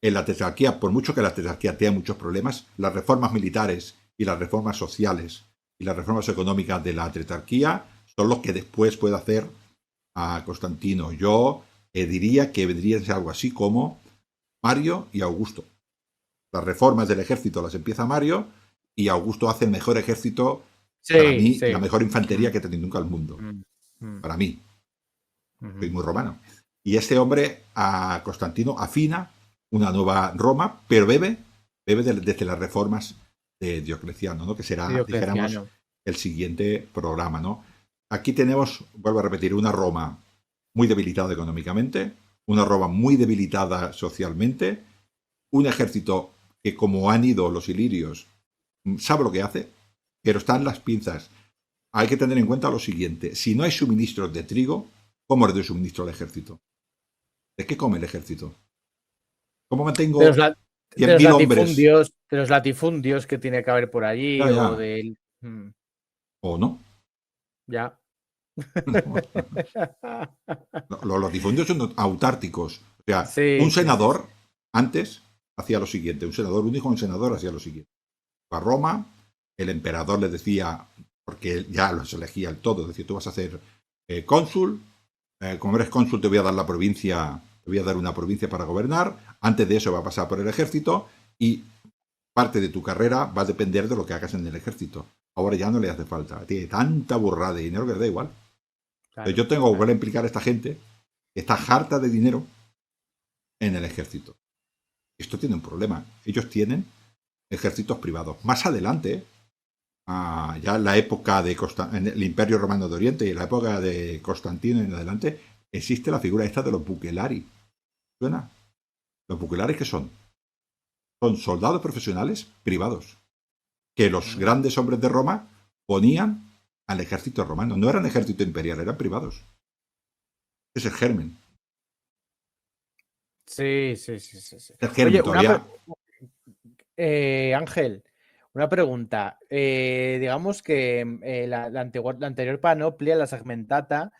en la tetrarquía, por mucho que la tetrarquía tenga muchos problemas, las reformas militares y las reformas sociales y las reformas económicas de la tetrarquía son los que después puede hacer a Constantino. Yo diría que vendría a ser algo así como Mario y Augusto. Las reformas del ejército las empieza Mario y Augusto hace el mejor ejército, para Sí, mí, la sí. mejor infantería Mm, que ha tenido nunca el mundo. mm, mm, Para mí, soy ujú. muy romano. Y este hombre, a Constantino, afina una nueva Roma, pero bebe desde las reformas de Diocleciano, ¿no? Que será, dijéramos, Diocleciano. el siguiente programa, ¿no? Aquí tenemos, vuelvo a repetir, una Roma muy debilitada económicamente, una Roma muy debilitada socialmente, un ejército que, como han ido los ilirios, sabe lo que hace, pero están las pinzas. Hay que tener en cuenta lo siguiente: si no hay suministros de trigo, ¿cómo le doy suministro al ejército? ¿De qué come el ejército? ¿Cómo De los, mantengo la- de los 100.000 hombres? latifundios que tiene que haber por allí, Ya, o ya. del. Mm, ¿O no? ya. Los difuntos son autárticos. O sea, Sí, un sí, sí, sí. senador antes hacía lo siguiente: un senador, un hijo de un senador hacía lo siguiente. A Roma, el emperador le decía, porque ya los elegía el todo, decía, tú vas a ser cónsul, como eres cónsul te voy a dar la provincia, te voy a dar una provincia para gobernar, antes de eso va a pasar por el ejército y parte de tu carrera va a depender de lo que hagas en el ejército. Ahora ya no le hace falta, tiene tanta burrada de dinero que le da igual. Entonces Claro, yo tengo que volver a claro. implicar a esta gente está harta de dinero en el ejército. Esto tiene un problema. Ellos tienen ejércitos privados. Más adelante, ya en la época de en el Imperio Romano de Oriente y en la época de Constantino en adelante, existe la figura esta de los bucellari. ¿Suena? ¿Los bucellari qué son? Son soldados profesionales privados que los grandes hombres de Roma ponían al ejército romano. No eran ejército imperial, eran privados. Es el germen. Sí. El germen Oye, todavía. Ángel, una pregunta. Digamos que la anterior panoplia, la segmentata,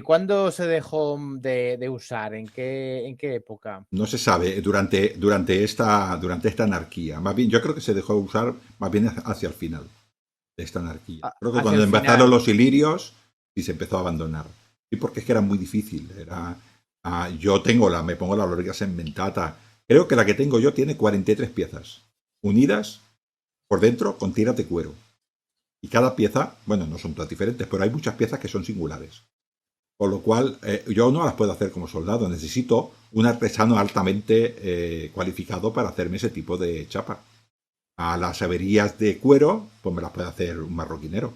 ¿cuándo se dejó de usar? ¿En qué época? No se sabe durante esta anarquía. Más bien, yo creo que se dejó de usar más bien hacia el final de esta anarquía. Creo que Hacia cuando el empezaron final. los ilirios y se empezó a abandonar. Y porque es que era muy difícil. Yo me pongo la lórica segmentata. Creo que la que tengo yo tiene 43 piezas, unidas por dentro con tiras de cuero. Y cada pieza, bueno, no son todas diferentes, pero hay muchas piezas que son singulares. Con lo cual, yo no las puedo hacer como soldado. Necesito un artesano altamente cualificado para hacerme ese tipo de chapa. A las averías de cuero, pues me las puede hacer un marroquinero.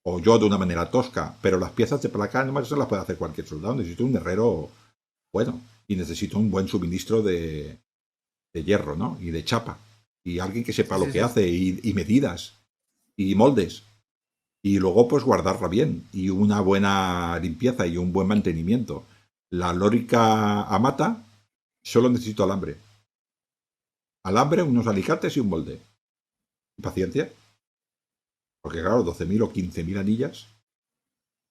O yo de una manera tosca. Pero las piezas de placa no se las puede hacer cualquier soldado. Necesito un herrero bueno. Y necesito un buen suministro de hierro, ¿no? Y de chapa. Y alguien que sepa lo que Sí. hace. Y medidas. Y moldes. Y luego pues guardarla bien y una buena limpieza y un buen mantenimiento. La lórica amata solo necesito alambre. Alambre, unos alicates y un molde. Y paciencia. Porque claro, 12.000 o 15.000 anillas.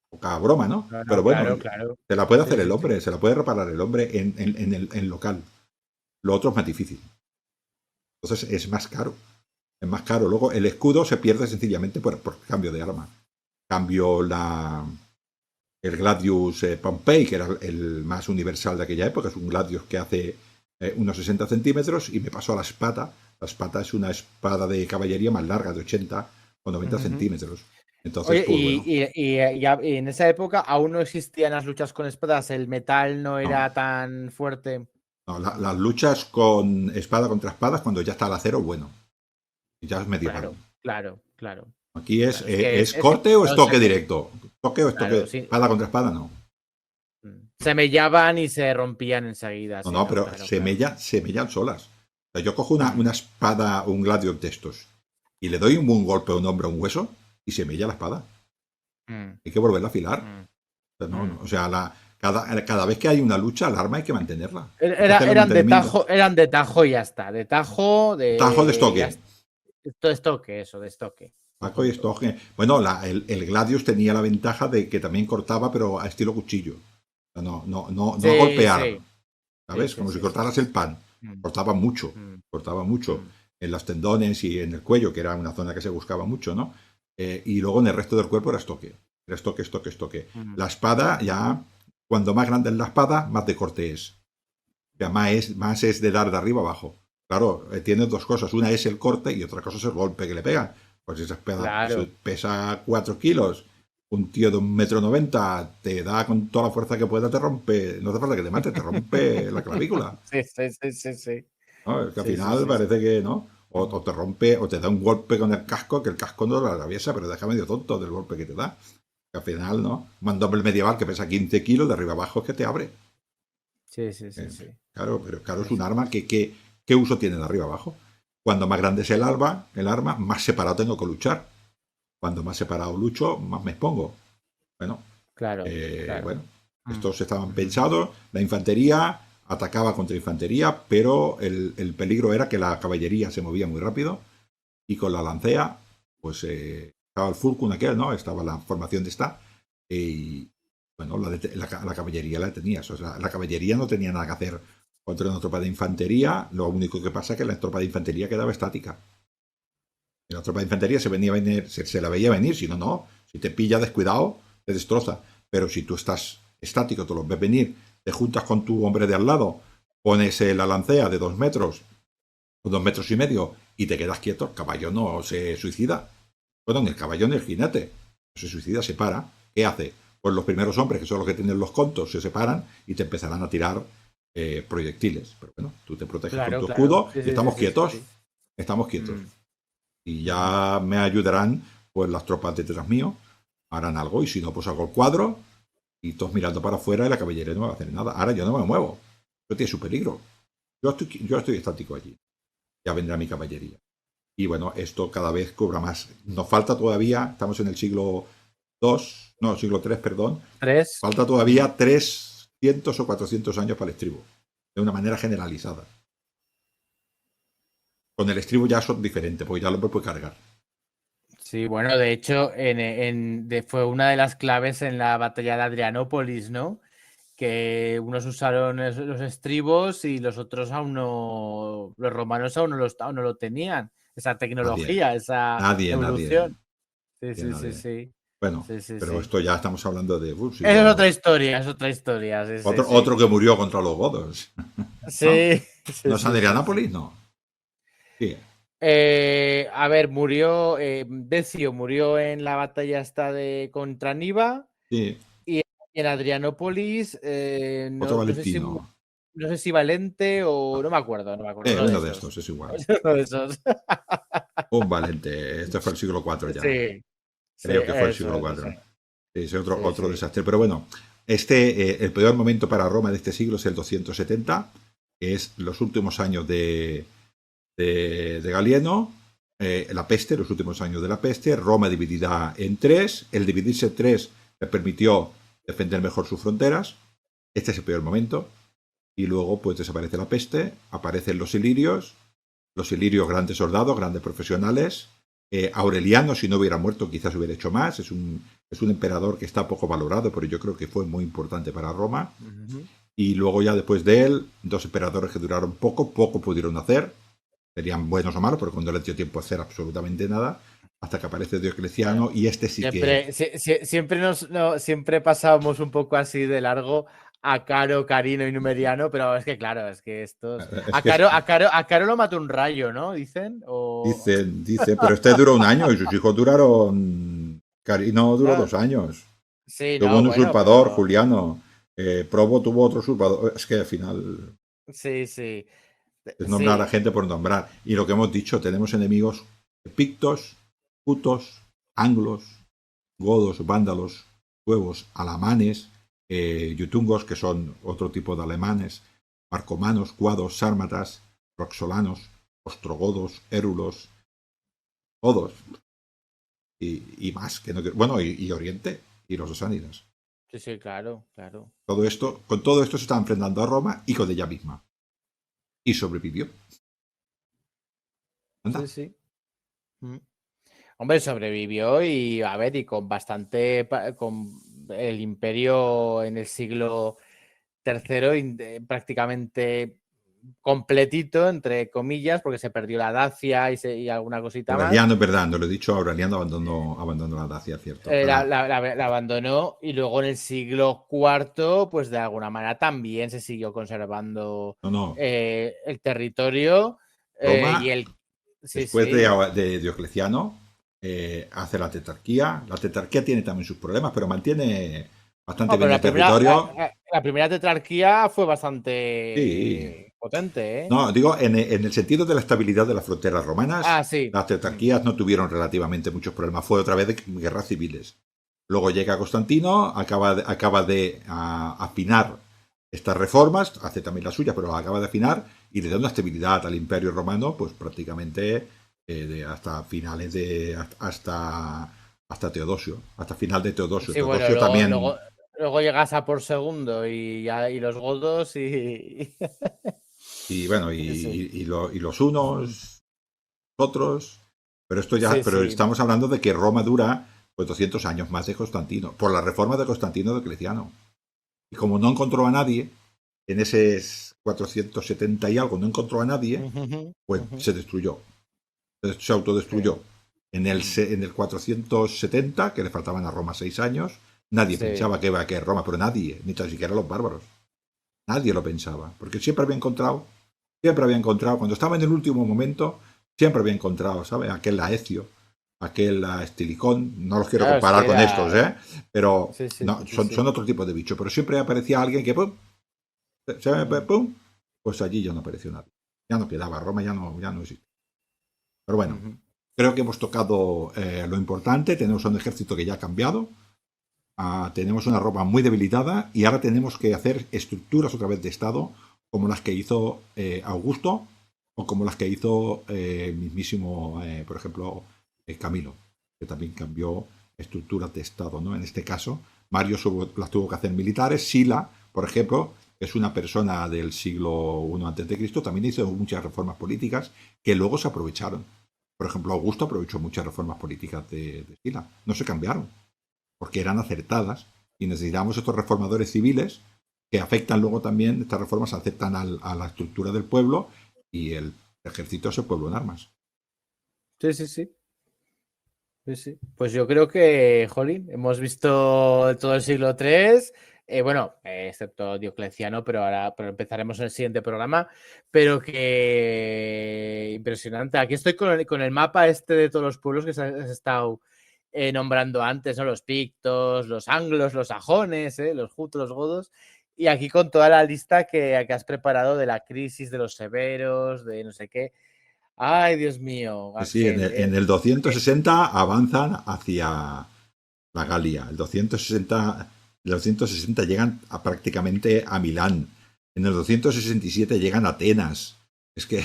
Poca broma, ¿no? No, Pero bueno, claro. se la puede hacer el Sí. hombre, se la puede reparar el hombre en local. Lo otro es más difícil. Entonces es más caro. Es más caro. Luego el escudo se pierde sencillamente por cambio de arma. Cambio el Gladius Pompei, que era el más universal de aquella época, es un Gladius que hace unos 60 centímetros, y me pasó a la espada. La espada es una espada de caballería más larga, de 80 o 90 centímetros. Entonces, Oye, pues bueno. y en esa época aún no existían las luchas con espadas, el metal no No, era tan fuerte. no, las luchas con espada contra espada cuando ya está el acero, bueno, ya es medieval. Claro. Aquí Es que es corte o no estoque directo. Toque o estoque, claro, sí. espada contra espada, no. Se mellaban y se rompían enseguida, No, sí, no, no, pero claro. se mellan solas. O sea, yo cojo una espada, un Gladius de estos, y le doy un buen golpe a un hombre, a un hueso, y se mella la espada. Hay que volverla a afilar. O sea, o sea, cada vez que hay una lucha, el arma hay que mantenerla. Eran de tajo y ya está. De tajo, Tajo de ya estoque. está. De estoque, eso, de estoque. Tajo y estoque. Bueno, el Gladius tenía la ventaja de que también cortaba, pero a estilo cuchillo. O sea, no a golpear. ¿Sabes? Como si cortaras el pan. Cortaba mucho. Cortaba mucho. En los tendones y en el cuello, que era una zona que se buscaba mucho, ¿no? Y luego en el resto del cuerpo era estoque. Era estoque. La espada, ya, cuando más grande es la espada, más de corte es. O sea, más es de dar de arriba abajo. Claro, tiene dos cosas. Una es el corte y otra cosa es el golpe que le pega. Pues esa espada pesa 4 kilos. Un tío de 1,90 m te da con toda la fuerza que pueda, te rompe. No hace falta que te mate, te rompe la clavícula. Sí. ¿No? Es que al final parece que no. O te rompe, o te da un golpe con el casco, que el casco no lo atraviesa, pero deja medio tonto del golpe que te da. Que al final, ¿no? Un mandoble medieval que pesa 15 kilos, de arriba abajo es que te abre. Sí. Claro, pero claro, es un arma que ¿qué uso tiene de arriba abajo? Cuando más grande es el arma, más separado tengo que luchar. Cuando más separado lucho, más me expongo. Bueno, Claro. Bueno, estos estaban pensados. La infantería atacaba contra infantería, pero el peligro era que la caballería se movía muy rápido, y con la lancea, pues estaba el Fulcum aquel, ¿no? Estaba la formación de esta, y bueno, la caballería la tenías. O sea, la caballería no tenía nada que hacer contra una tropa de infantería. Lo único que pasa es que la tropa de infantería quedaba estática. Y la tropa de infantería se la veía venir, si no. Si te pilla descuidado, te destroza. Pero si tú estás estático, te los ves venir, te juntas con tu hombre de al lado, pones la lancea de 2 metros o 2,5 metros y te quedas quieto, el caballo no se suicida. Bueno, ni el caballo ni el jinete. Se suicida, se para. ¿Qué hace? Pues los primeros hombres, que son los que tienen los contos, se separan y te empezarán a tirar proyectiles. Pero bueno, tú te proteges con Claro, tu claro. escudo Sí, y sí, sí, estamos sí, sí, quietos. sí. Estamos quietos. Mm, Y ujú. ya me ayudarán pues las tropas detrás mío, harán algo. Y si no, pues hago el cuadro y todos mirando para afuera y la caballería no va a hacer nada. Ahora yo no me muevo. Eso tiene su peligro. Yo estoy estático allí. Ya vendrá mi caballería. Y bueno, esto cada vez cobra más. Nos falta todavía, estamos en el siglo II, no, siglo III, perdón. Tres. Falta Ujú. todavía 300 o 400 años para el estribo, de una manera generalizada. Con el estribo ya son diferentes, porque ya lo puede cargar. Sí, bueno, de hecho, fue una de las claves en la batalla de Adrianópolis, ¿no? Que unos usaron los estribos y los otros aún no, los romanos aún no lo tenían, esa Nadie, tecnología, esa nadie, nadie, evolución. Sí, sí, sí, nadie. sí. Bueno, Sí, sí, pero sí. esto ya estamos hablando de Esa es siglo. otra historia, es otra historia, sí, sí, Otro sí. que murió contra los godos, ¿no? Sí, sí, ¿No es sí, sí, sí. Adrianápolis? No. Sí, A ver, murió, Decio murió en la batalla esta contra Niva sí. y en Adrianópolis, Otro no Valentino. sé si Valente o no me acuerdo, uno de Uno de esos. estos, es igual. Uno de esos. Un Valente. Este fue el siglo IV ya. Sí, sí, Creo que fue el eso siglo es, sí, IV. Es otro, sí, otro sí. desastre. Pero bueno, el peor momento para Roma de este siglo es el 270, que es los últimos años de Galieno, la peste, los últimos años de la peste, Roma dividida en tres. El dividirse en tres le permitió defender mejor sus fronteras. Este es el peor momento. Y luego pues desaparece la peste, aparecen los ilirios grandes soldados, grandes profesionales. Aureliano, si no hubiera muerto, quizás hubiera hecho más. Es un emperador que está poco valorado, pero yo creo que fue muy importante para Roma. Ujú. Y luego ya después de él, dos emperadores que duraron poco pudieron hacer. Serían buenos o malos, pero cuando les dio tiempo a hacer absolutamente nada, hasta que aparece Bueno, Diocleciano y este sí que... siempre pasábamos un poco así de largo a Caro, Carino y Numeriano, pero es que claro, es que estos. Es que A Caro lo mató un rayo, ¿no? Dicen. O. dice, pero este duró un año y sus hijos duraron... Carino duró No, 2 años. sí, Tuvo no, un bueno, usurpador, pero. Juliano. Probo tuvo otro usurpador. Es que al final Sí, sí. es nombrar a Sí. gente por nombrar. Y lo que hemos dicho, tenemos enemigos pictos, putos, anglos, godos, vándalos, huevos, alamanes, yutungos, que son otro tipo de alemanes, marcomanos, cuados, sármatas, roxolanos, ostrogodos, érulos, godos y más. Que no, bueno, y Oriente y los osánidas. Sí, sí, claro, claro. Con todo esto se está enfrentando a Roma y con ella misma. Y sobrevivió. Sí, Anda. sí. Mm. Hombre, sobrevivió y, a ver, y con bastante. Con el imperio en el siglo tercero, prácticamente completito, entre comillas, porque se perdió la Dacia y alguna cosita más. Aureliano, es verdad, no lo he dicho, Aureliano abandonó la Dacia, cierto. La abandonó y luego en el siglo IV, pues de alguna manera también se siguió conservando No, no. el territorio y Roma, el. Sí, después sí. de Diocleciano, hace la tetrarquía. La tetrarquía tiene también sus problemas, pero mantiene bastante No, pero bien el territorio. la primera tetrarquía fue Sí. bastante potente, ¿eh? No, digo, en el sentido de la estabilidad de las fronteras romanas, Ah, sí. las tetrarquías no tuvieron relativamente muchos problemas. Fue otra vez de guerras civiles. Luego llega Constantino, acaba de afinar estas reformas, hace también las suyas, pero las acaba de afinar y le da una estabilidad al Imperio Romano, pues prácticamente hasta finales hasta Teodosio, hasta final de Teodosio. Sí, bueno, Teodosio también, luego llegas a por segundo y los godos y. y bueno, Sí, sí. y los unos, otros, pero Sí, pero sí. estamos hablando de que Roma dura pues 200 años más de Constantino, por la reforma de Constantino Diocleciano. Y como no encontró a nadie, en ese 470 y algo no encontró a nadie, Ujú, pues ujú. se destruyó, se autodestruyó. Sí. En el 470, que le faltaban a Roma 6 años, nadie Sí. pensaba que iba a caer Roma, pero nadie, ni tan siquiera los bárbaros. Nadie lo pensaba, porque siempre había encontrado, cuando estaba en el último momento, siempre había encontrado, ¿sabes? Aquel Laecio, aquel estilicón, no los quiero Claro, es comparar que con estos, era. pero Sí, sí, no, sí, son, sí. son otro tipo de bicho, pero siempre aparecía alguien que ¡pum! Mm, ¡Pum! Pues allí ya no apareció nadie. Ya no quedaba, Roma ya no existe. Pero bueno, ujú. creo que hemos tocado lo importante, tenemos un ejército que ya ha cambiado, tenemos una Roma muy debilitada y ahora tenemos que hacer estructuras otra vez de Estado como las que hizo Augusto o como las que hizo mismísimo, por ejemplo, Camilo, que también cambió estructuras de Estado, ¿no? En este caso, Mario las tuvo que hacer militares. Sila, por ejemplo, que es una persona del siglo I a.C., también hizo muchas reformas políticas que luego se aprovecharon. Por ejemplo, Augusto aprovechó muchas reformas políticas de Sila. No se cambiaron porque eran acertadas y necesitamos estos reformadores civiles que afectan luego también, estas reformas afectan a la estructura del pueblo y el ejército es el pueblo en armas. Sí, sí, sí. Sí, sí. Pues yo creo que, jolín, hemos visto todo el siglo III, bueno, excepto Diocleciano, pero empezaremos en el siguiente programa, pero que impresionante. Aquí estoy con el mapa este de todos los pueblos que has estado nombrando antes, ¿no? Los pictos, los anglos, los sajones, los jutos, los godos, y aquí con toda la lista que has preparado de la crisis, de los severos, de no sé qué. Ay, Dios mío, Sí, en Ángel. el 260 avanzan hacia la Galia. El 260 llegan prácticamente a Milán. En el 267 llegan a Atenas. Es que,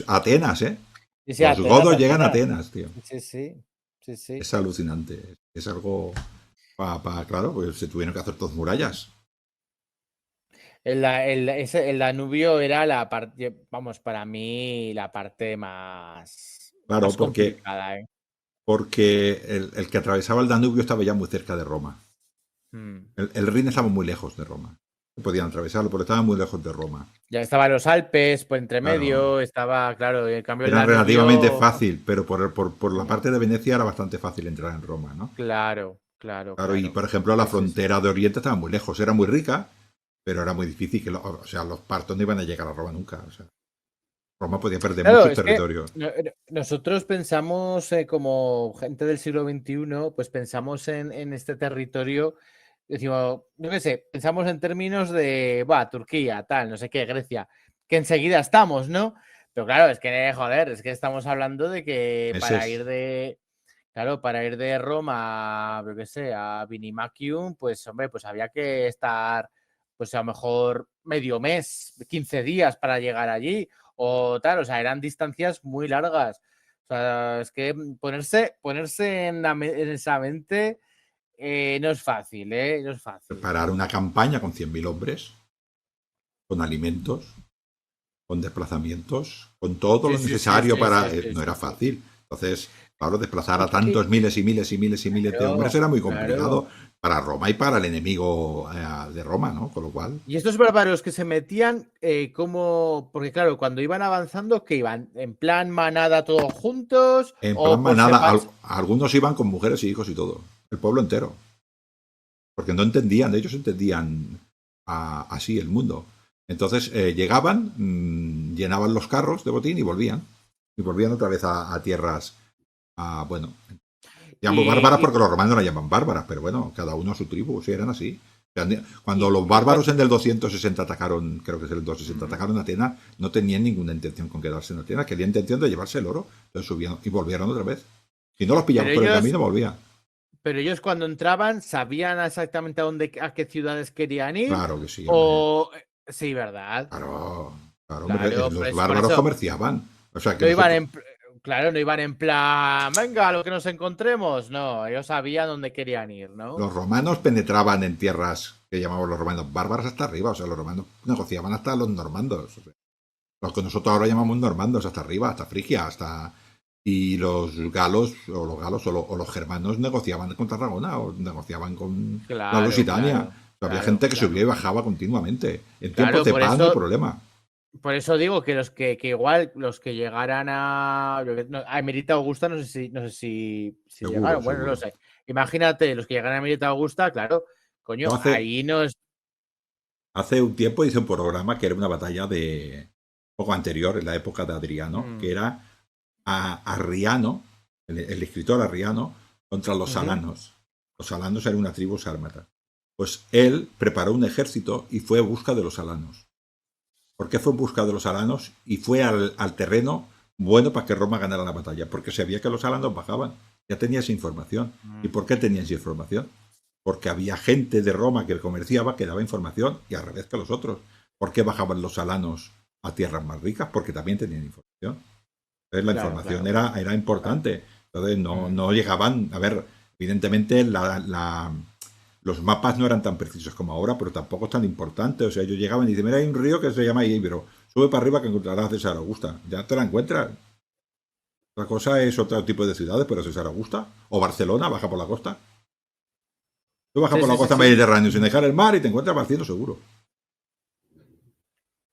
Atenas, ¿eh? Sí, sí, Los Atenas, godos llegan a Atenas. Atenas, tío. Sí, sí, sí, sí. Es alucinante. Es algo, claro, pues se tuvieron que hacer dos murallas. El Danubio era la parte, vamos, para mí la parte más, Claro, más porque complicada, ¿eh? el que atravesaba el Danubio estaba ya muy cerca de Roma. Mm. El Rin estaba muy lejos de Roma. No podían atravesarlo, pero estaba muy lejos de Roma. Ya estaban los Alpes por entre Claro, medio, estaba, claro, en cambio el era relativamente Danubio, fácil, pero por la mm, parte de Venecia era bastante fácil entrar en Roma, ¿no? claro, claro, Claro, y claro. por ejemplo la Sí, sí, sí. frontera de Oriente estaba muy lejos, era muy rica, pero era muy difícil o sea, los partos no iban a llegar a Roma nunca. O sea, Roma podía perder Claro, mucho es que territorio. nosotros pensamos como gente del siglo XXI, pues pensamos en este territorio, decimos, yo qué sé, pensamos en términos de, va, Turquía, tal, no sé qué, Grecia, que enseguida estamos, ¿no? Pero claro, es que, joder, es que estamos hablando de que para Meses. ir de, claro, para ir de Roma, yo qué sé, a Vinimaquium, pues hombre, pues había que estar, pues a lo mejor medio mes, 15 días para llegar allí o tal, o sea, eran distancias muy largas. O sea, es que ponerse en esa mente no es fácil, ¿eh? No es fácil. Preparar una campaña con 100.000 hombres, con alimentos, con desplazamientos, con todo Sí, lo sí, sí, necesario sí, para... sí, sí, no sí, era sí. fácil. Entonces, claro, desplazar a Es que, tantos miles y miles y miles y miles de hombres claro, era muy complicado claro. para Roma y para el enemigo de Roma, ¿no? Con lo cual, Y estos bárbaros que se metían, como, porque claro, cuando iban avanzando, que iban en plan manada todos juntos en plan o por manada, separado. algunos iban con mujeres y hijos y todo, el pueblo entero, porque no entendían, ellos entendían así el mundo. Entonces llegaban, llenaban los carros de botín y volvían otra vez a tierras, bueno, llamo bárbaras Y, porque los romanos la llaman bárbaras, pero bueno, cada uno a su tribu, si eran así. Cuando y, los y bárbaros en el 260 atacaron, creo que es el 260, atacaron Atenas, no tenían ninguna intención con quedarse en Atenas, querían intención de llevarse el oro, entonces subían y volvieron otra vez. Si no los pero pillamos por el ellos, camino, volvían. pero ellos cuando entraban sabían exactamente a qué ciudades querían ir Claro que sí, hombre. o sí, ¿verdad? Claro, claro, hombre. Claro, Los por bárbaros eso comerciaban. O sea que no iban nosotros, claro, no iban en plan, venga, lo que nos encontremos. No, ellos sabían dónde querían ir, ¿no? los romanos penetraban en tierras que llamaban los romanos bárbaras hasta arriba. O sea, los romanos negociaban hasta los normandos. O sea, los que nosotros ahora llamamos normandos hasta arriba, hasta Frigia, hasta... Y los galos, o los germanos negociaban con Tarragona, o negociaban con la Claro, Lusitania. claro, O sea, había claro, gente que subía claro. y bajaba continuamente. En tiempos Claro, de paz no hay problema. por eso digo que los que igual los que llegaran a Emerita Augusta, no sé si Seguro, llegaron, bueno, no lo seguro. sé. Imagínate, los que llegaran a Emerita Augusta, claro, Yo coño, hace, ahí no es. hace un tiempo hice un programa que era una batalla de poco anterior, en la época de Adriano, que Mm, era a Arriano. el escritor arriano, contra los Ujú. alanos. Los alanos eran una tribu sármata. Pues él preparó un ejército y fue en busca de los alanos. ¿Por qué fue en busca de los alanos? Y fue al terreno bueno para que Roma ganara la batalla, porque sabía que los alanos bajaban. Ya tenía esa información. ¿Y Mm. por qué tenía esa información? Porque había gente de Roma que comerciaba, que daba información, y al revés que los otros. ¿Por qué bajaban los alanos a tierras más ricas? Porque también tenían información. Entonces la Claro, información claro. era Claro. importante. Entonces Mm. no llegaban, a ver, evidentemente los mapas no eran tan precisos como ahora, pero tampoco es tan importante. O sea, ellos llegaban y dicen, mira, hay un río que se llama Ibero, sube para arriba que encontrarás César Augusta. Ya te la encuentras. Otra cosa es otro tipo de ciudades, pero César Augusta. O Barcelona, baja por la costa. Tú bajas Sí, por la sí, sí, costa sí. mediterránea sin dejar el mar y te encuentras Barcelona seguro.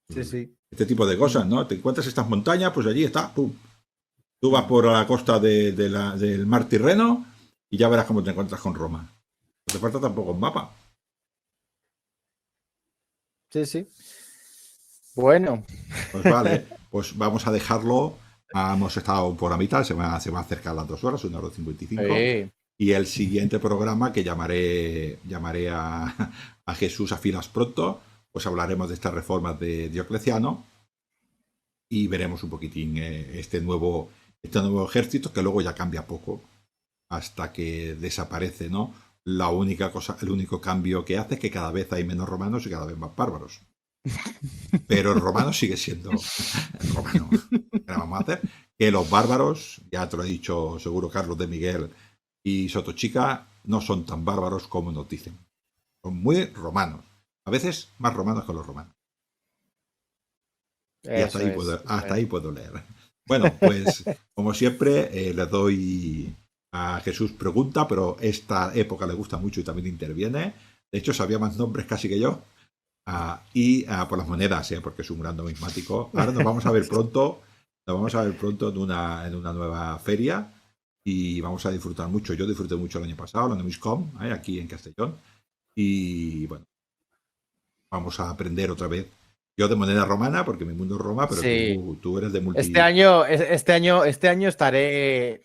Sí, sí. Este tipo de Mm. cosas, ¿no? Te encuentras estas montañas, pues allí está, pum. Tú vas Mm. por la costa del mar Tirreno y ya verás cómo te encuentras con Roma. No te falta tampoco un mapa. Sí, sí. Bueno. Pues vale, pues vamos a dejarlo. Hemos estado por la mitad, se va a acercar las 2 horas, 1 hora 55. Sí. Y el siguiente programa que llamaré a Jesús a filas pronto, pues hablaremos de estas reformas de Diocleciano y veremos un poquitín este nuevo ejército que luego ya cambia poco hasta que desaparece, ¿no? La única cosa, el único cambio que hace es que cada vez hay menos romanos y cada vez más bárbaros. Pero el romano sigue siendo el romano. ¿Qué vamos a hacer? Que los bárbaros, ya te lo he dicho seguro Carlos de Miguel y Sotochica, no son tan bárbaros como nos dicen. Son muy romanos. A veces más romanos que los romanos. Y hasta Eso ahí es. puedo, hasta ahí puedo leer. Bueno, pues como siempre, le doy a Jesús pregunta, pero esta época le gusta mucho y también interviene. De hecho, sabía más nombres casi que yo. Por las monedas, porque es un gran numismático. Ahora nos vamos a ver pronto en una nueva feria y vamos a disfrutar mucho. Yo disfruté mucho el año pasado, la Numiscom, aquí en Castellón. Y bueno, vamos a aprender otra vez. Yo de moneda romana, porque mi mundo es Roma, pero Sí. tú eres de Este multi. año, este año estaré,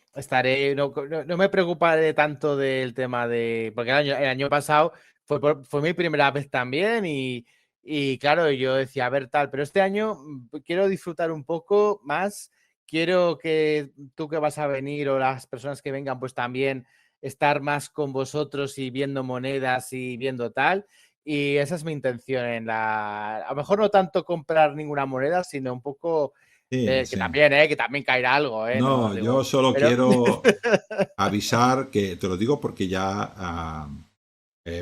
no me preocuparé tanto del tema de, porque el año pasado fue mi primera vez también y claro, yo decía, a ver tal, pero este año quiero disfrutar un poco más, quiero que tú que vas a venir o las personas que vengan, pues también estar más con vosotros y viendo monedas y viendo tal. Y esa es mi intención a lo mejor no tanto comprar ninguna moneda, sino un poco Sí, que sí. también caerá algo, no No, digo, yo solo pero quiero avisar que te lo digo porque ya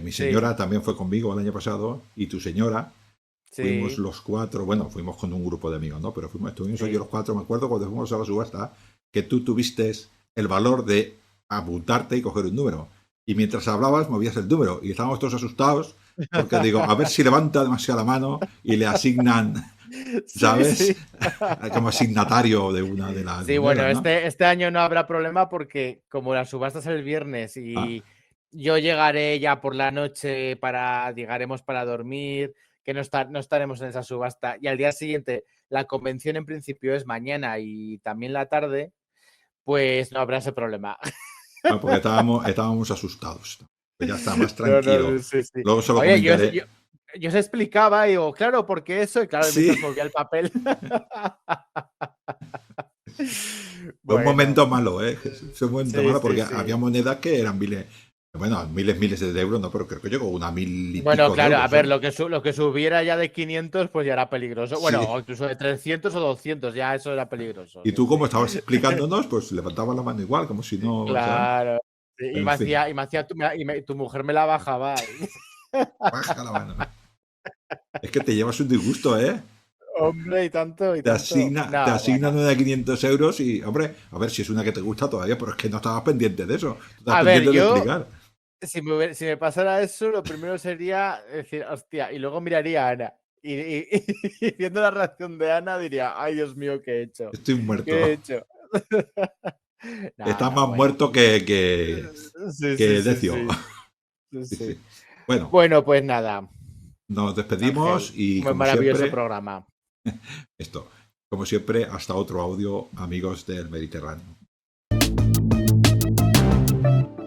mi sí, señora también fue conmigo el año pasado y tu señora. Fuimos sí, los cuatro, bueno, fuimos con un grupo de amigos, ¿no? Pero estuvimos allí sí. los cuatro, me acuerdo cuando fuimos a la subasta, que tú tuviste el valor de apuntarte y coger un número. Y mientras hablabas, movías el número. Y estábamos todos asustados, porque digo, a ver si levanta demasiado la mano y le asignan, Sí, ¿sabes? sí. Como asignatario de una de las Sí, bueno, monedas, ¿no? este año no habrá problema porque como la subasta es el viernes Ah, y yo llegaré ya por la noche llegaremos para dormir, que no estaremos en esa subasta. Y al día siguiente, la convención en principio es mañana y también la tarde, pues no habrá ese problema. porque estábamos asustados. Pues ya está, más No, tranquilo. no, sí, sí. Luego se lo Oye, comentaré. yo se explicaba y digo, claro, porque eso, y claro, Sí, mientras movía el papel. fue un Bueno, momento malo, ¿eh? Fue un momento sí, malo sí, porque había sí. monedas que eran miles, bueno, miles de euros, no, pero creo que llegó a una mil y Bueno, pico de claro, a euros, ver, ¿eh? lo que subiera ya de 500, pues ya era peligroso. Bueno, Sí. o incluso de 300 o 200, ya eso era peligroso. Y Sí, tú, como sí. estabas explicándonos, pues levantabas la mano igual, como si no, ¿sabes? Claro. Sí, En fin, tu mujer me la bajaba. baja la mano. Es que te llevas un disgusto, ¿eh? Hombre, y tanto, y Te tanto. asigna, te No, asignan bueno. una de 500 euros y, hombre, a ver si es una que te gusta todavía, pero es que no estabas pendiente de eso. Tú estabas A ver, pendiente de yo, explicar. si me pasara eso, lo primero sería decir, hostia, y luego miraría a Ana. Y viendo la reacción de Ana, diría, ay, Dios mío, ¿qué he hecho? Estoy ¿Qué he muerto. hecho? No, Estás no, más bueno. muerto Sí, sí, que sí, necio. sí. Sí, Sí, sí. sí. Bueno, Bueno, pues nada, nos despedimos Ángel, y un como maravilloso siempre, programa. esto, como siempre, hasta otro audio, amigos del Mediterráneo. Chao.